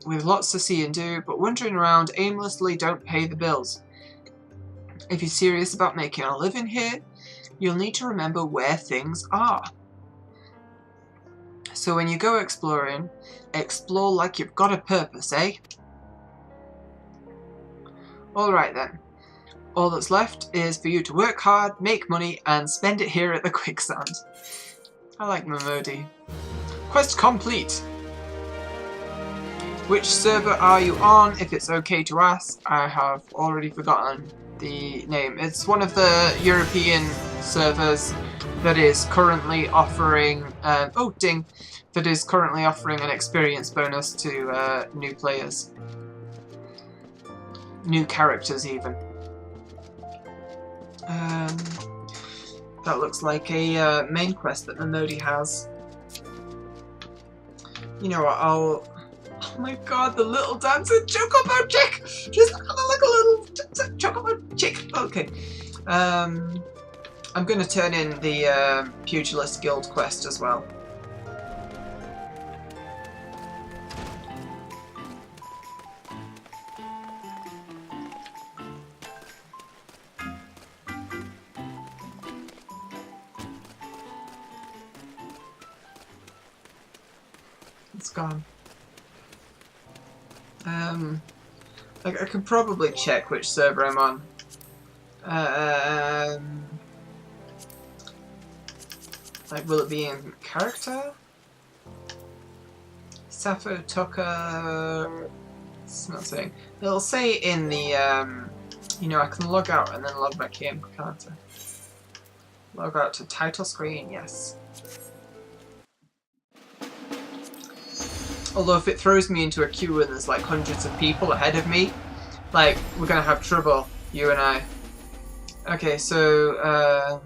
with lots to see and do, but wandering around aimlessly don't pay the bills. If you're serious about making a living here, you'll need to remember where things are. So when you go exploring, explore like you've got a purpose, eh? Alright then. All that's left is for you to work hard, make money, and spend it here at the quicksand. I like Momodi. Quest complete! Which server are you on, if it's okay to ask? I have already forgotten the name. It's one of the European servers that is currently offering... oh, ding! That is currently offering an experience bonus to new players. New characters, even. That looks like a main quest that Momodi has. You know what, I'll... Oh my god, the little dancing chocobo chick! She's looking like a little chocobo chick! Okay. I'm going to turn in the Pugilist Guild quest as well. It's gone. I could probably check which server I'm on. Like, will it be in character? Sappho, Tucker... It's not saying. It'll say in the, you know, I can log out and then log back in, can't I? Log out to title screen, yes. Although if it throws me into a queue and there's like hundreds of people ahead of me, like, we're gonna have trouble, you and I. Okay, so,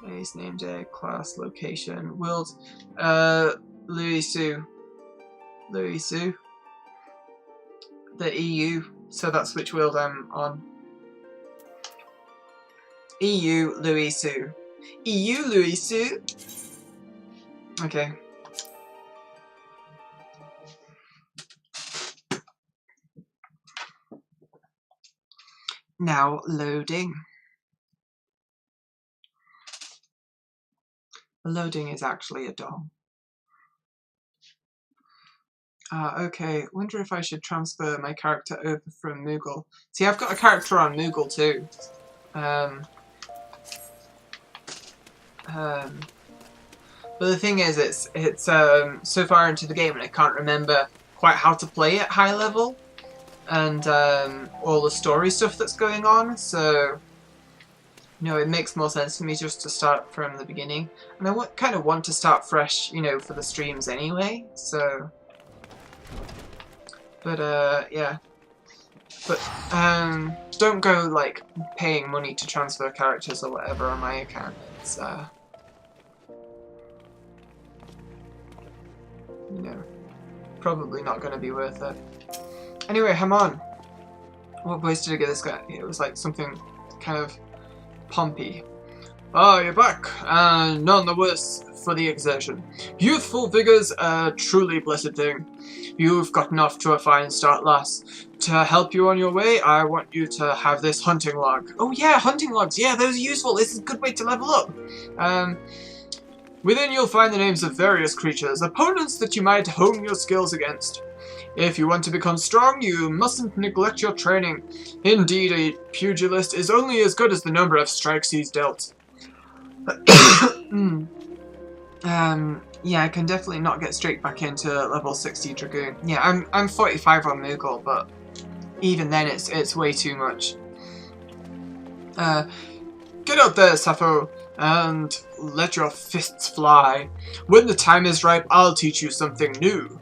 base, name, day, class, location, world, Louis Sue. Louis Sue. The EU, so that's which world I'm on. EU, Louis Sue. EU, Louis Sue. Okay. Now loading. Loading is actually a DOM. Okay, wonder if I should transfer my character over from Moogle. See, I've got a character on Moogle too. But the thing is, it's so far into the game and I can't remember quite how to play at high level. And all the story stuff that's going on, so you know, it makes more sense for me just to start from the beginning. And I kind of want to start fresh, you know, for the streams anyway, so... But, yeah. But, don't go, like, paying money to transfer characters or whatever on my account. It's, you know, probably not going to be worth it. Anyway, Hamon. What voice did I get this guy? It was like something kind of pompy. Ah, you're back, and none the worse for the exertion. Youthful vigor's a truly blessed thing. You've gotten off to a fine start, lass. To help you on your way, I want you to have this hunting log. Oh yeah, hunting logs. Yeah, those are useful. This is a good way to level up. Within you'll find the names of various creatures, opponents that you might hone your skills against. If you want to become strong, you mustn't neglect your training. Indeed, a pugilist is only as good as the number of strikes he's dealt. Yeah, I can definitely not get straight back into level 60 Dragoon. Yeah, I'm 45 on Moogle, but even then it's way too much. Get out there, Sappho, and let your fists fly. When the time is ripe, I'll teach you something new.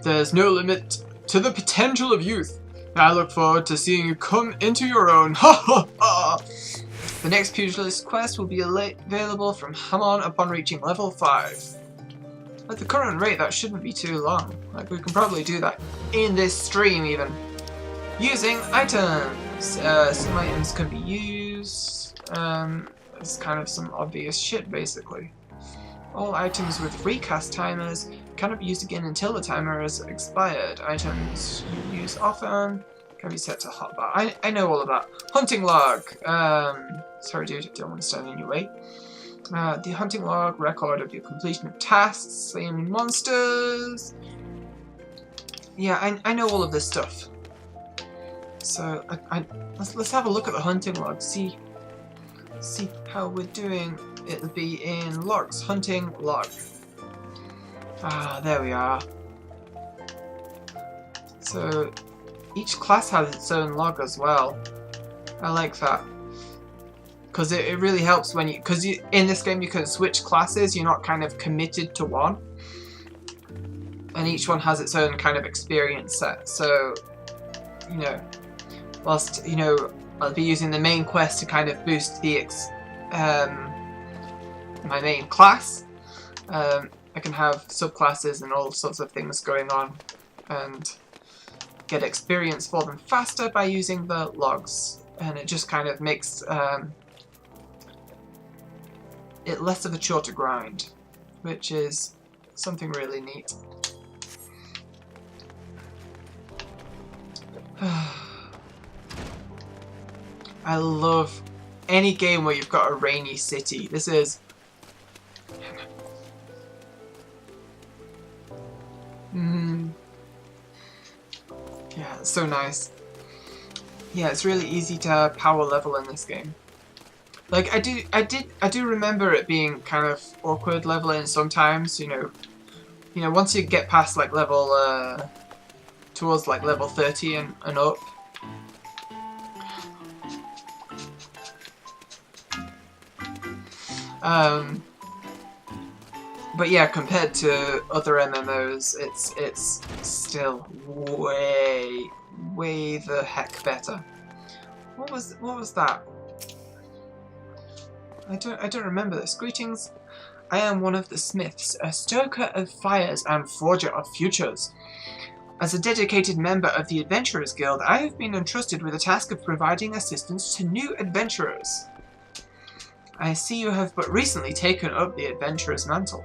There's no limit to the potential of youth. I look forward to seeing you come into your own. Ha ha ha! The next pugilist quest will be available from Hamon upon reaching level 5. At the current rate, that shouldn't be too long. Like, we can probably do that in this stream, even. Using items. Some items can be used. It's kind of some obvious shit, basically. All items with recast timers cannot be used again until the timer has expired. Items you use often can be set to hotbar. I know all of that. Hunting log. Sorry dude, don't want to stand in your way. The hunting log, record of your completion of tasks, slaying monsters. Yeah, I know all of this stuff. So let's have a look at the hunting log. See how we're doing. It'll be in logs. Hunting log. Ah, there we are. So each class has its own log as well. I like that. Because it really helps when you... Because in this game you can switch classes, you're not kind of committed to one. And each one has its own kind of experience set. So, you know, whilst, you know, I'll be using the main quest to kind of boost the my main class. I can have subclasses and all sorts of things going on and get experience for them faster by using the logs. and it just kind of makes it less of a chore to grind, which is something really neat. I love any game where you've got a rainy city. This is... Yeah, it's so nice. Yeah, it's really easy to power level in this game. Like, I do remember it being kind of awkward leveling sometimes, you know, once you get past like level, towards like level 30 and up. But yeah, compared to other MMOs, it's still way the heck better. What was that? I don't remember this. Greetings. I am one of the smiths, a stoker of fires and forger of futures. As a dedicated member of the Adventurers Guild, I have been entrusted with the task of providing assistance to new adventurers. I see you have but recently taken up the adventurer's mantle.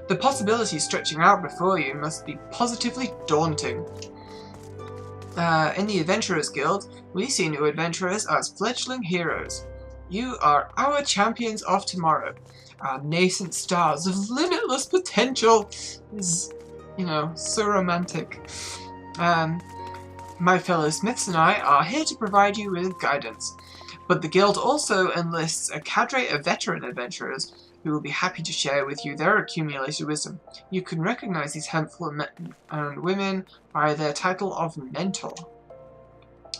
The possibilities stretching out before you must be positively daunting. In the Adventurers Guild, we see new adventurers as fledgling heroes. You are our champions of tomorrow. Our nascent stars of limitless potential is, you know, so romantic. My fellow smiths and I are here to provide you with guidance. But the guild also enlists a cadre of veteran adventurers who will be happy to share with you their accumulated wisdom. You can recognize these helpful men and women by their title of mentor.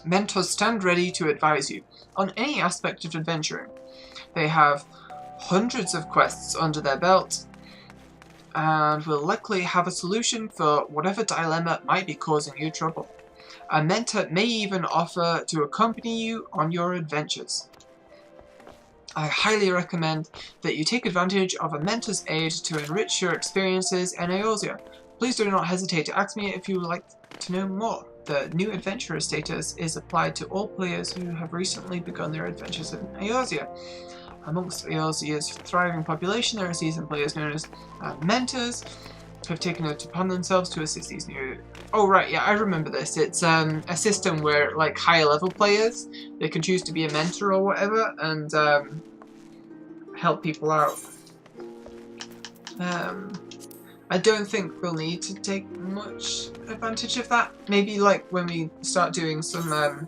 Mentors stand ready to advise you on any aspect of adventuring. They have hundreds of quests under their belt and will likely have a solution for whatever dilemma might be causing you trouble. A mentor may even offer to accompany you on your adventures. I highly recommend that you take advantage of a mentor's aid to enrich your experiences in Eorzea. Please do not hesitate to ask me if you would like to know more. The new adventurer status is applied to all players who have recently begun their adventures in Eorzea. Amongst Eorzea's thriving population, there are seasoned players known as mentors, who have taken it upon themselves to assist these new... Oh right, yeah, I remember this. It's a system where, like, higher level players, they can choose to be a mentor or whatever, and help people out. I don't think we'll need to take much advantage of that. Maybe, like, when we start doing some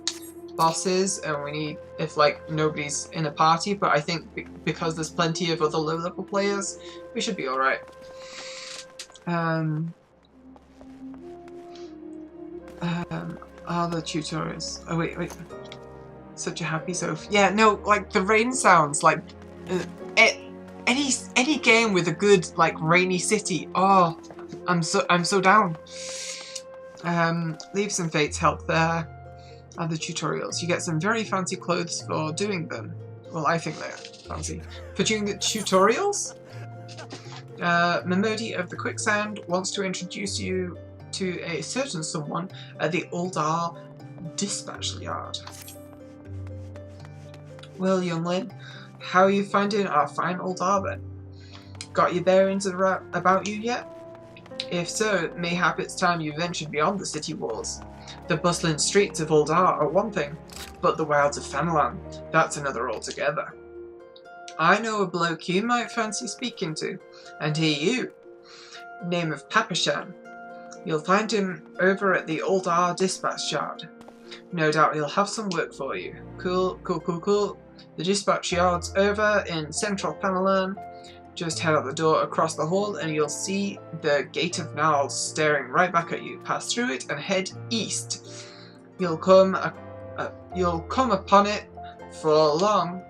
bosses and we need, if like nobody's in a party, but I think because there's plenty of other low level players, we should be alright. Are the tutorials? Oh wait. Such a happy Soph. Yeah, no, like the rain sounds like any game with a good like rainy city. Oh, I'm so down. Leaves and Fates help there. Are the tutorials. You get some very fancy clothes for doing them. Well, I think they're fancy. For doing the tutorials? Memodi of the Quicksand wants to introduce you to a certain someone at the Uldar Dispatch Yard. Well, youngling, how are you finding our fine Uldar then? Got your bearings about you yet? If so, mayhap it's time you ventured beyond the city walls. The bustling streets of Uldar are one thing, but the wilds of Fanalan, that's another altogether. I know a bloke you might fancy speaking to, and he you. Name of Papashan. You'll find him over at the Uldar Dispatch Yard. No doubt he'll have some work for you. Cool. The dispatch yard's over in central Fanalan. Just head out the door across the hall and you'll see the Gate of Gnarls staring right back at you. Pass through it and head east. You'll come upon it for long.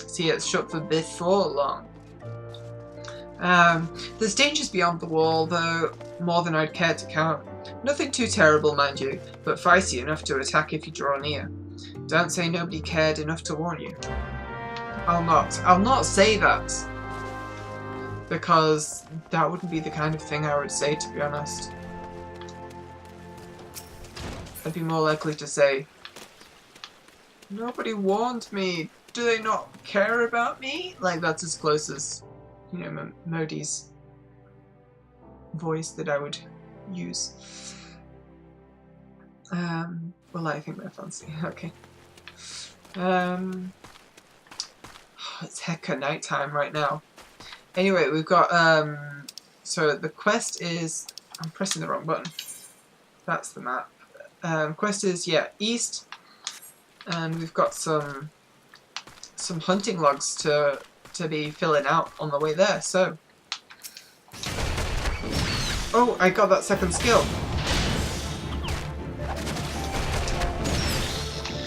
See, it's shut for before long. There's dangers beyond the wall, though, more than I'd care to count. Nothing too terrible, mind you, but feisty enough to attack if you draw near. Don't say nobody cared enough to warn you. I'll not say that. Because that wouldn't be the kind of thing I would say, to be honest. I'd be more likely to say, Nobody warned me. Do they not care about me? Like, that's as close as, you know, Modi's voice that I would use. Well, I think they're fancy. Okay. It's hecka nighttime right now. Anyway, we've got, so the quest is, I'm pressing the wrong button. That's the map. Quest is, yeah, east. And we've got some hunting logs to be filling out on the way there, so. Oh, I got that second skill.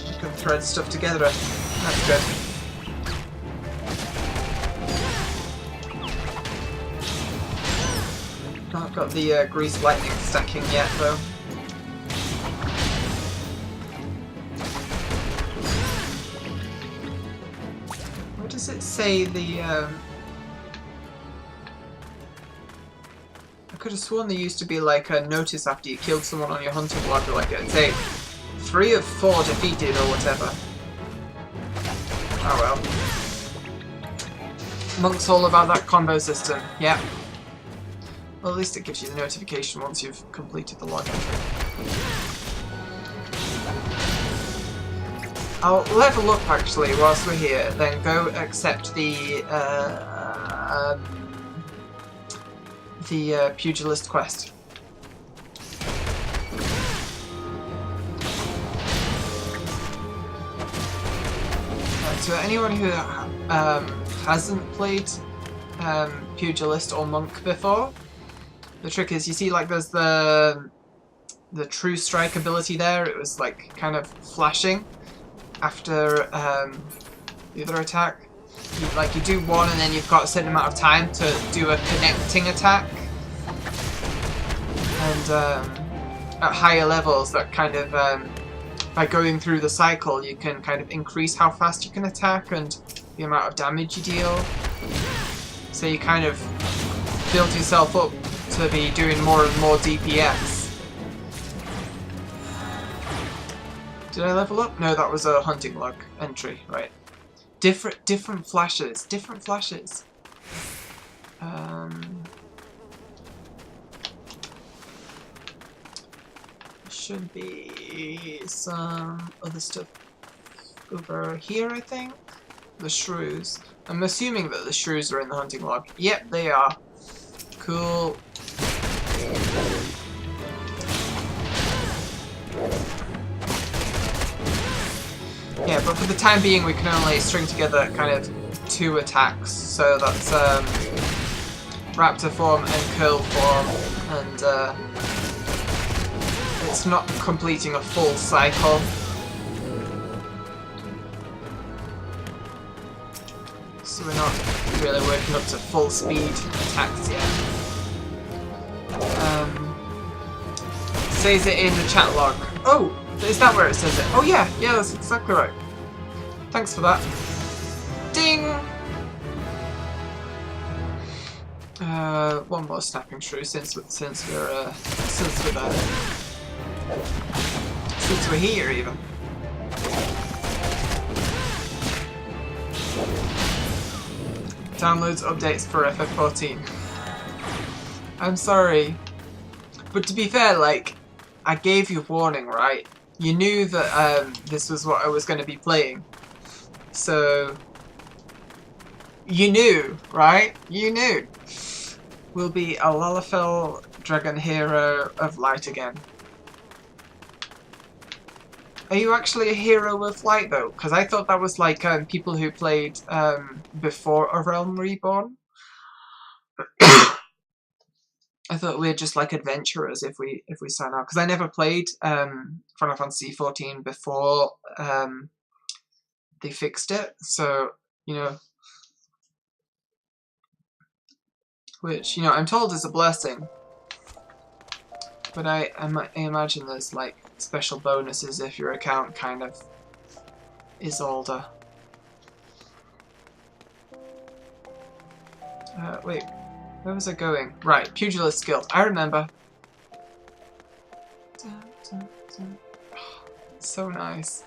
I can thread stuff together. That's good. Not got the grease lightning stacking yet, though. What does it say? I could have sworn there used to be like a notice after you killed someone on your hunting log, like it'd say 3 of 4 defeated or whatever. Oh well. Monk's all about that combo system, yeah. Well, at least it gives you the notification once you've completed the log entry. I'll level up actually whilst we're here, then go accept the pugilist quest. Right, so anyone who hasn't played pugilist or monk before, the trick is, you see, like, there's the true strike ability there. It was like kind of flashing after the other attack. You do one and then you've got a certain amount of time to do a connecting attack. And at higher levels, that kind of by going through the cycle, you can kind of increase how fast you can attack and the amount of damage you deal. So you kind of build yourself up to be doing more and more DPS. Did I level up? No, that was a hunting log entry, right. Different flashes. Should be some other stuff over here, I think. The shrews. I'm assuming that the shrews are in the hunting log. Yep, they are. Cool. Yeah, but for the time being we can only string together kind of 2 attacks. So that's raptor form and curl form, and it's not completing a full cycle. So we're not really working up to full speed attacks yet. Says it in the chat log. Oh, is that where it says it? Oh yeah, that's exactly right. Thanks for that. Ding! One more snapping shrew since we're here even. Downloads updates for FF14. I'm sorry. But to be fair, like, I gave you warning, right? You knew that this was what I was going to be playing. So, you knew, right? You knew. We'll be a Lalafell Dragon Hero of Light again. Are you actually a hero of light though? Because I thought that was like people who played before A Realm Reborn. I thought we were just like adventurers if we sign out. Because I never played Final Fantasy XIV before they fixed it. So, you know, which, you know, I'm told is a blessing. But I imagine there's like special bonuses if your account kind of is older. Wait, where was I going? Right, Pugilist Guild. I remember. So nice.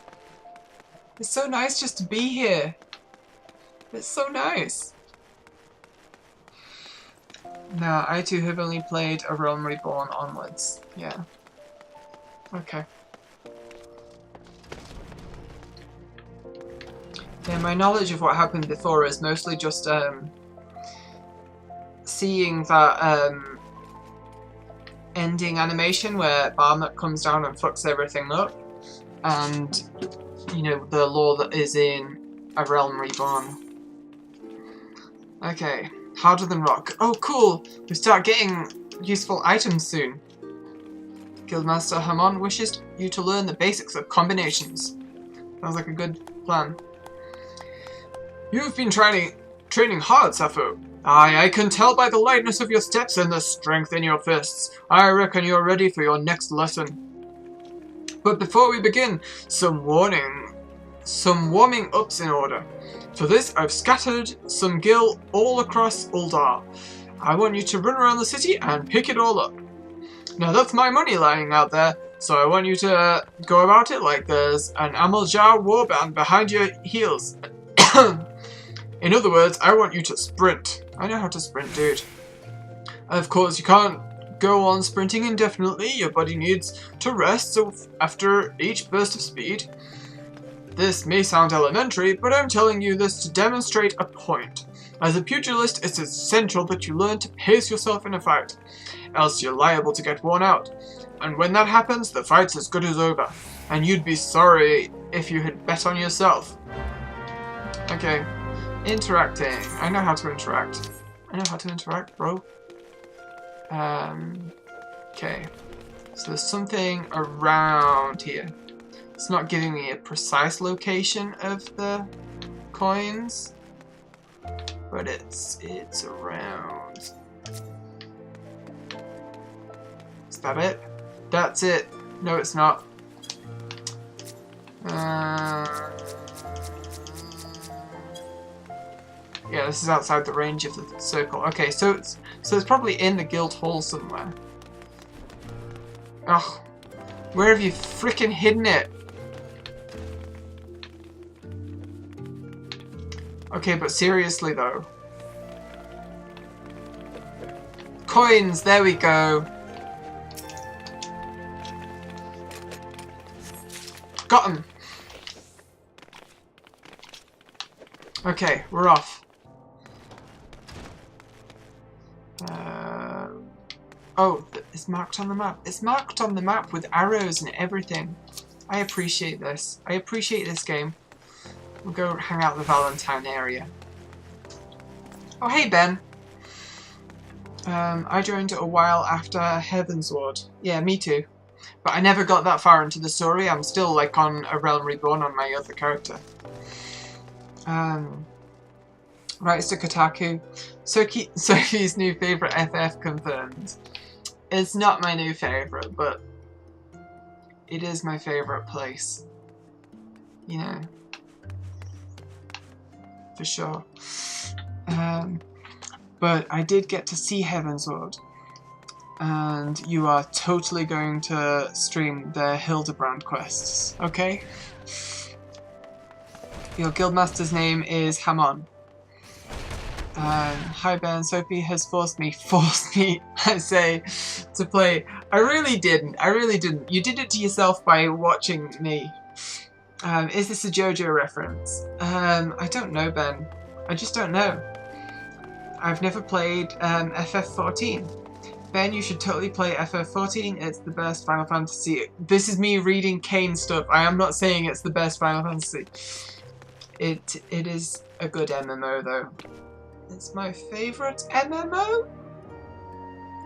It's so nice just to be here. It's so nice. No, I too have only played A Realm Reborn onwards. Yeah. Okay. Yeah, my knowledge of what happened before is mostly just seeing that ending animation where Barmut comes down and fucks everything up, and you know, the lore that is in A Realm Reborn. Okay, harder than rock. Oh, cool! We start getting useful items soon. Guildmaster Hamon wishes you to learn the basics of combinations. Sounds like a good plan. You've been training hard, Sappho. Aye, I can tell by the lightness of your steps and the strength in your fists. I reckon you're ready for your next lesson. But before we begin, some warming ups in order. For this, I've scattered some gil all across Uldar. I want you to run around the city and pick it all up. Now that's my money lying out there, so I want you to go about it like there's an Amaljar warband behind your heels. In other words, I want you to sprint. I know how to sprint, dude. Of course, you can't go on sprinting indefinitely. Your body needs to rest, so after each burst of speed. This may sound elementary, but I'm telling you this to demonstrate a point. As a pugilist, it's essential that you learn to pace yourself in a fight, else you're liable to get worn out. And when that happens, the fight's as good as over, and you'd be sorry if you had bet on yourself. Okay. Interacting. I know how to interact. Bro. Okay. So there's something around here. It's not giving me a precise location of the coins, but it's around. Is that it? That's it. No, it's not. Yeah, this is outside the range of the circle. Okay, so it's probably in the guild hall somewhere. Ugh. Where have you frickin' hidden it? Okay, but seriously though. Coins, there we go. Got 'em. Okay, we're off. Oh, it's marked on the map. It's marked on the map with arrows and everything. I appreciate this. I appreciate this game. We'll go hang out in the Valentine area. Oh, hey, Ben. I joined a while after Heavensward. Yeah, me too. But I never got that far into the story. I'm still, like, on A Realm Reborn on my other character. Writes to Kotaku. Sophie's new favourite FF confirmed. It's not my new favourite, but it is my favourite place. You know. For sure. But I did get to see Heavensward. And you are totally going to stream the Hildebrand quests, okay? Your guildmaster's name is Hamon. Hi Ben, Sophie has forced me, I say, to play. I really didn't. You did it to yourself by watching me. Is this a JoJo reference? I don't know, Ben. I just don't know. I've never played FF14. Ben, you should totally play FF14. It's the best Final Fantasy. This is me reading Kane stuff. I am not saying it's the best Final Fantasy. It is a good MMO though. It's my favourite MMO?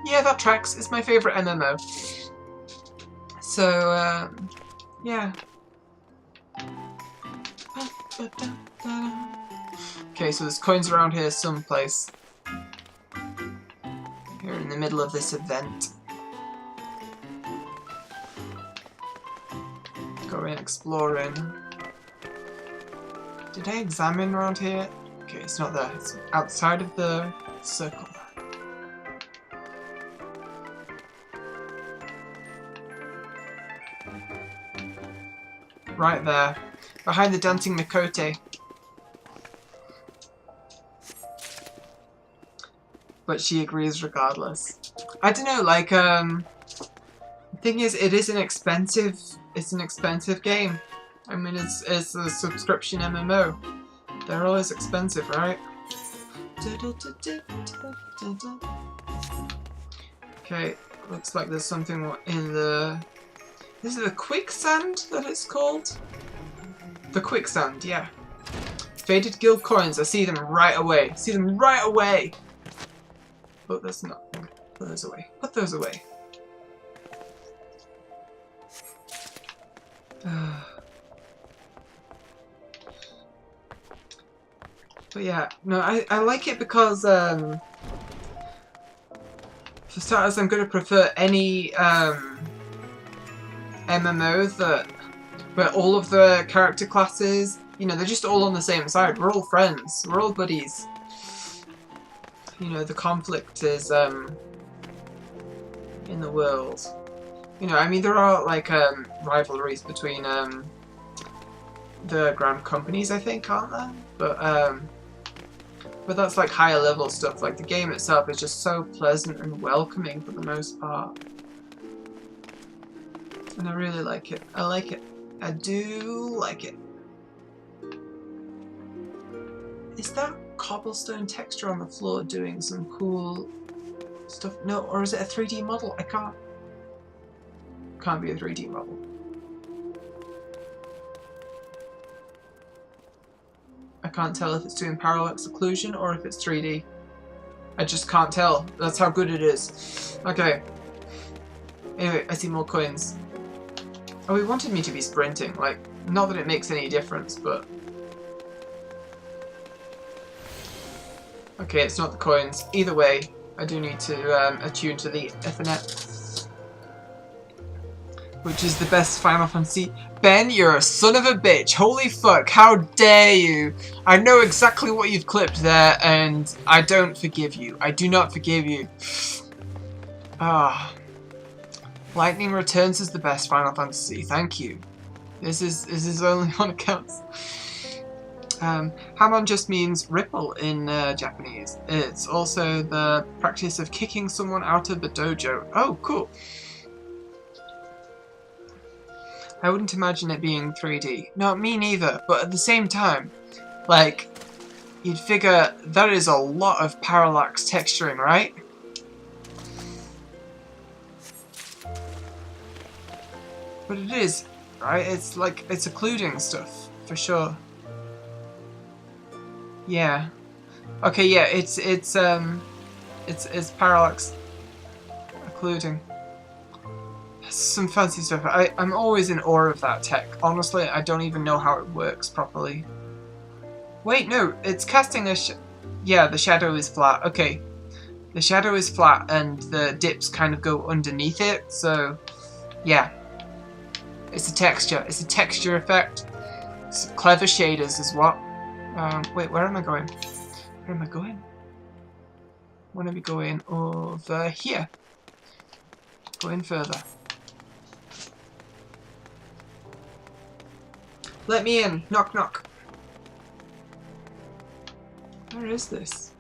Yeah, that tracks. It's my favourite MMO. So, yeah. Okay, so there's coins around here someplace. Here in the middle of this event. Going exploring. Did I examine around here? Okay, it's not there. It's outside of the circle. Right there. Behind the dancing Mikote. But she agrees regardless. I don't know, like, the thing is, it's an expensive game. I mean, it's a subscription MMO. They're always expensive, right? Okay, looks like there's something in the... Is it the quicksand that it's called? The quicksand, yeah. Faded guild coins, I see them right away. See them right away! But that's not... Put those away. Put those away. But yeah, no, I like it because, for starters, I'm going to prefer any, MMO where all of the character classes, you know, they're just all on the same side. We're all friends. We're all buddies. You know, the conflict is, in the world. You know, I mean, there are, like, rivalries between, the grand companies, I think, aren't there? But that's, like, higher level stuff. Like, the game itself is just so pleasant and welcoming for the most part. And I really like it. I like it. I do like it. Is that cobblestone texture on the floor doing some cool stuff? No, or is it a 3D model? I can't. Can't be a 3D model. I can't tell if it's doing parallax occlusion or if it's 3D. I just can't tell. That's how good it is. Okay. Anyway, I see more coins. Oh, he wanted me to be sprinting. Like, not that it makes any difference, but... Okay, it's not the coins. Either way, I do need to attune to the Ethernet. Which is the best Final Fantasy. Ben, you're a son of a bitch. Holy fuck, how dare you? I know exactly what you've clipped there, and I don't forgive you. I do not forgive you. Ah. Lightning Returns is the best Final Fantasy. Thank you. This is only on accounts. Hamon just means ripple in Japanese. It's also the practice of kicking someone out of the dojo. Oh, cool. I wouldn't imagine it being 3D. No, me neither. But at the same time, like, you'd figure that is a lot of parallax texturing, right? But it is, right? It's like, it's occluding stuff, for sure. Yeah. Okay, yeah, it's parallax occluding. Some fancy stuff. I'm always in awe of that tech. Honestly, I don't even know how it works properly. Wait, no, it's casting a yeah, the shadow is flat. Okay. The shadow is flat and the dips kind of go underneath it, so yeah. It's a texture. It's a texture effect. It's clever shaders is what. Wait, where am I going? Where am I going? I want to be going over here. Going further. Let me in. Knock, knock. Where is this?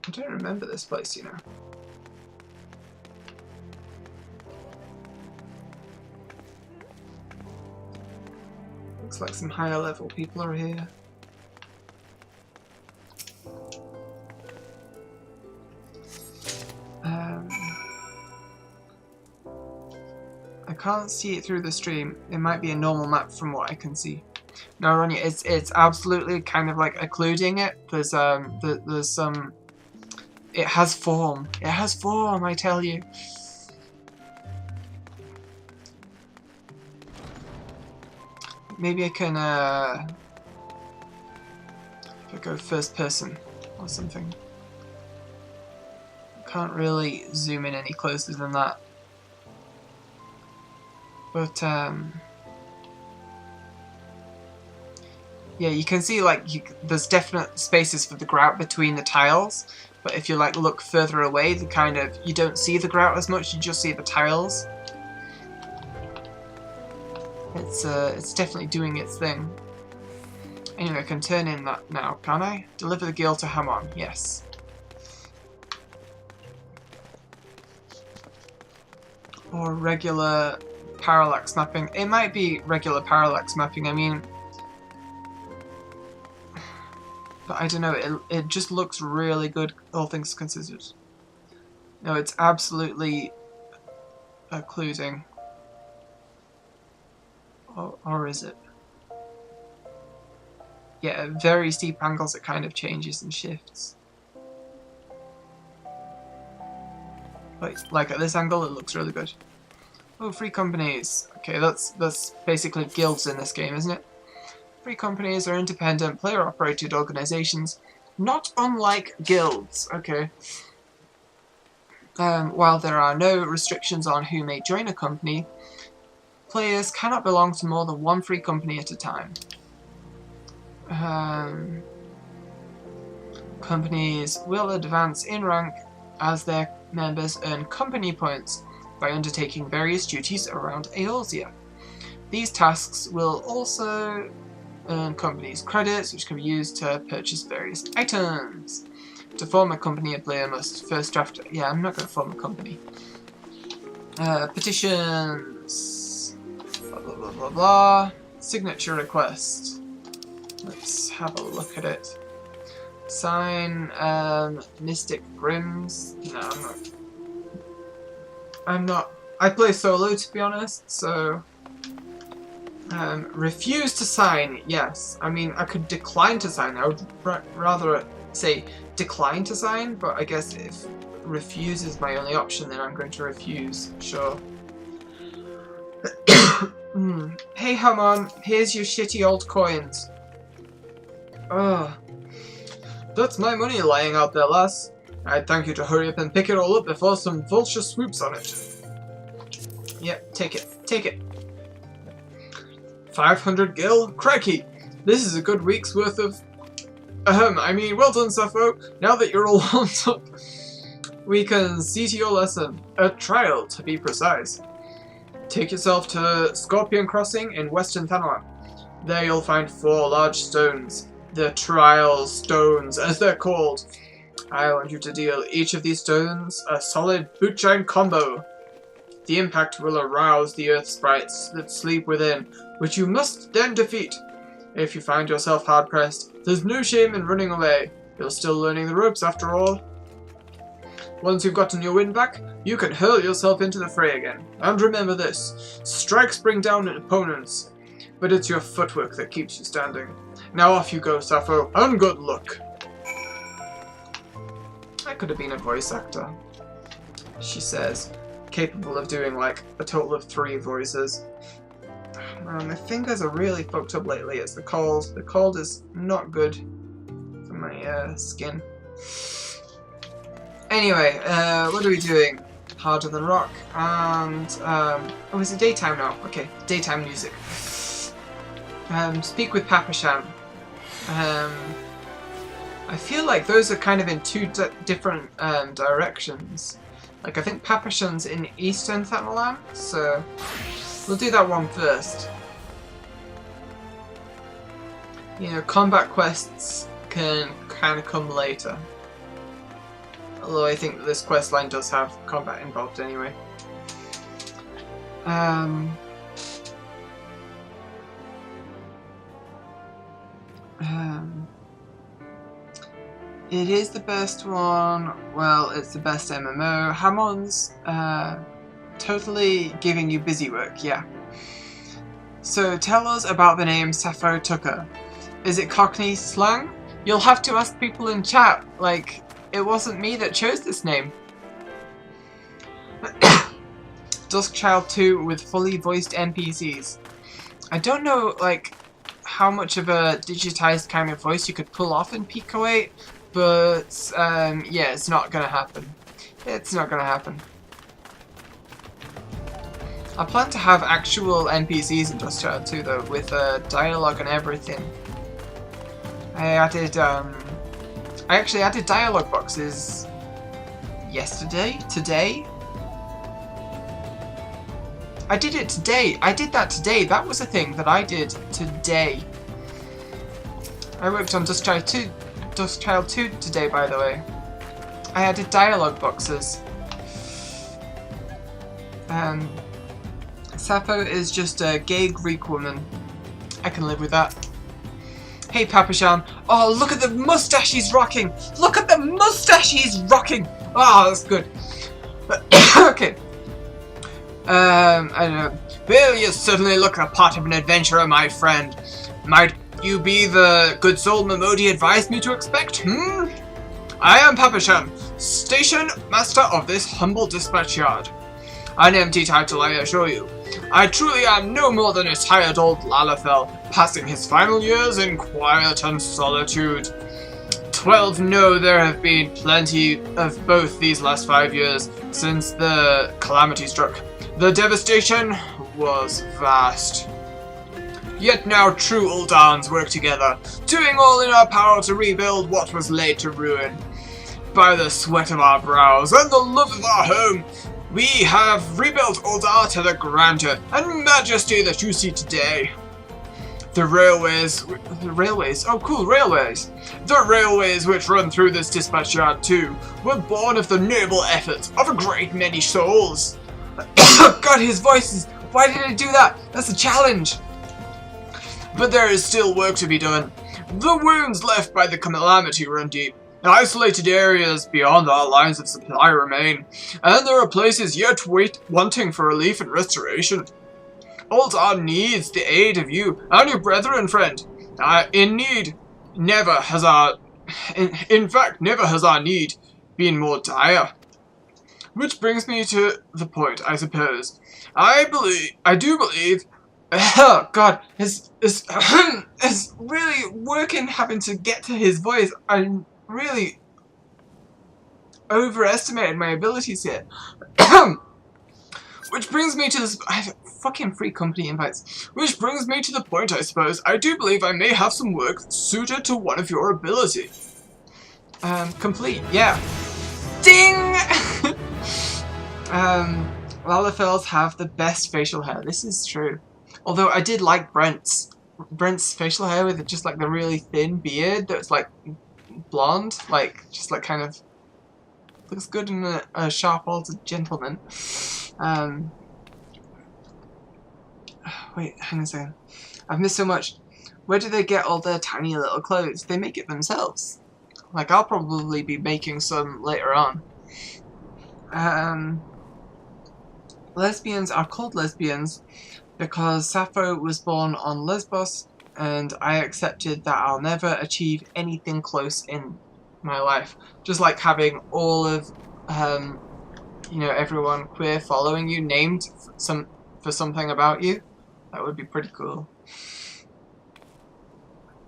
I don't remember this place, you know. Looks like some higher level people are here. I can't see it through the stream. It might be a normal map from what I can see. No, Ronnie, it's absolutely kind of like occluding it. There's some. It has form. It has form, I tell you. Maybe I can if I go first person or something. Can't really zoom in any closer than that. But yeah, you can see like there's definite spaces for the grout between the tiles, but if you like look further away, the kind of you don't see the grout as much, you just see the tiles. It's definitely doing its thing. Anyway, I can turn in that now, can I? Deliver the gil to Hamon, yes. Or regular parallax mapping. It might be regular parallax mapping, I mean... But I don't know, it just looks really good, all things considered. No, it's absolutely occluding. Or is it? Yeah, at very steep angles it kind of changes and shifts. Like at this angle it looks really good. Oh, free companies. Okay, that's basically guilds in this game, isn't it? Free companies are independent, player-operated organizations, not unlike guilds. Okay. While there are no restrictions on who may join a company, players cannot belong to more than one free company at a time. Companies will advance in rank as their members earn company points by undertaking various duties around Eorzea. These tasks will also earn companies credits, which can be used to purchase various items. To form a company, a player must first draft... Yeah, I'm not going to form a company. Petitions. Blah, blah, blah, blah, blah. Signature request. Let's have a look at it. Sign, Mystic Grims. No, I'm not. I play solo, to be honest, so... refuse to sign, yes. I mean, I could decline to sign. I would rather say decline to sign, but I guess if refuse is my only option, then I'm going to refuse, sure. Hey, Hamon, here's your shitty old coins. Ugh. That's my money lying out there, lass. I'd thank you to hurry up and pick it all up before some vulture swoops on it. Yep, take it. Take it. 500 gil? Crikey! This is a good week's worth of... I mean, well done, Sappho. Now that you're all warmed up, we can see to your lesson. A trial, to be precise. Take yourself to Scorpion Crossing in Western Thanalan. There you'll find 4 large stones. The trial stones, as they're called. I want you to deal each of these stones a solid boot-shine combo. The impact will arouse the earth sprites that sleep within, which you must then defeat. If you find yourself hard-pressed, there's no shame in running away. You're still learning the ropes after all. Once you've gotten your wind back, you can hurl yourself into the fray again. And remember this, strikes bring down opponents, but it's your footwork that keeps you standing. Now off you go, Sappho, and good luck. I could have been a voice actor, she says, capable of doing like a total of 3 voices. Man, my fingers are really fucked up lately. It's the cold. The cold is not good for my skin. Anyway, what are we doing? Harder Than Rock, and oh, is it daytime now? Okay, daytime music. Speak with Papashan. I feel like those are kind of in 2 different directions. Like, I think Papashan's in Eastern Thanalan, so we'll do that one first. You know, combat quests can kind of come later. Although I think that this quest line does have combat involved anyway. It is the best one. Well, it's the best MMO. Hamon's totally giving you busy work, yeah. So tell us about the name Sappho Tucker. Is it Cockney slang? You'll have to ask people in chat. Like, it wasn't me that chose this name. Duskchild 2 with fully voiced NPCs. I don't know, like, how much of a digitized kind of voice you could pull off in Pico 8, but, yeah, it's not gonna happen. It's not gonna happen. I plan to have actual NPCs in Duskchild 2, though, with dialogue and everything. I actually added dialogue boxes today? I did it today. I did that today. That was a thing that I did today. I worked on Dusk Child 2 today, by the way. I added dialogue boxes. Sappho is just a gay Greek woman. I can live with that. Hey, Papashan. Oh, look at the mustache he's rocking! Look at the mustache he's rocking! Oh, that's good. Okay. I don't know. Well, you certainly look a part of an adventurer, my friend. Might you be the good soul Momodi advised me to expect, I am Papashan, station master of this humble dispatch yard. An empty title, I assure you. I truly am no more than a tired old Lalafell, passing his final years in quiet and solitude. 12 no, there have been plenty of both these last 5 years since the calamity struck. The devastation was vast. Yet now true Uldans work together, doing all in our power to rebuild what was laid to ruin. By the sweat of our brows and the love of our home, we have rebuilt Uldar to the grandeur and majesty that you see today. The railways, oh cool, railways. The railways which run through this dispatch yard too were born of the noble efforts of a great many souls. God, his voice is, why did I do that? That's a challenge. But there is still work to be done. The wounds left by the calamity run deep. Isolated areas beyond our lines of supply remain, and there are places yet wanting for relief and restoration. Uldar needs the aid of you and your brethren, friend. In fact, never has our need been more dire. Which brings me to the point, I suppose. I do believe. Oh God, it's really working having to get to his voice. I'm really overestimated my abilities here. Which brings me to this. I have fucking free company invites. Which brings me to the point, I suppose. I do believe I may have some work suited to one of your ability. Complete, yeah. Ding! Lalafells have the best facial hair. This is true. Although I did like Brent's facial hair with just like the really thin beard that's like blonde, like just like kind of looks good in a sharp-altered gentleman. Wait, hang on a second. I've missed so much. Where do they get all their tiny little clothes? They make it themselves. Like, I'll probably be making some later on. Lesbians are called lesbians because Sappho was born on Lesbos, and I accepted that I'll never achieve anything close in my life. Just like having all of, you know, everyone queer following you named for something about you. That would be pretty cool.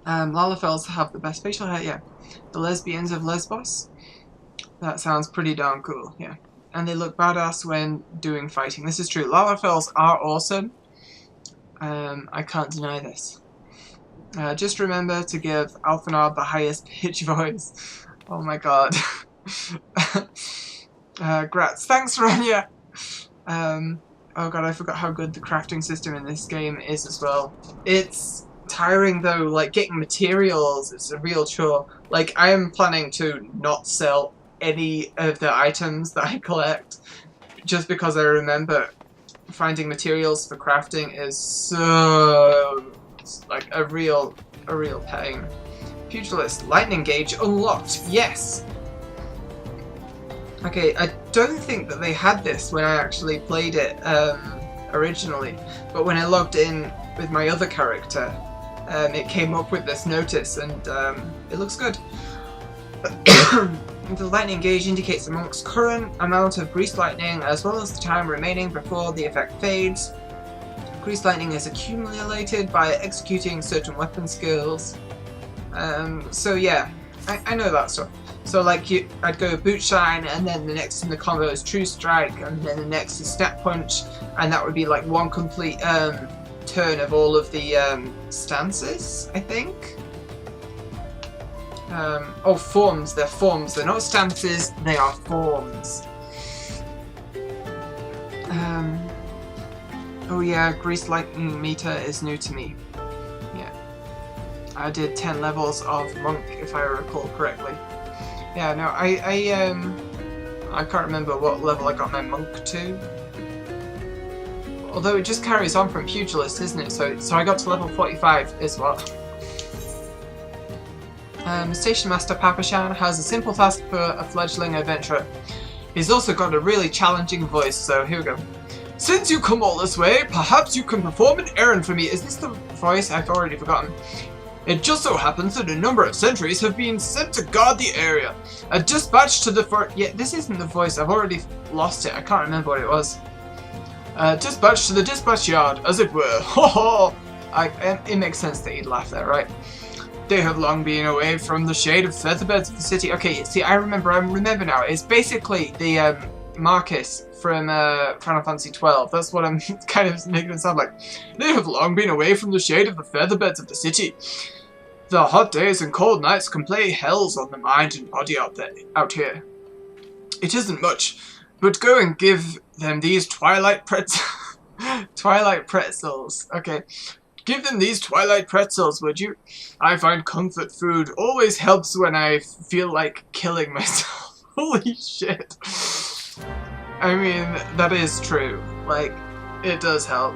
Lalafells have the best facial hair, yeah. The lesbians of Lesbos. That sounds pretty darn cool, yeah. And they look badass when doing fighting. This is true. Lalafells are awesome. I can't deny this. Just remember to give Alphanard the highest pitch voice. Oh my god. Grats. Thanks, Rania! Oh god, I forgot how good the crafting system in this game is as well. It's tiring though, like getting materials, it's a real chore. Like, I am planning to not sell any of the items that I collect, just because I remember finding materials for crafting is so, like, a real pain. Pugilist, lightning gauge unlocked, yes! Okay, I don't think that they had this when I actually played it originally, but when I logged in with my other character, it came up with this notice, and it looks good. The lightning gauge indicates the monk's current amount of grease lightning, as well as the time remaining before the effect fades. Grease lightning is accumulated by executing certain weapon skills. So yeah, I know that stuff. So like, I'd go boot shine, and then the next in the combo is true strike, and then the next is snap punch, and that would be like one complete turn of all of the stances, I think. Oh, forms. They're forms. They're not stances. They are forms. Oh yeah, grease lightning meter is new to me. Yeah. I did 10 levels of monk, if I recall correctly. Yeah, no, I can't remember what level I got my monk to. Although it just carries on from pugilist, isn't it? So I got to level 45 is what. Station Master Papashan has a simple task for a fledgling adventurer. He's also got a really challenging voice, so here we go. Since you come all this way, perhaps you can perform an errand for me. Is this the voice? I've already forgotten. It just so happens that a number of sentries have been sent to guard the area. A dispatch to the Yeah, this isn't the voice. I've already lost it. I can't remember what it was. Dispatch to the dispatch yard, as it were. Ho ho! It makes sense that you'd laugh there, right? They have long been away from the shade of featherbeds of the city. Okay, see, I remember now. It's basically the Marcus from Final Fantasy XII. That's what I'm kind of making it sound like. They have long been away from the shade of the featherbeds of the city. The hot days and cold nights can play hells on the mind and body out here. It isn't much, but go and give them these twilight pretzels. Okay. Give them these twilight pretzels, would you? I find comfort food always helps when I feel like killing myself. Holy shit. I mean, that is true. Like, it does help.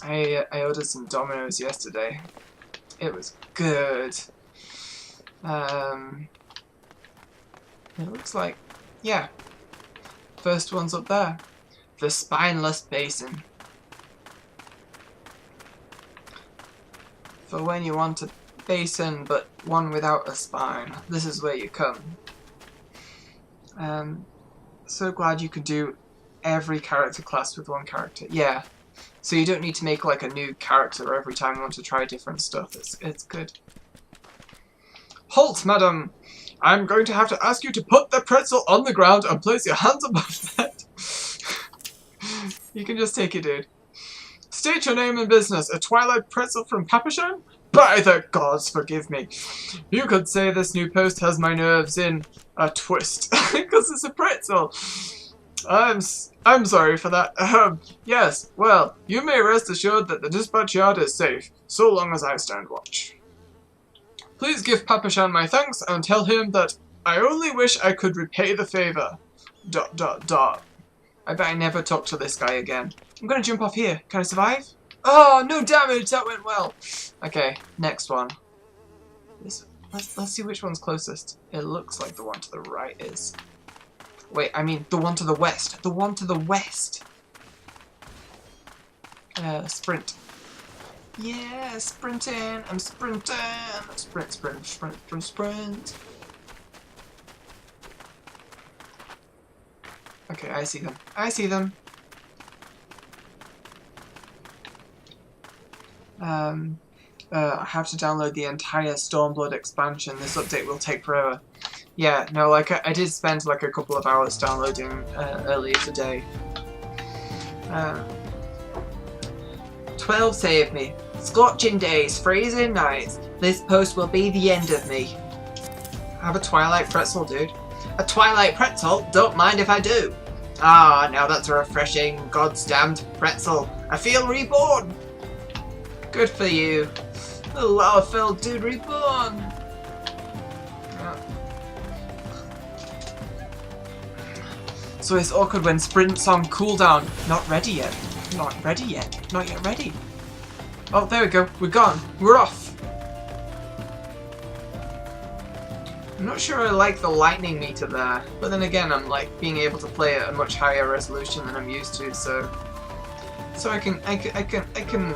I ordered some Domino's yesterday. It was good. It looks like, yeah. First one's up there. The Spineless Basin. For when you want a basin, but one without a spine, this is where you come. So glad you could do every character class with one character. Yeah. So you don't need to make like a new character every time you want to try different stuff. It's good. Halt, madam! I'm going to have to ask you to put the pretzel on the ground and place your hands above that. You can just take it, dude. State your name and business. A twilight pretzel from Papashan? By the gods, forgive me. You could say this new post has my nerves in a twist. Because it's a pretzel. I'm sorry for that. Yes, well, you may rest assured that the dispatch yard is safe, so long as I stand watch. Please give Papashan my thanks and tell him that I only wish I could repay the favor. ... I bet I never talk to this guy again. I'm gonna jump off here. Can I survive? Oh, no damage! That went well! Okay, next one. Let's see which one's closest. It looks like the one to the right is. Wait, I mean the one to the west. The one to the west! Sprint. Yeah, sprinting! I'm sprinting! Sprint, sprint, sprint, sprint, sprint! Okay, I see them. I see them! I have to download the entire Stormblood expansion. This update will take forever. Yeah, no, like, I did spend, like, a couple of hours downloading, earlier today. 12 saved me. Scorching days, freezing nights. This post will be the end of me. I have a twilight pretzel, dude. A twilight pretzel? Don't mind if I do. Ah, now that's a refreshing, god-stamped pretzel. I feel reborn. Good for you. The lava-filled dude reborn. So it's awkward when sprint's on cooldown. Not ready yet. Not ready yet. Not yet ready. Oh, there we go. We're gone. We're off. I'm not sure I like the lightning meter there, but then again, I'm like being able to play at a much higher resolution than I'm used to, so I can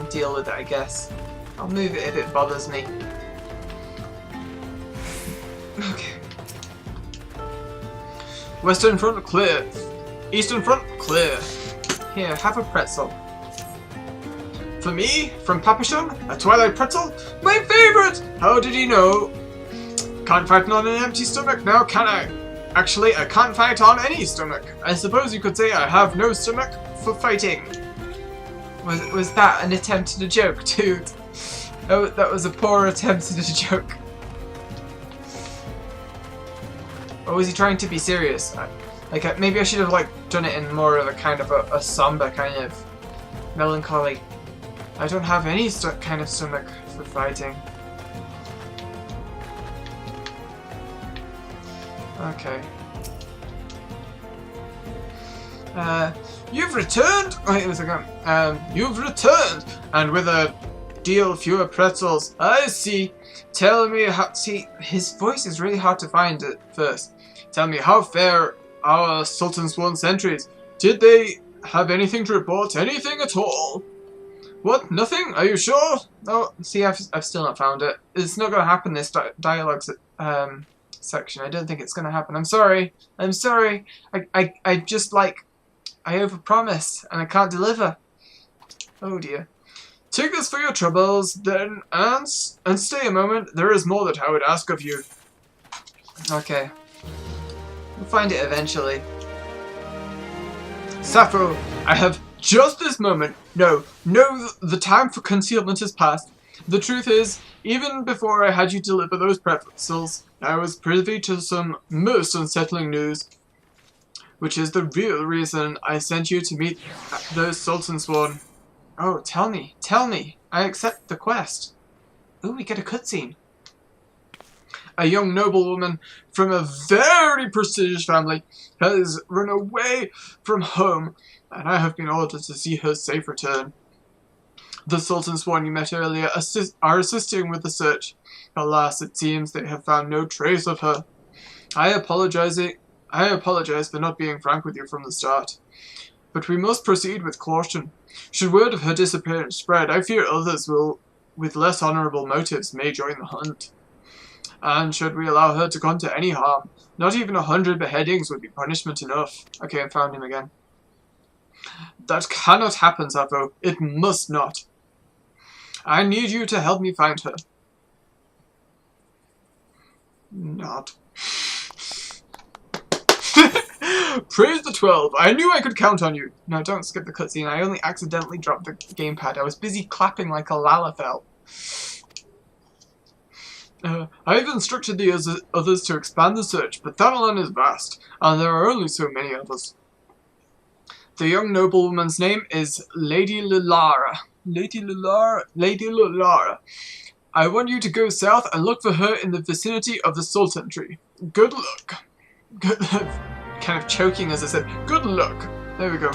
deal with it, I guess. I'll move it if it bothers me. Okay. Western front clear. Eastern front clear. Here, have a pretzel. For me, from Papashan, a twilight pretzel? My favorite! How did he know? Can't fight on an empty stomach now, can I? Actually, I can't fight on any stomach. I suppose you could say I have no stomach for fighting. Was that an attempt at a joke, dude? Oh, that was a poor attempt at a joke. Or was he trying to be serious? Like, maybe I should have, like, done it in more of a kind of a somber kind of Melancholy. I don't have any kind of stomach for fighting. Okay. You've returned! Wait a second. You've returned! And with a deal fewer pretzels. I see. Tell me how... See, his voice is really hard to find at first. Tell me, how fare our Sultan's Sworn sentries? Did they have anything to report? Anything at all? What? Nothing? Are you sure? Oh, see, I've still not found it. It's not going to happen this dialogue section. I don't think it's going to happen. I'm sorry. I'm sorry. I just, like... I overpromise, and I can't deliver. Oh dear. Take this for your troubles, then, and stay a moment. There is more that I would ask of you. Okay. We'll find it eventually. Sappho, I have just this moment. No, the time for concealment has passed. The truth is, even before I had you deliver those pretzels, I was privy to some most unsettling news. Which is the real reason I sent you to meet those Sultan's Sworn. Oh, tell me. I accept the quest. Ooh, we get a cutscene. A young noblewoman from a very prestigious family has run away from home, and I have been ordered to see her safe return. The Sultan's Sworn you met earlier are assisting with the search. Alas, it seems they have found no trace of her. I apologize for not being frank with you from the start. But we must proceed with caution. Should word of her disappearance spread, I fear others will, with less honourable motives, may join the hunt. And should we allow her to come to any harm, not even 100 beheadings would be punishment enough. Okay, I found him again. That cannot happen, Sappho. It must not. I need you to help me find her. Not. Praise the 12. I knew I could count on you. No, don't skip the cutscene. I only accidentally dropped the gamepad. I was busy clapping like a lalafell. I have instructed the others to expand the search, but Thanalan is vast, and there are only so many of us. The young noblewoman's name is Lady Lilara. Lady Lilara. I want you to go south and look for her in the vicinity of the Sultan tree. Good luck. Kind of choking as I said, good luck. There we go.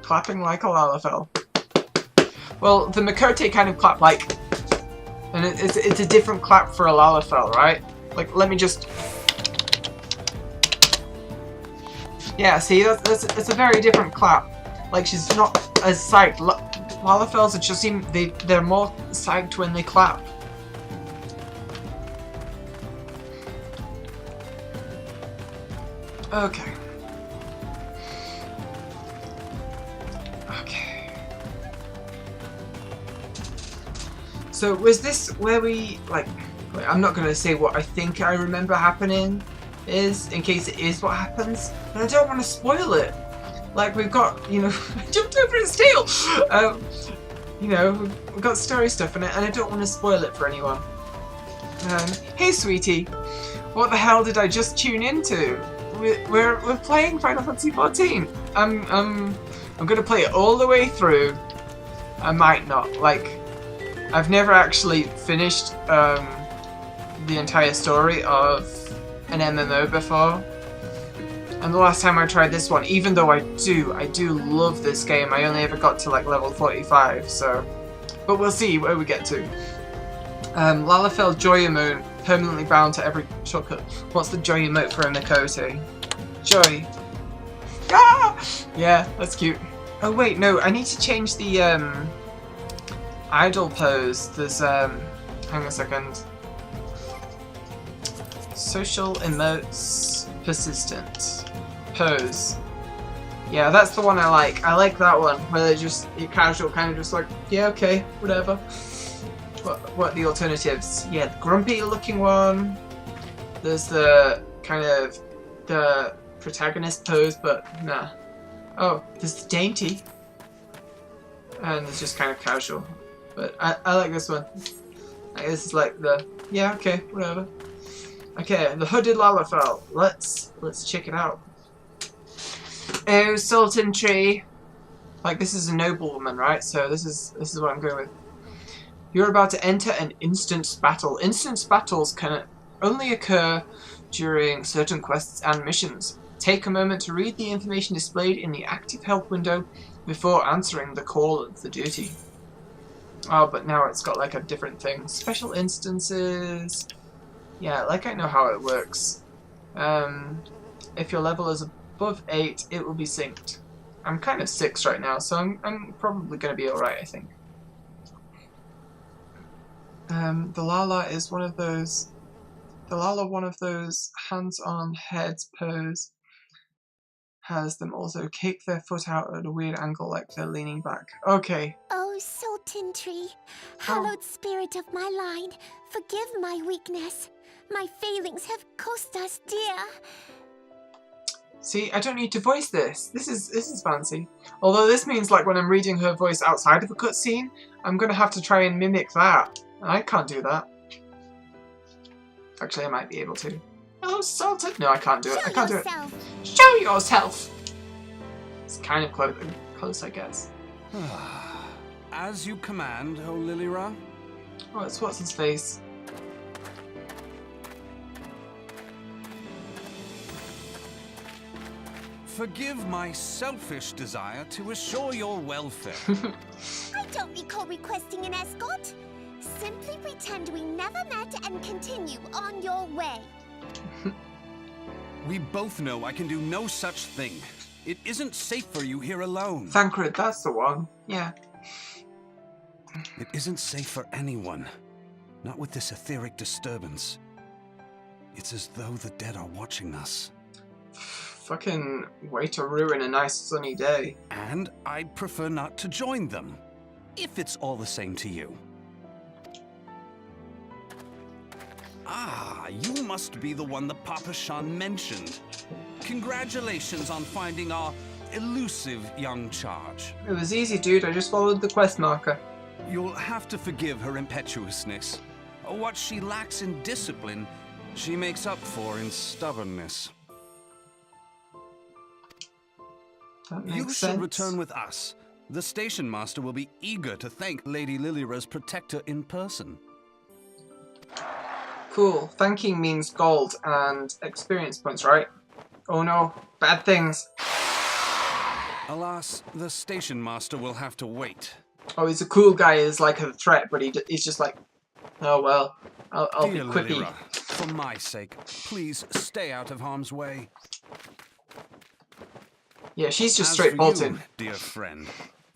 Clapping like a lalafell. Well, the Makote kind of clap like... And it's a different clap for a lalafell, right? Like, let me just... Yeah, see, that's a very different clap. Like, she's not as psyched. Lalafells, it just seem they're more psyched when they clap. Okay. So was this where we, like, I'm not going to say what I think I remember happening is, in case it is what happens, but I don't want to spoil it. Like, we've got, you know, I jumped over its tail! You know, we've got story stuff in it, and I don't want to spoil it for anyone. Hey sweetie, what the hell did I just tune into? We're playing Final Fantasy XIV. I'm gonna play it all the way through. I might not. Like, I've never actually finished the entire story of an MMO before. And the last time I tried this one, even though I do love this game, I only ever got to like level 45, so... But we'll see where we get to. Lalafell Joy Emote, permanently bound to every shortcut. What's the Joy Emote for a Makote? Joy. Ah! Yeah, that's cute. Oh wait, no, I need to change the idle pose. There's hang on a second. Social emotes persistent pose. Yeah, that's the one I like. I like that one where they're just casual, kind of just like, yeah, okay, whatever. What are the alternatives? Yeah, the grumpy looking one. There's the kind of the protagonist pose, but nah. Oh, there's the dainty. And it's just kind of casual. But I like this one. This is like the, yeah, okay, whatever. Okay, the hooded Lalafell. Let's check it out. Oh, Sultan Tree. Like, this is a noblewoman, right? So this is what I'm going with. You're about to enter an instance battle. Instance battles can only occur during certain quests and missions. Take a moment to read the information displayed in the active help window before answering the call of the duty. Oh, but now it's got like a different thing. Special instances. Yeah, like I know how it works. If your level is above 8, it will be synced. I'm kind of 6 right now, so I'm probably going to be alright, I think. The Lala is one of those... The Lala, one of those hands-on heads pose, has them also kick their foot out at a weird angle like they're leaning back. Okay. Oh, Sultan Tree, hallowed spirit of my line, forgive my weakness. My failings have cost us dear. See, I don't need to voice this. This is fancy. Although this means like when I'm reading her voice outside of a cutscene, I'm gonna have to try and mimic that. And I can't do that. Actually, I might be able to. Oh, Sultan! No, I can't do it. I can't do it. Show yourself! It's kind of close, I guess. As you command, O Lilira. Oh, it's what's his face. Forgive my selfish desire to assure your welfare. I don't recall requesting an escort. Simply pretend we never met and continue on your way. We both know I can do no such thing. It isn't safe for you here alone. Thancred, that's the one. Yeah. It isn't safe for anyone. Not with this etheric disturbance. It's as though the dead are watching us. Fucking way to ruin a nice sunny day. And I'd prefer not to join them. If it's all the same to you. Ah, you must be the one that Papa Shan mentioned. Congratulations on finding our elusive young charge. It was easy, dude. I just followed the quest marker. You'll have to forgive her impetuousness. What she lacks in discipline, she makes up for in stubbornness. That makes You sense. should return with us. The station master will be eager to thank Lady Lilira's protector in person. Cool. Thanking means gold and experience points, right? Oh no. Bad things. Alas, the station master will have to wait. Oh, he's a cool guy. He's like a threat, but he's just like, oh well, I'll be Dear quippy. Lilira, for my sake, please stay out of harm's way. Yeah, she's just As straight for bolting. you, dear friend,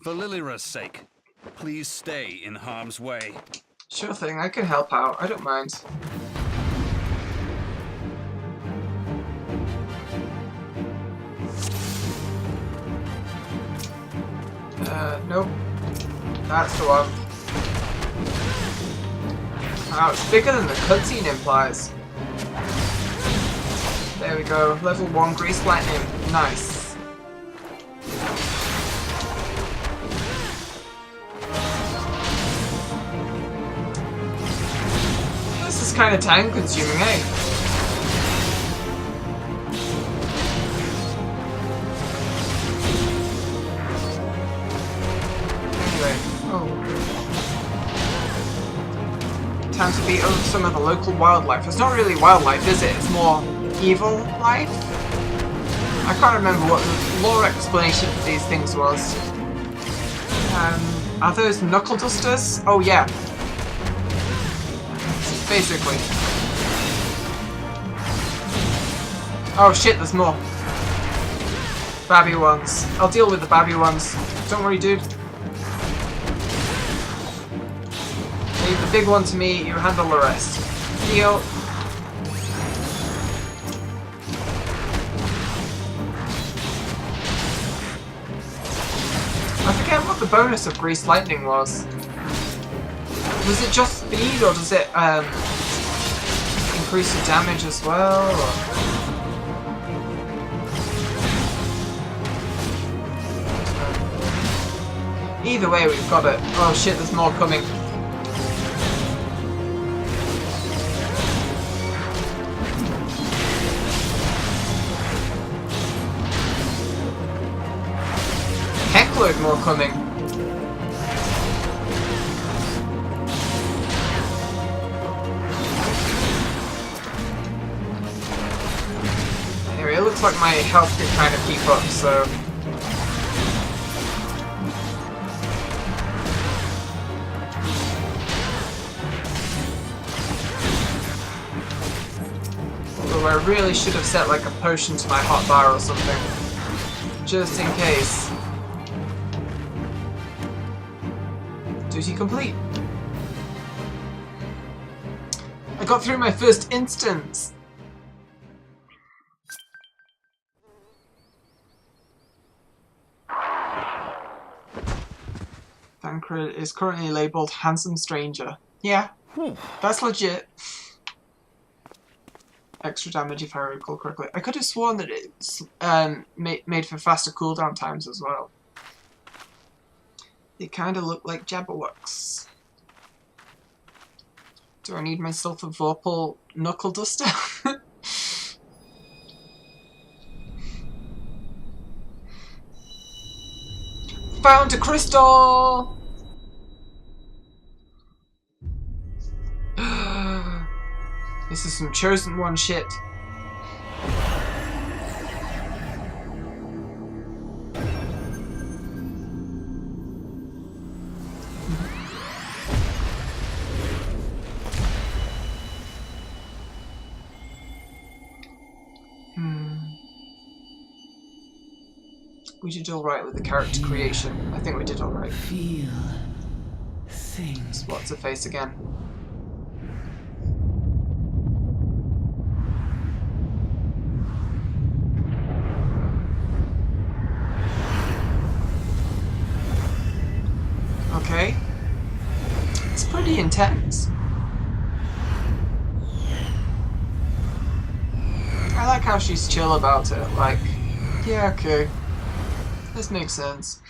for Lilira's sake, please stay in harm's way. Sure thing, I can help out. I don't mind. Nope. That's the one. Wow, it's bigger than the cutscene implies. There we go. Level 1 Grease Lightning. Nice. This is kind of time consuming, eh? Anyway, oh. Time to beat up some of the local wildlife. It's not really wildlife, is it? It's more evil life? I can't remember what the lore explanation for these things was. Are those knuckle dusters? Oh yeah. Basically. Oh shit, there's more. Babby ones. I'll deal with the babby ones. Don't worry, dude. Leave the big one to me, you handle the rest. Deal. I forget what the bonus of Grease Lightning was. Was it just speed, or does it increase the damage as well? Or... Either way, we've got it. Oh shit, there's more coming. fuckload more coming. Anyway, it looks like my health can kind of keep up, so... Although I really should have set like a potion to my hotbar or something. Just in case. Duty complete. I got through my first instance. Thancred is currently labelled Handsome Stranger. Yeah, that's legit. Extra damage if I recall correctly. I could have sworn that it's made for faster cooldown times as well. They kind of look like Jabberwocks. Do I need myself a Vorpal Knuckle Duster? Found a crystal! This is some chosen one shit. We did alright with the character creation. I think we did alright. Feel. Think. What's her face again? Okay. It's pretty intense. I like how she's chill about it. Like, yeah, okay. This makes sense.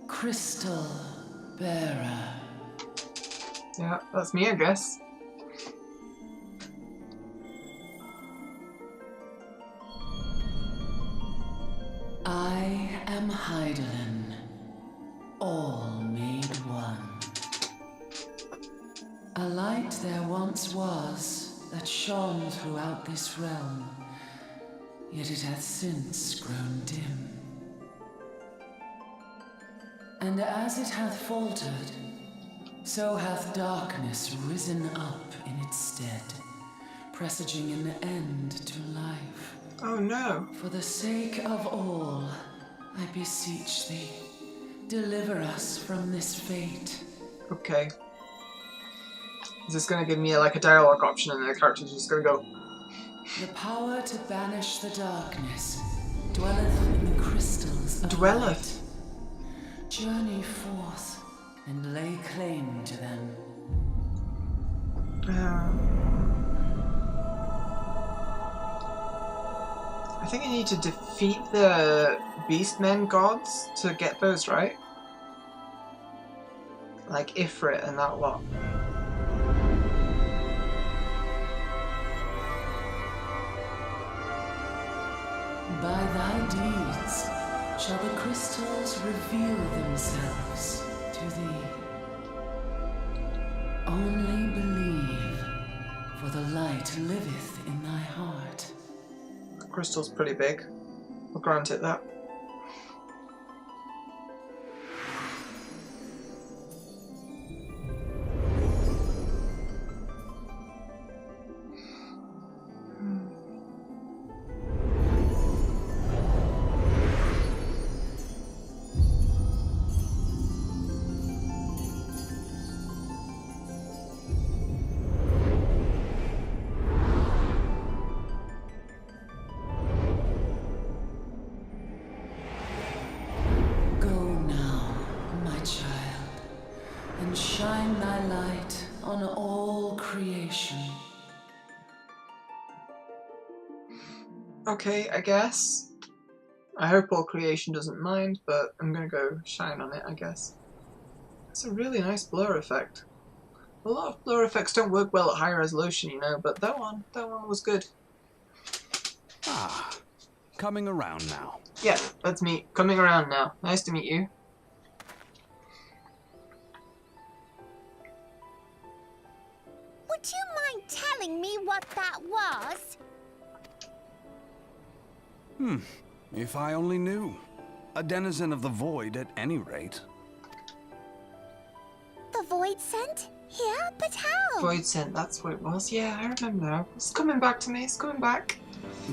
Crystal Bearer. Yeah, that's me, I guess. I am Hydaelyn, all made one. A light there once was that shone throughout this realm, yet it hath since grown dim. And as it hath faltered, so hath darkness risen up in its stead, presaging an end to life. Oh no. For the sake of all, I beseech thee, deliver us from this fate. Okay. Is this gonna give me like a dialogue option and the character's just gonna go... The power to banish the darkness dwelleth in the crystals of Dwelleth? light. Journey forth and lay claim to them. I think I need to defeat the Beastmen gods to get those, right? Like Ifrit and that lot. By thy deeds shall the crystals reveal themselves to thee. Only believe, for the light liveth in thy heart. The crystal's pretty big. I'll grant it that. Shine thy light on all creation. Okay, I guess. I hope all creation doesn't mind, but I'm gonna go shine on it, I guess. It's a really nice blur effect. A lot of blur effects don't work well at high resolution, you know, but that one was good. Ah, coming around now. Yeah, that's me coming around now. Nice to meet you. Would you mind telling me what that was? If I only knew. A denizen of the void at any rate. The void scent? Here? But how? Void scent, that's what it was. Yeah, I remember now. It's coming back to me, it's coming back.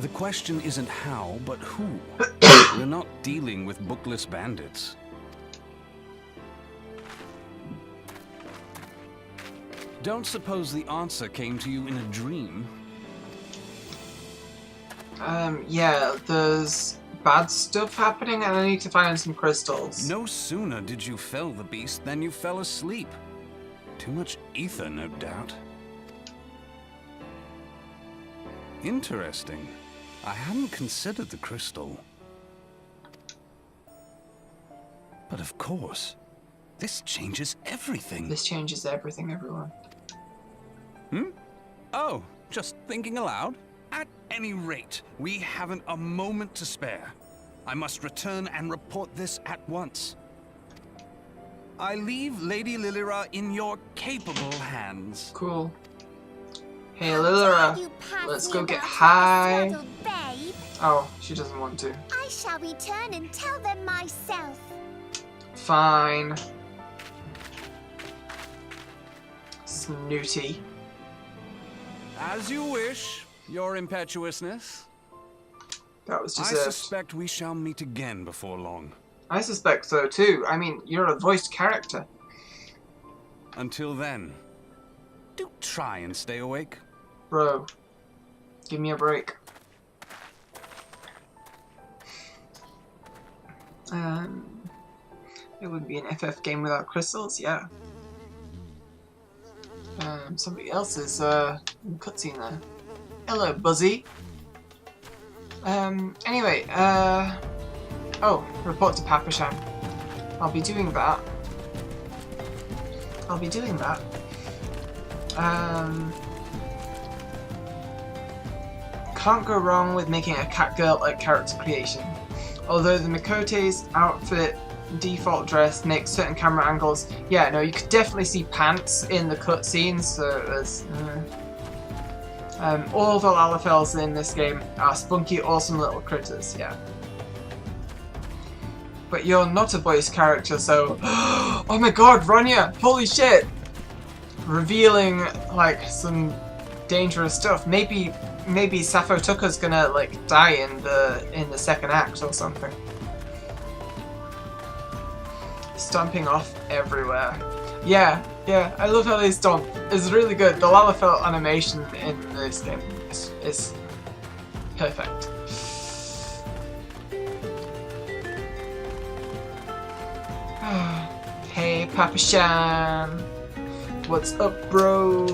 The question isn't how, but who. We're not dealing with bookless bandits. Don't suppose the answer came to you in a dream? Yeah, there's bad stuff happening and I need to find some crystals. No sooner did you fell the beast than you fell asleep. Too much ether, no doubt. Interesting. I hadn't considered the crystal. But of course, this changes everything. This changes everything, everyone. Oh, just thinking aloud? At any rate, we haven't a moment to spare. I must return and report this at once. I leave Lady Lilira in your capable hands. Cool. Hey, How Lilira, dare you pass let's me go get about high. like a swaddled babe? Oh, she doesn't want to. I shall return and tell them myself. Fine. Snooty. As you wish, your impetuousness. That was I deserved. suspect we shall meet again before long. I suspect so too. I mean, you're a voiced character. Until then, do try and stay awake. Bro, give me a break. It wouldn't be an FF game without crystals, yeah. Somebody else is in the cutscene there. Hello, Buzzy. Anyway, oh, report to Papasham. I'll be doing that. Can't go wrong with making a Catgirl-like character creation. Although the Mikote's outfit default dress makes certain camera angles, yeah, no, you could definitely see pants in the cutscenes, so there's... all the Lalafels in this game are spunky, awesome little critters, yeah. But you're not a voice character, so... Oh my god, Ronya! Holy shit! Revealing, like, some dangerous stuff. Maybe Sappho Tucker's gonna, like, die in the second act or something. Stomping off everywhere. Yeah, I love how they stomp. It's really good. The Lalafell animation in this game is perfect. Hey, Papasham. What's up, bro?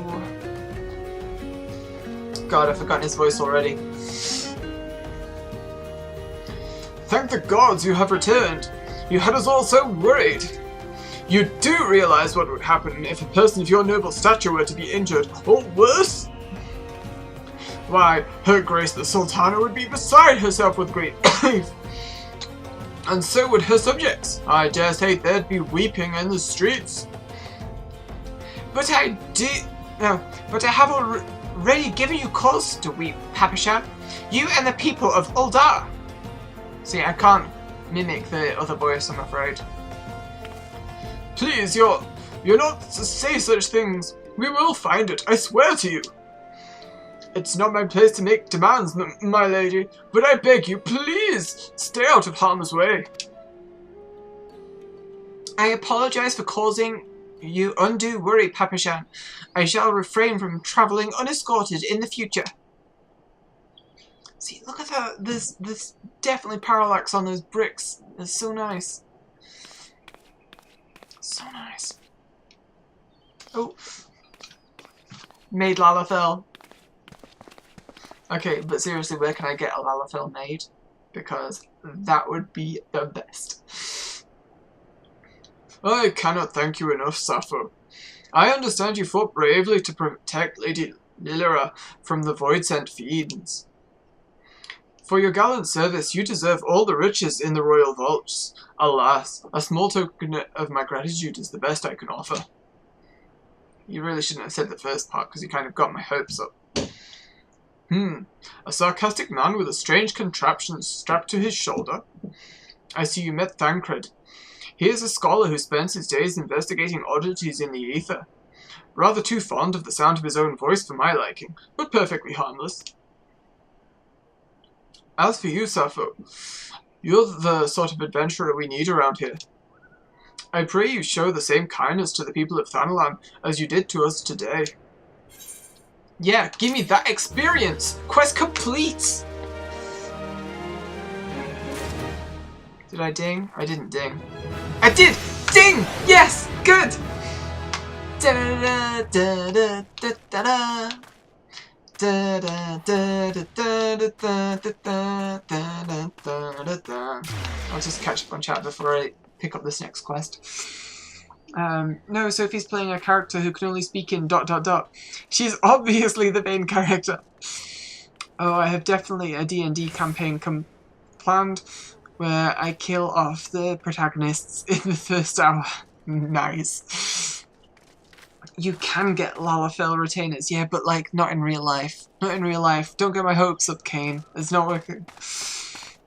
God, I've forgotten his voice already. Thank the gods you have returned. You had us all so worried. You do realize what would happen if a person of your noble stature were to be injured, or worse? Why, Her Grace the Sultana would be beside herself with grief. And so would her subjects. I dare say they'd be weeping in the streets. But I have already given you cause to weep, Papasham. You and the people of Uldar. See, I can't mimic the other voice, I'm afraid. Please, you're not to say such things. We will find it, I swear to you. It's not my place to make demands, my lady, but I beg you, please, stay out of harm's way. I apologize for causing you undue worry, Papasham. I shall refrain from traveling unescorted in the future. See, look at that. There's definitely parallax on those bricks. It's so nice. So nice. Oh. Made Lalafell. Okay, but seriously, where can I get a Lalafell made? Because that would be the best. I cannot thank you enough, Sappho. I understand you fought bravely to protect Lady Lilira from the Void-sent fiends. For your gallant service, you deserve all the riches in the royal vaults. Alas, a small token of my gratitude is the best I can offer. You really shouldn't have said the first part, because you kind of got my hopes up. A sarcastic man with a strange contraption strapped to his shoulder? I see you met Thancred. He is a scholar who spends his days investigating oddities in the ether. Rather too fond of the sound of his own voice for my liking, but perfectly harmless. As for you, Sappho, you're the sort of adventurer we need around here. I pray you show the same kindness to the people of Thanalan as you did to us today. Yeah, give me that experience! Quest complete! Did I ding? I didn't ding. I did! Ding! Yes! Good! Da da da da da da da da da da da da da da da. I'll just catch up on chat before I pick up this next quest. No, Sophie's playing a character who can only speak in ... She's obviously the main character. Oh, I have definitely a D&D campaign planned where I kill off the protagonists in the first hour. Nice. You can get Lalafell retainers, yeah, but like not in real life. Not in real life. Don't get my hopes up, Kane. It's not working.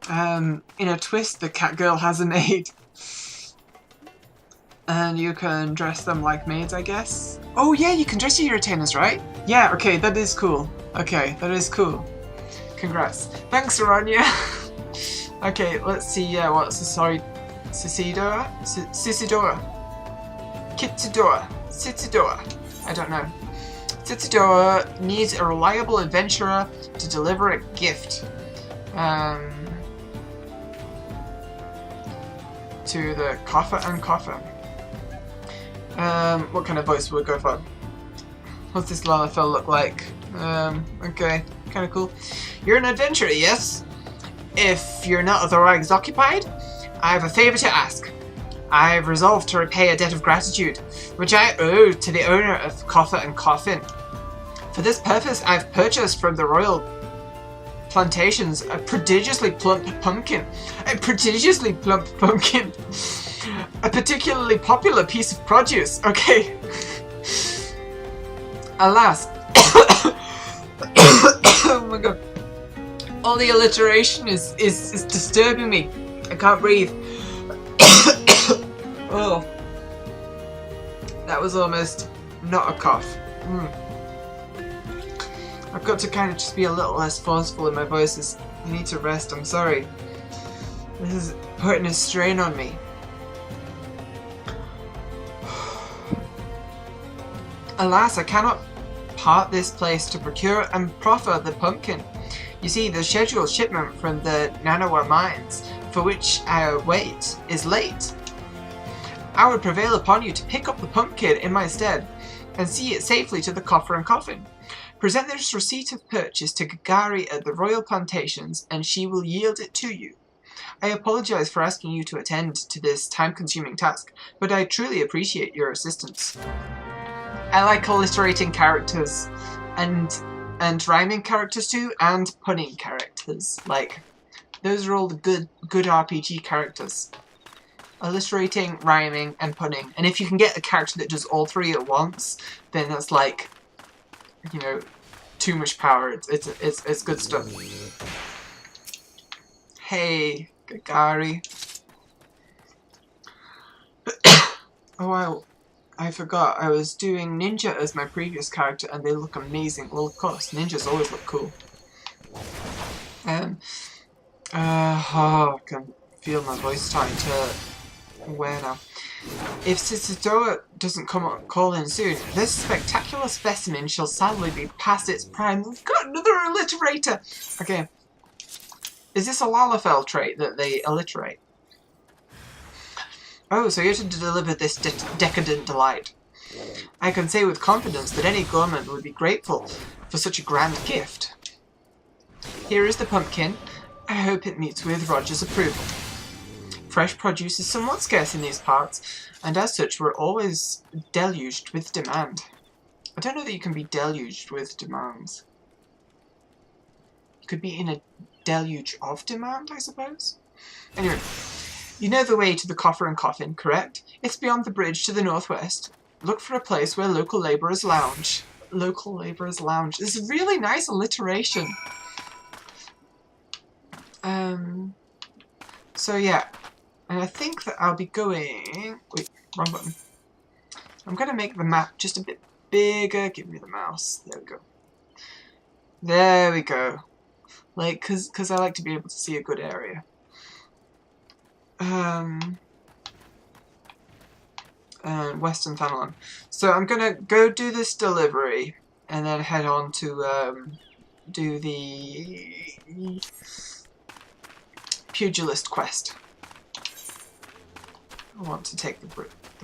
In a twist, the cat girl has a maid. And you can dress them like maids, I guess? Oh yeah, you can dress your retainers, right? Yeah, okay, that is cool. Okay, that is cool. Congrats. Thanks, Aranya. Okay, let's see, what's the, sorry, Cicidora? Cicidora. Kitsidora. Cicidora. I don't know. Cicidora needs a reliable adventurer to deliver a gift. To the coffer and coffer. What kind of voice would we go for? What's this Lalafell look like? Okay, kind of cool. You're an adventurer, yes? If you're not otherwise occupied, I have a favour to ask. I have resolved to repay a debt of gratitude, which I owe to the owner of Coffer and Coffin. For this purpose, I've purchased from the royal plantations a prodigiously plump pumpkin. A prodigiously plump pumpkin. A particularly popular piece of produce. Okay. Alas. Oh my god. All the alliteration is disturbing me. I can't breathe. Oh. That was almost not a cough. I've got to kind of just be a little less forceful in my voices. I need to rest, I'm sorry. This is putting a strain on me. Alas, I cannot part this place to procure and proffer the pumpkin. You see, the scheduled shipment from the Nanawa mines, for which I wait, is late. I would prevail upon you to pick up the pumpkin in my stead, and see it safely to the coffer and coffin. Present this receipt of purchase to Gagari at the royal plantations, and she will yield it to you. I apologize for asking you to attend to this time-consuming task, but I truly appreciate your assistance. I like alliterating characters, and rhyming characters too, and punning characters. Like, those are all the good RPG characters. Alliterating, rhyming, and punning. And if you can get a character that does all three at once, then that's like, you know, too much power. It's good stuff. Hey, Gagari. Oh, I forgot. I was doing Ninja as my previous character, and they look amazing. Well, of course, ninjas always look cool. I can feel my voice starting to wear now. If Cicidora doesn't call in soon, this spectacular specimen shall sadly be past its prime. We've got another alliterator! Okay. Is this a Lalafell trait that they alliterate? Oh, so you're to deliver this decadent delight. I can say with confidence that any gourmand would be grateful for such a grand gift. Here is the pumpkin. I hope it meets with Roger's approval. Fresh produce is somewhat scarce in these parts, and as such we're always deluged with demand. I don't know that you can be deluged with demands. You could be in a deluge of demand, I suppose? Anyway, you know the way to the Coffer and Coffin, correct? It's beyond the bridge to the northwest. Look for a place where local labourers lounge. Local labourers lounge. This is really nice alliteration. So yeah. And I think that I'll be going... Wait, wrong button. I'm going to make the map just a bit bigger. Give me the mouse. There we go. There we go. Like, cause I like to be able to see a good area. Western Thanalan. So I'm going to go do this delivery and then head on to do the Pugilist quest. I want to take the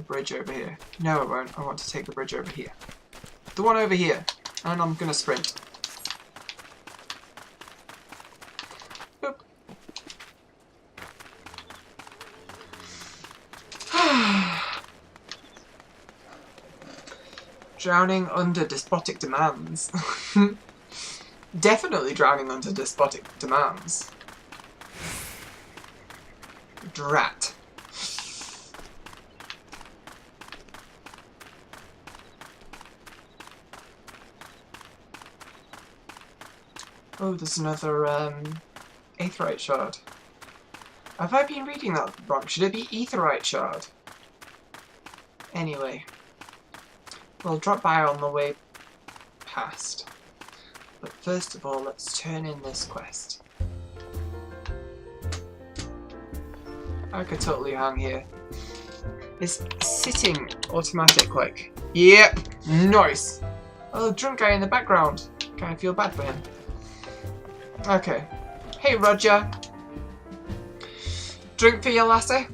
bridge over here. No, I won't. I want to take the bridge over here. The one over here. And I'm going to sprint. Boop. Drowning under despotic demands. Definitely drowning under despotic demands. Drat. Oh, there's another aetheryte shard. Have I been reading that wrong? Should it be aetheryte shard? Anyway. We'll drop by on the way past. But first of all, let's turn in this quest. I could totally hang here. It's sitting automatic, like. Yep, nice! Oh, the drunk guy in the background. Kinda feel bad for him. Okay. Hey, Roger. Drink for your lassie?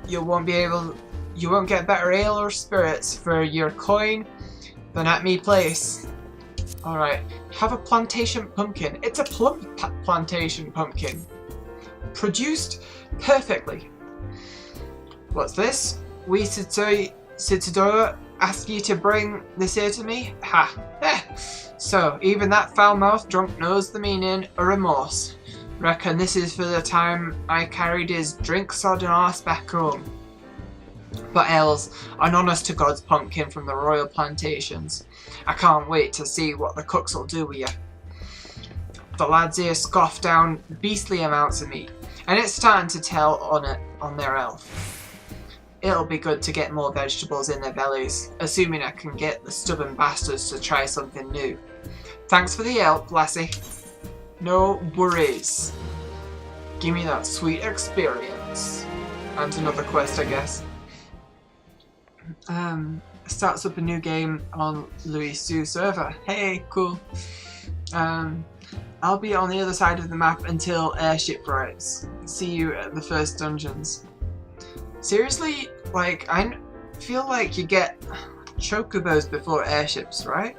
You won't get better ale or spirits for your coin than at me place. Alright. Have a plantation pumpkin. It's a plum plantation pumpkin. Produced perfectly. What's this? We Citadora ask you to bring this here to me? Ha! Eh. So, even that foul-mouthed drunk knows the meaning of remorse. Reckon this is for the time I carried his drink-sodden arse back home. But else, an honest-to-God's pumpkin from the royal plantations. I can't wait to see what the cooks will do with you. The lads here scoff down beastly amounts of meat, and it's starting to tell on their health. It'll be good to get more vegetables in their bellies, assuming I can get the stubborn bastards to try something new. Thanks for the help, lassie. No worries. Give me that sweet experience. And another quest, I guess. Starts up a new game on Louis Sue server. Hey, cool. I'll be on the other side of the map until airship arrives. See you at the first dungeons. Seriously? Like, I feel like you get chocobos before airships, right?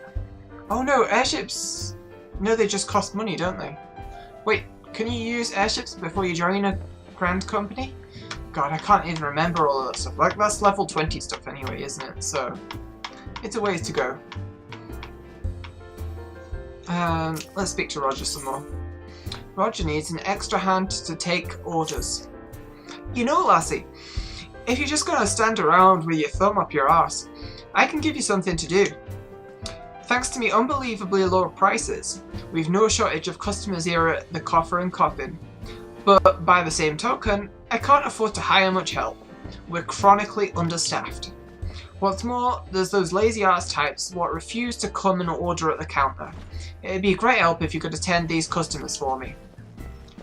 Oh no, airships... No, they just cost money, don't they? Wait, can you use airships before you join a grand company? God, I can't even remember all of that stuff. Like, that's level 20 stuff anyway, isn't it? So, it's a ways to go. Let's speak to Roger some more. Roger needs an extra hand to take orders. You know, lassie, if you're just gonna stand around with your thumb up your arse, I can give you something to do. Thanks to me unbelievably low prices, we've no shortage of customers here at the Coffer and Coffin. But by the same token, I can't afford to hire much help. We're chronically understaffed. What's more, there's those lazy arse types what refuse to come and order at the counter. It'd be a great help if you could attend these customers for me.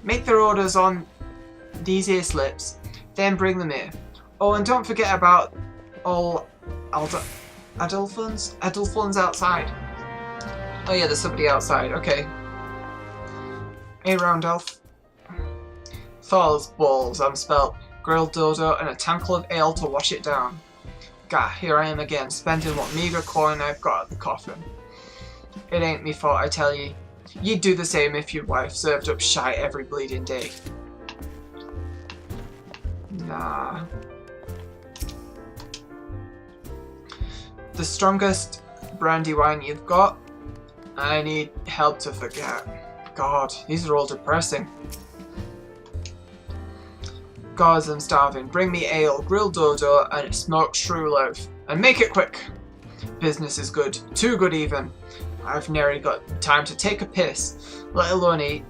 Make their orders on these here slips, then bring them here. Oh, and don't forget about all Adelfunds outside. Oh yeah, there's somebody outside, okay. Hey, round elf. Thor's balls, I'm spelt. Grilled dodo and a tankle of ale to wash it down. Gah, here I am again, spending what meagre coin I've got at the coffin. It ain't me fault, I tell ye. You'd do the same if your wife served up shite every bleeding day. Nah. The strongest brandy wine you've got? I need help to forget. God, these are all depressing. Gods, I'm starving. Bring me ale, grilled dodo, and a smoked shrew loaf. And make it quick. Business is good. Too good even. I've nearly got time to take a piss, let alone eat.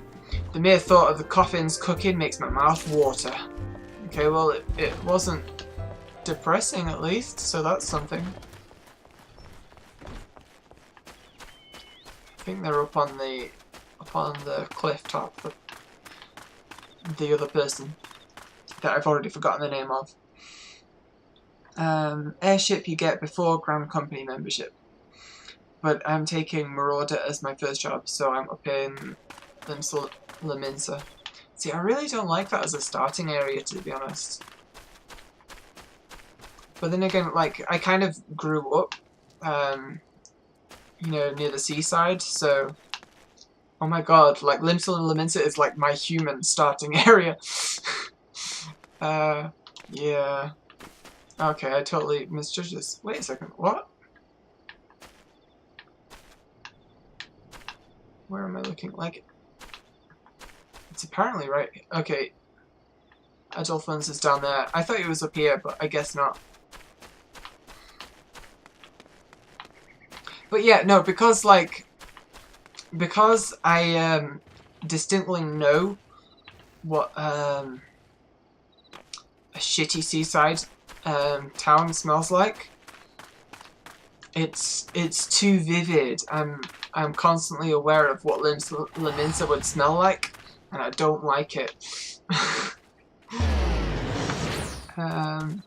The mere thought of the coffins cooking makes my mouth water. Okay, well, it wasn't depressing at least, so that's something. I think they're up on the cliff top. The other person that I've already forgotten the name of. Airship you get before Grand Company membership. But I'm taking Marauder as my first job, so I'm up in Leminsa. See, I really don't like that as a starting area, to be honest. But then again, like, I kind of grew up, you know, near the seaside, so... Oh my god, like, Leminsa is like my human starting area. Yeah. Okay, I totally misjudged this. Wait a second, what? Where am I looking? Like, it's apparently right. Okay. Adolphus is down there. I thought it was up here, but I guess not. But yeah, no, because I distinctly know what a shitty seaside town smells like. It's too vivid. I'm constantly aware of what Leminsa would smell like, and I don't like it. I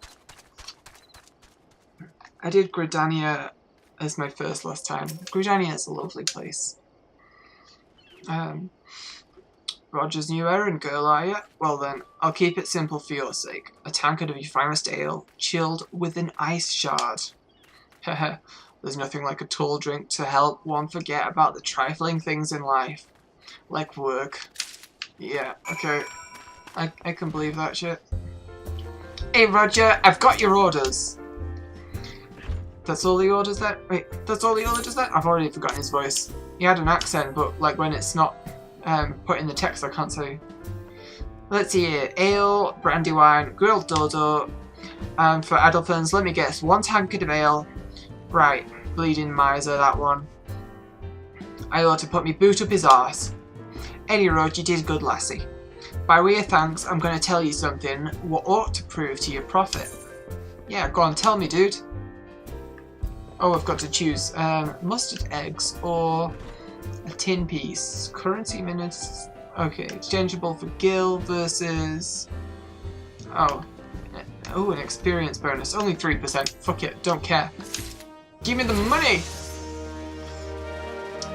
did Gridania as my last time. Gridania is a lovely place. Roger's new errand girl, are you? Well then, I'll keep it simple for your sake. A tankard of your finest ale, chilled with an ice shard. Heh. There's nothing like a tall drink to help one forget about the trifling things in life. Like work. Yeah, okay. I can believe that shit. Hey Roger, I've got your orders. That's all the orders then? Wait, that's all the orders then? I've already forgotten his voice. He had an accent, but like when it's not put in the text, I can't say. Let's see here. Ale, brandy wine, grilled dodo. And for Adolphus, let me guess, 1 tankard of ale. Right, bleeding miser, that one. I ought to put me boot up his arse. Any road, you did good, lassie. By way of thanks, I'm going to tell you something what ought to prove to your profit. Yeah, go on, tell me, dude. Oh, I've got to choose mustard eggs or a tin piece. Currency minutes. Okay, exchangeable for Gil versus... Oh, an experience bonus. Only 3%. Fuck it, don't care. Give me the money!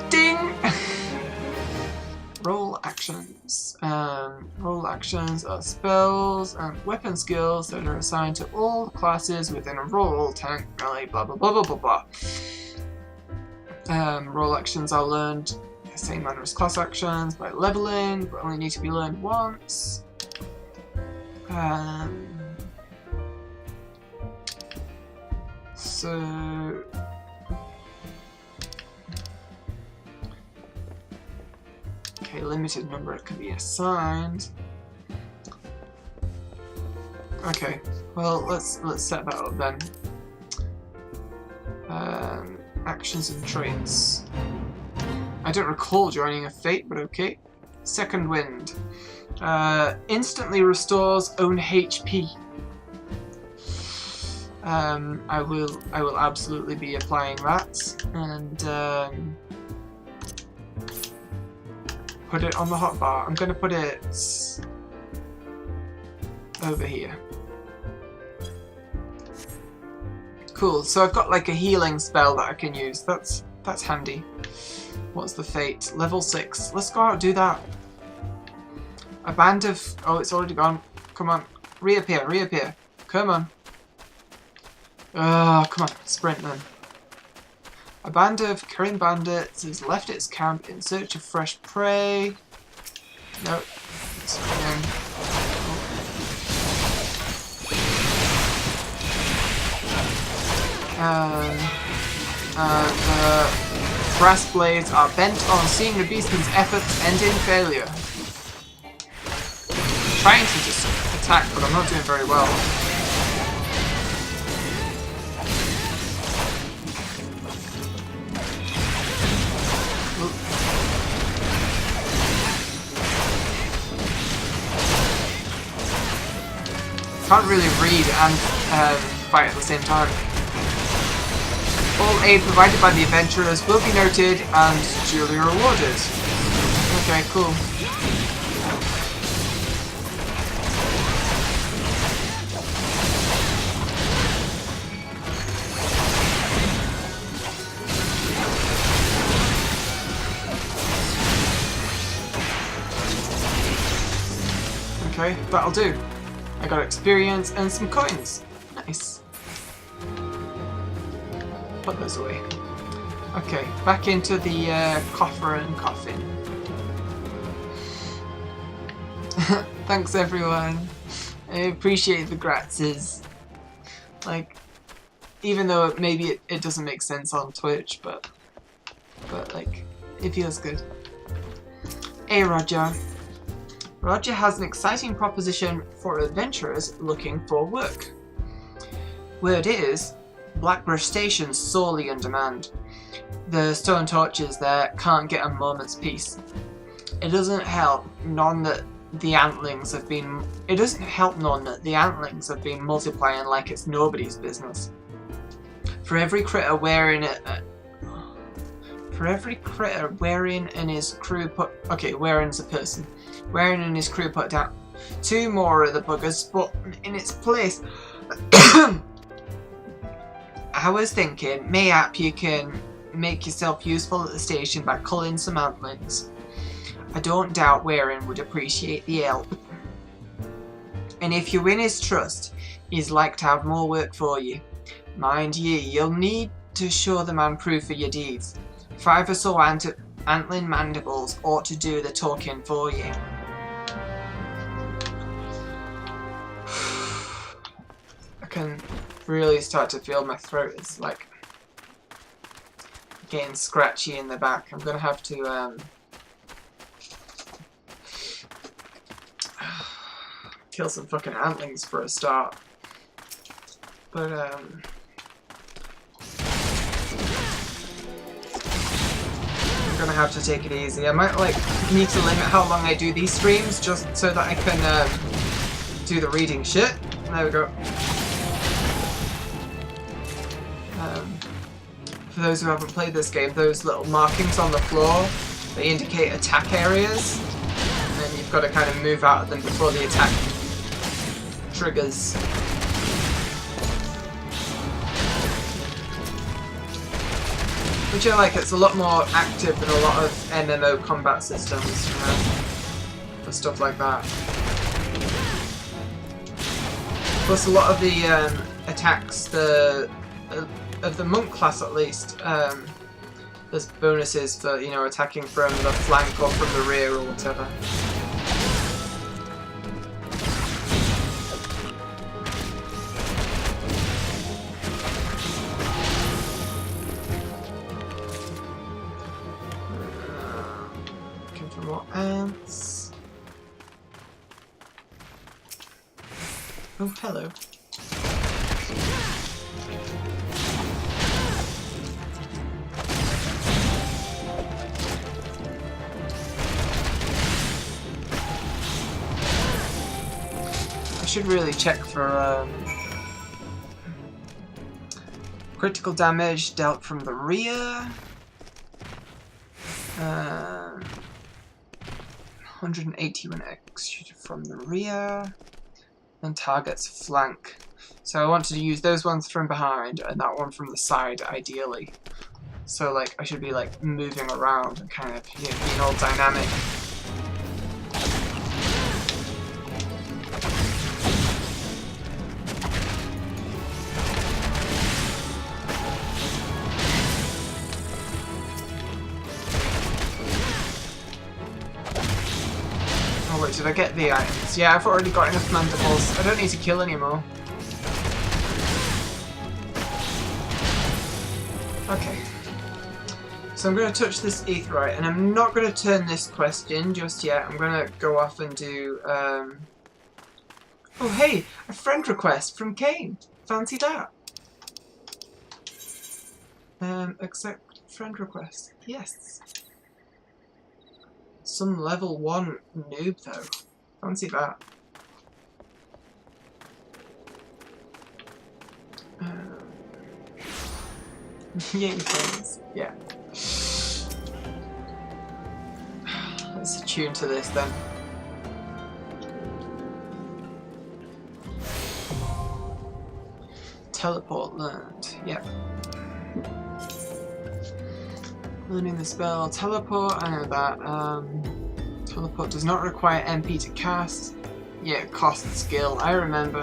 Ding! Roll actions. Roll actions are spells and weapon skills that are assigned to all classes within a roll, tank, melee, blah blah blah blah blah blah. Roll actions are learned the same manner as class actions by leveling, but only need to be learned once. So... Okay, limited number it can be assigned. Okay, well let's set that up then. Actions and traits. I don't recall joining a fate, but okay. Second wind. Instantly restores own HP. I will absolutely be applying that and put it on the hotbar. I'm going to put it over here. Cool, so I've got like a healing spell that I can use. That's handy. What's the fate? Level 6. Let's go out and do that. A band of... Oh, it's already gone. Come on. Reappear, reappear. Come on. Come on. Sprint then. A band of Korean bandits has left its camp in search of fresh prey. Nope. It's fine. The brass blades are bent on seeing the beastman's efforts end in failure. I'm trying to just attack, but I'm not doing very well. Can't really read and fight at the same time. All aid provided by the adventurers will be noted and duly rewarded. Okay, cool. Okay, that'll do. I got experience and some coins. Nice. Put those away. Okay, back into the coffer and coffin. Thanks everyone. I appreciate the gratzes. Like, even though maybe it doesn't make sense on Twitch, but like, it feels good. Hey Roger. Roger has an exciting proposition for adventurers looking for work. Word is, Blackbrush Station's sorely in demand. The stone torches there can't get a moment's peace. It doesn't help none that the antlings have been multiplying like it's nobody's business. For every critter wearing and his crew put wearing's a person. Wearing and his crew put down 2 more of the buggers, but in its place. I was thinking, mayhap you can make yourself useful at the station by culling some antlings. I don't doubt Waring would appreciate the help. And if you win his trust, he's like to have more work for you. Mind ye, you'll need to show the man proof of your deeds. 5 or so antling mandibles ought to do the talking for you. I can really start to feel my throat is like getting scratchy in the back. I'm gonna have to kill some fucking antlings for a start. But I'm gonna have to take it easy. I might like need to limit how long I do these streams just so that I can do the reading shit. There we go. For those who haven't played this game, those little markings on the floor, they indicate attack areas, and then you've got to kind of move out of them before the attack triggers. Which I like, it's a lot more active than a lot of MMO combat systems, you know, for stuff like that. Plus a lot of the attacks, of the monk class at least, there's bonuses for, you know, attacking from the flank or from the rear or whatever. Looking for more ants. Oh, hello. I should really check for critical damage dealt from the rear. 180 when executed from the rear. And targets flank. So I wanted to use those ones from behind and that one from the side, ideally. So like I should be like moving around and kind of, you know, being all dynamic. Oh wait, did I get the items? Yeah, I've already got enough mandibles. I don't need to kill anymore. Okay. So I'm going to touch this aetheryte, and I'm not going to turn this quest in just yet. I'm going to go off and do... Oh, hey! A friend request from Kane! Fancy that? Accept friend request. Yes. Some level 1 noob, though. Fancy that. Yay, friends. Yeah. Let's attune to this then. Teleport learned. Yep. Learning the spell teleport. I know that. Teleport does not require MP to cast. Yeah, it costs skill. I remember.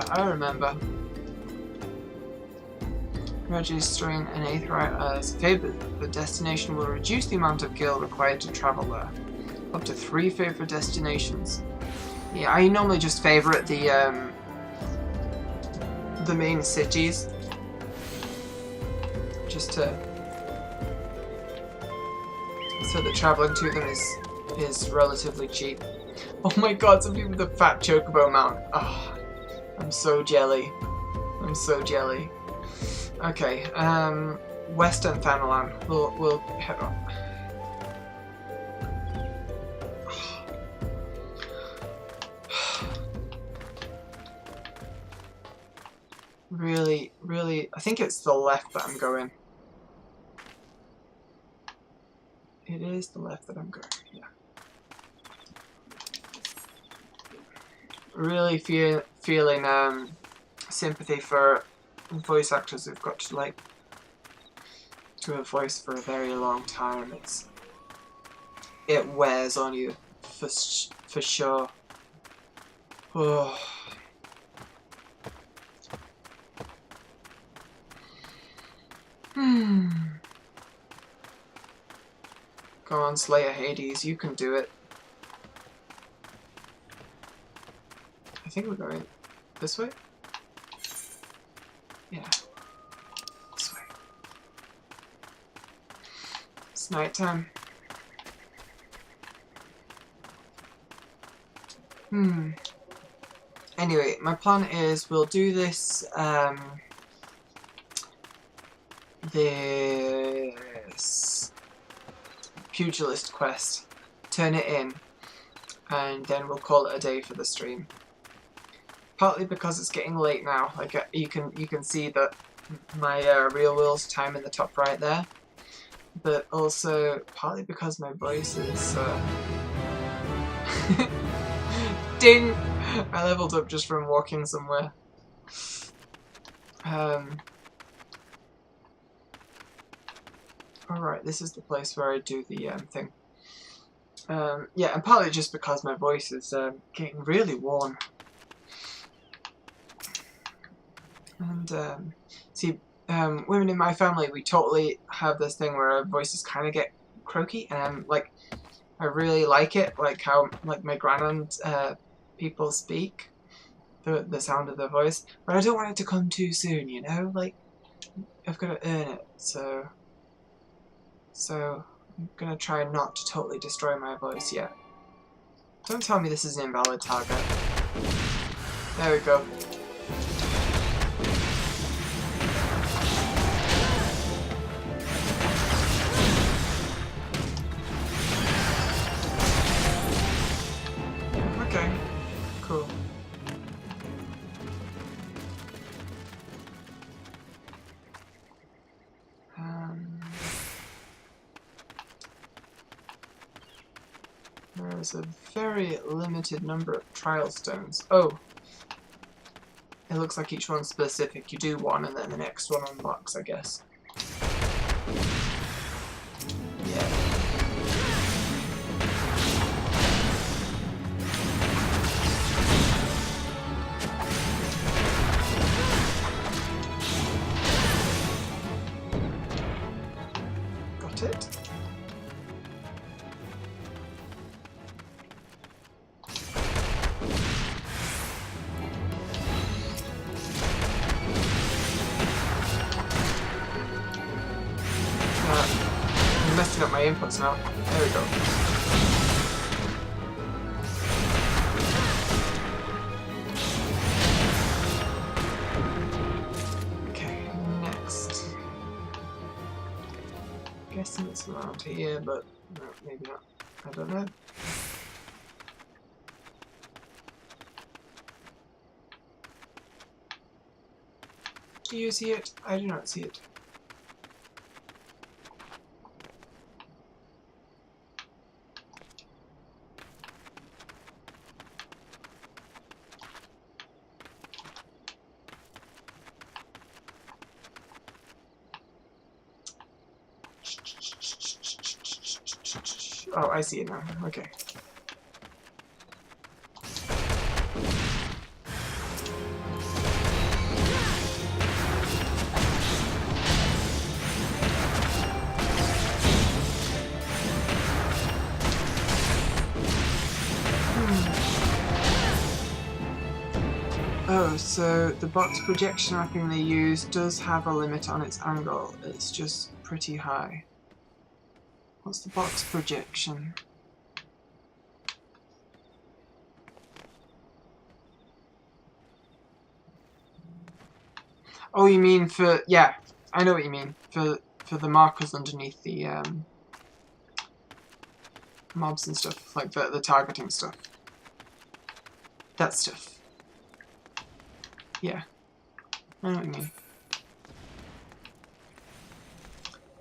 Registering an aetheryte as a favorite destination will reduce the amount of gil required to travel there. Up to 3 favorite destinations. Yeah, I normally just favorite the main cities. Just to... so that travelling to them is relatively cheap. Oh my god, something with a fat chocobo mount. Oh, I'm so jelly. I'm so jelly. Okay, Western Thanalan. We'll head on. Really, I think it's the left that I'm going. It is the left that I'm going, yeah. Really feeling sympathy for voice actors who've got to do a voice for a very long time. It wears on you for sure. Oh. Go on, Slayer Hades, you can do it. I think we're going this way? Yeah. This way. It's nighttime. Anyway, my plan is we'll do this, this pugilist quest, turn it in, and then we'll call it a day for the stream. Partly because it's getting late now. Like you can see that my real world time in the top right there, but also partly because my voice is ding! I leveled up just from walking somewhere. Alright, this is the place where I do the thing. Yeah, and partly just because my voice is getting really worn. And see, women in my family, we totally have this thing where our voices kind of get croaky, and like, I really like it, like how like my grand people speak, the sound of their voice, but I don't want it to come too soon, you know, like I've got to earn it, so I'm gonna try not to totally destroy my voice yet. Don't tell me this is an invalid target. There we go. Okay, cool. There's a very limited number of trial stones. Oh, it looks like each one's specific. You do one and then the next one unlocks, I guess. Yeah. Got it. messing up my inputs now. There we go. Okay, next. Guessing it's around here, but no, maybe not. I don't know. Do you see it? I do not see it. Oh, I see it now. Okay. Oh, so the box projection wrapping they use does have a limit on its angle. It's just pretty high. What's the box projection? Oh, you mean for... yeah, I know what you mean. For the markers underneath the mobs and stuff. Like the targeting stuff. That stuff. Yeah. I know what you mean.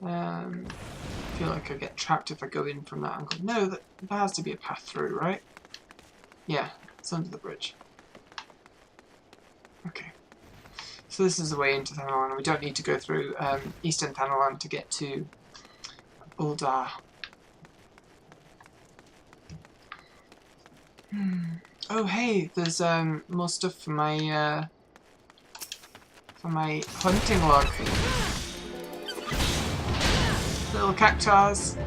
I feel like I get trapped if I go in from that angle. No, there has to be a path through, right? Yeah, it's under the bridge. Okay. So this is the way into Thanalan. We don't need to go through Eastern Thanalan to get to Uldar. Oh hey, there's more stuff for my hunting log. Little cactus.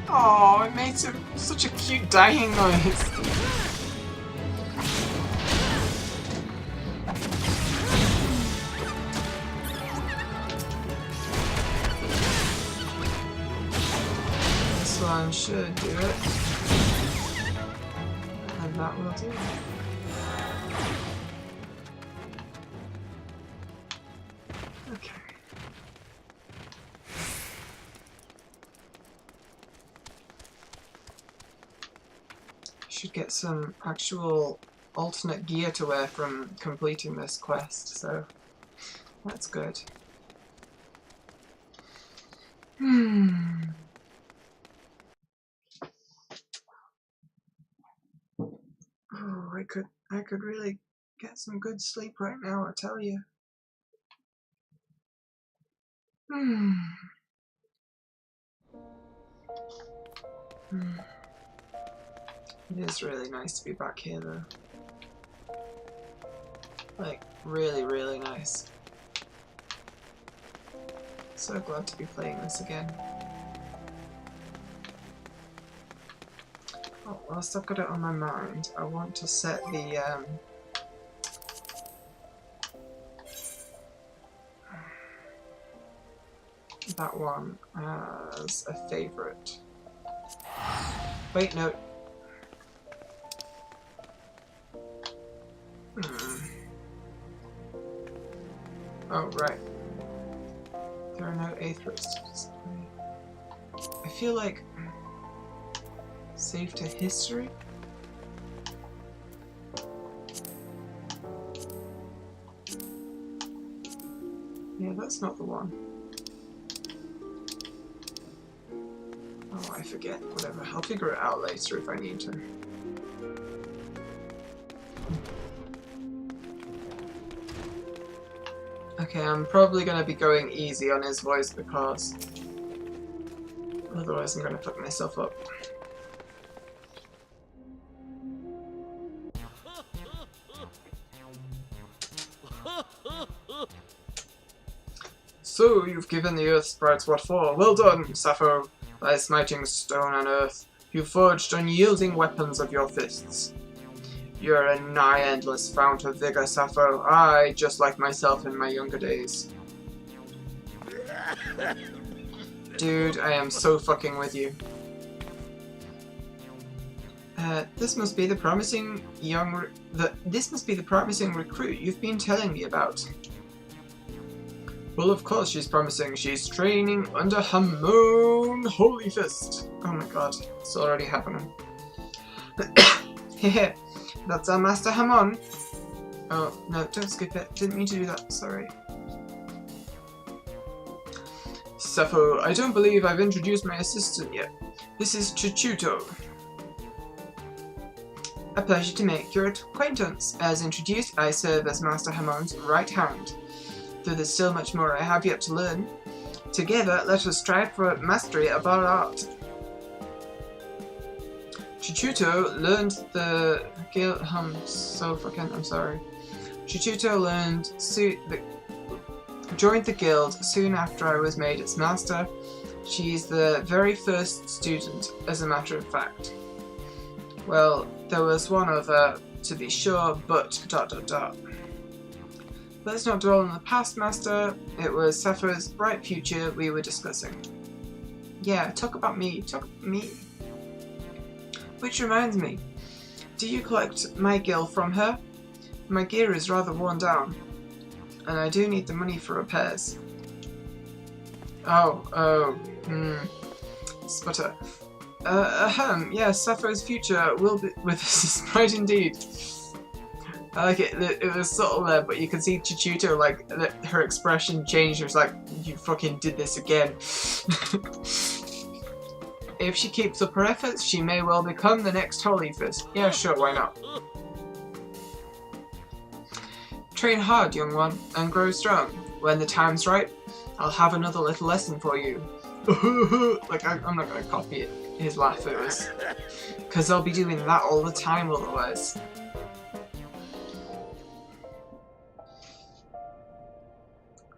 Oh, it made such a cute dying noise. This one should do it. And that will do it. Okay. Should get some actual alternate gear to wear from completing this quest, so that's good. Oh, I could really get some good sleep right now, I tell you. It is really nice to be back here though. Like, really, really nice. So glad to be playing this again. Oh, whilst I've got it on my mind, I want to set the that one as a favourite. Wait, no. Oh, right. There are no atheists. I feel like... Save to history? Yeah, that's not the one. Oh, I forget. Whatever. I'll figure it out later if I need to. Okay, I'm probably going to be going easy on his voice because otherwise I'm going to fuck myself up. So, you've given the Earth Sprites what for? Well done, Sappho, thy smiting stone on Earth. You forged unyielding weapons of your fists. You're a nigh endless fount of vigor, Sappho. I, just like myself in my younger days. Dude, I am so fucking with you. This must be the promising recruit you've been telling me about. Well, of course she's promising. She's training under Hamon Holy Fist. Oh my god, it's already happening. Hehe, that's our Master Hamon. Oh, no, don't skip it. Didn't mean to do that, sorry. Sappho, I don't believe I've introduced my assistant yet. This is Chichuto. A pleasure to make your acquaintance. As introduced, I serve as Master Hamon's right hand. Though there's still much more I have yet to learn. Together, let us strive for mastery of our art. Chichuto learned the guild. I'm sorry. Chichuto joined the guild soon after I was made its master. She's the very first student, as a matter of fact. Well, there was one other, to be sure, but ... Let's not dwell on the past, Master. It was Sappho's bright future we were discussing. Yeah, talk about me. Which reminds me, do you collect my gil from her? My gear is rather worn down, and I do need the money for repairs. Sputter. Yes, Sappho's future will be with us is bright indeed. I like it. It was subtle there, but you can see Chichuto, like, her expression changed. It was like, you fucking did this again. If she keeps up her efforts, she may well become the next Holy Fist. Yeah, sure, why not? Train hard, young one, and grow strong. When the time's right, I'll have another little lesson for you. Like, I'm not gonna copy it. His laugh, it was. Because I'll be doing that all the time otherwise.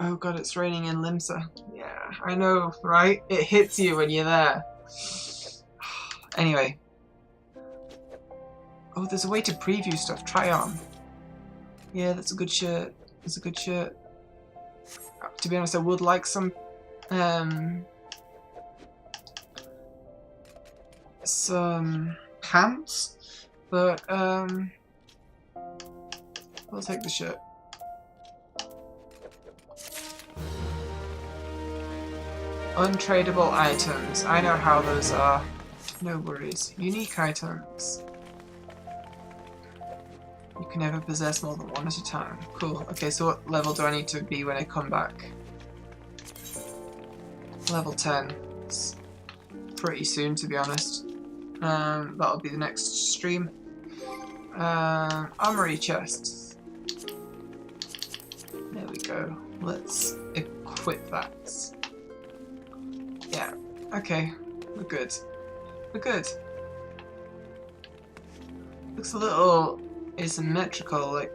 Oh god, it's raining in Limsa. Yeah, I know, right? It hits you when you're there. Anyway. Oh, there's a way to preview stuff. Try on. Yeah, that's a good shirt. That's a good shirt. To be honest, I would like some pants, but I'll take the shirt. Untradeable items. I know how those are. No worries. Unique items. You can never possess more than one at a time. Cool. Okay, so what level do I need to be when I come back? Level 10. It's pretty soon, to be honest. That'll be the next stream. Armory chests. There we go. Let's equip that. Yeah. Okay. We're good. We're good. Looks a little asymmetrical, like...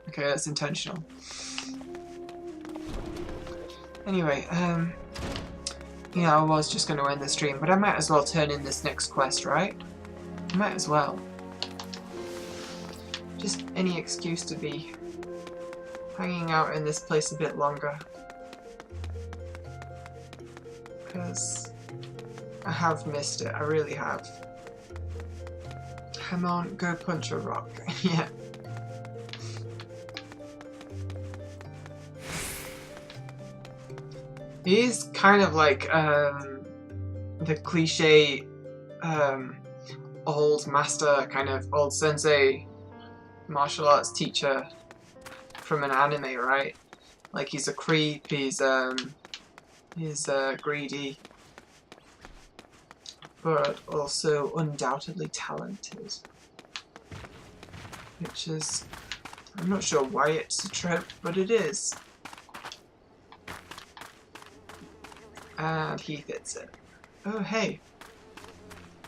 Okay, that's intentional. Anyway, you know, I was just going to end the stream, but I might as well turn in this next quest, right? Might as well. Just any excuse to be hanging out in this place a bit longer. Because I have missed it, I really have. Come on, go punch a rock. Yeah. He is kind of like the cliche old master, kind of old sensei martial arts teacher from an anime, right? Like he's a creep, he's greedy, but also undoubtedly talented. Which is, I'm not sure why it's a trope, but it is. And he fits it. Oh hey,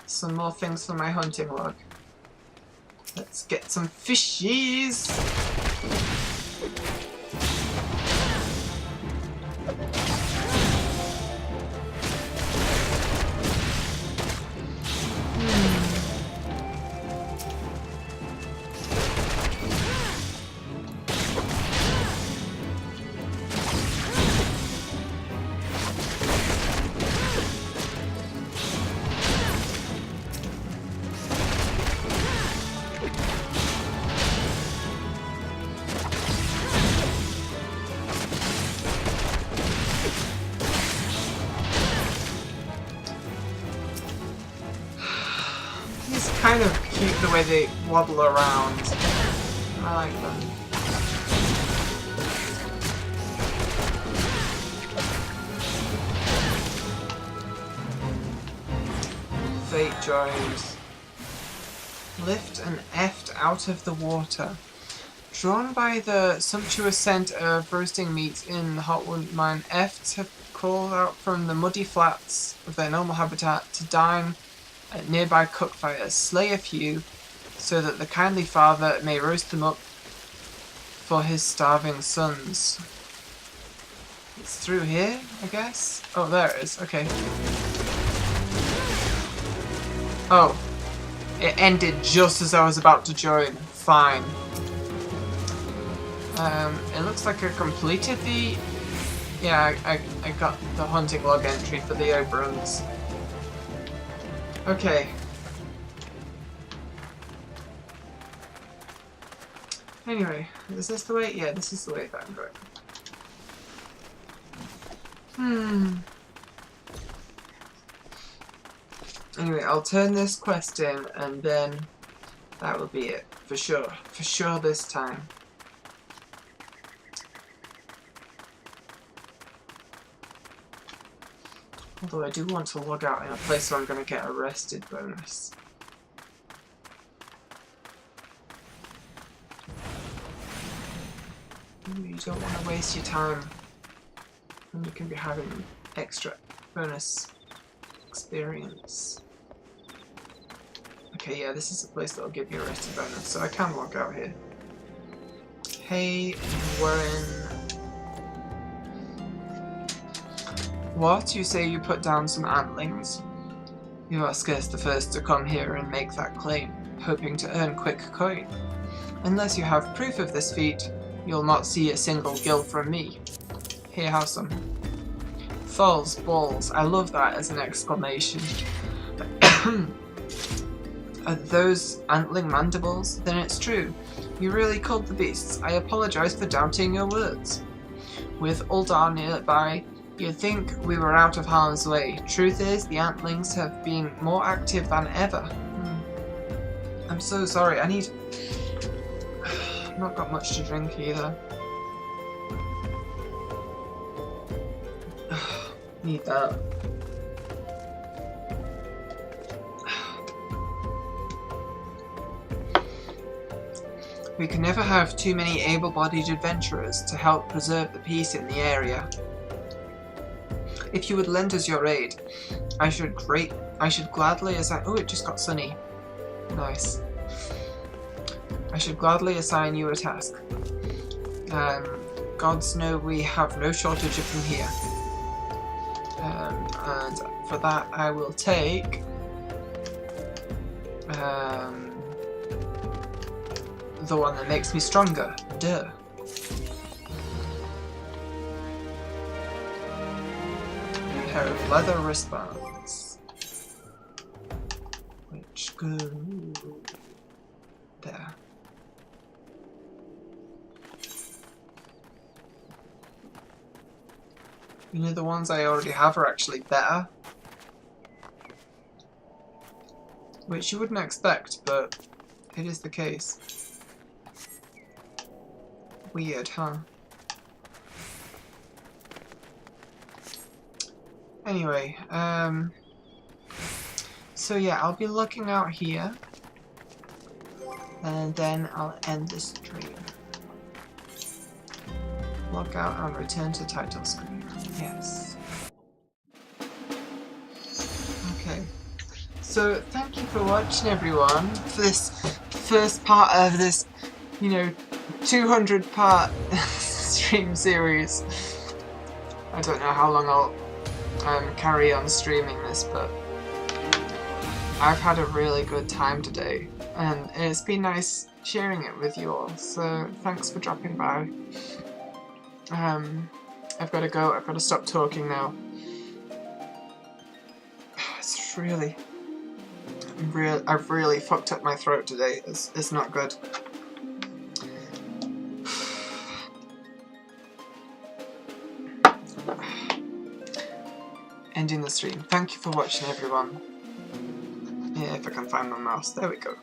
some more things for my hunting log. Let's get some fishies! kind of cute the way they waddle around. I like them. Fate joys. Lift and eft out of the water. Drawn by the sumptuous scent of roasting meat in the hot wood mine, efts have crawled out from the muddy flats of their normal habitat to dine at nearby cookfires, slay a few, so that the kindly father may roast them up for his starving sons. It's through here, I guess? Oh, there it is. Okay. Oh. It ended just as I was about to join. Fine. It looks like I completed the... Yeah, I got the hunting log entry for the Oberons. Okay. Anyway, is this the way? Yeah, this is the way that I'm going. Anyway, I'll turn this quest in and then that will be it. For sure. For sure this time. Although I do want to log out in a place where I'm going to get arrested bonus. You don't want to waste your time when you can be having extra bonus experience. Okay, yeah, this is a place that'll give you arrested bonus, so I can log out here. Hey, Warren. What? You say you put down some antlings? You are scarce the first to come here and make that claim, hoping to earn quick coin. Unless you have proof of this feat, you'll not see a single gill from me. Here, have some. Falls, balls, I love that as an exclamation. Are those antling mandibles? Then it's true. You really culled the beasts. I apologize for doubting your words. With Uldar nearby, you'd think we were out of harm's way. Truth is, the antlings have been more active than ever. I'm so sorry, I need... I've not got much to drink either. Need that. We can never have too many able-bodied adventurers to help preserve the peace in the area. If you would lend us your aid, I should gladly assign... Oh, it just got sunny. Nice. I should gladly assign you a task. Gods know we have no shortage of them here. And for that I will take... the one that makes me stronger. Duh. A pair of leather wristbands. Which go... there. You know, the ones I already have are actually better. Which you wouldn't expect, but it is the case. Weird, huh? Anyway, so yeah, I'll be looking out here. And then I'll end the stream. Log out and return to title screen. Yes. Okay. So, thank you for watching, everyone, for this first part of this, you know, 200-part stream series. I don't know how long I'll carry on streaming this, but I've had a really good time today, and it's been nice sharing it with you all, so thanks for dropping by. I've got to go, I've got to stop talking now. It's really... I've really fucked up my throat today. It's not good. Ending the stream. Thank you for watching, everyone. Yeah, if I can find my mouse. There we go.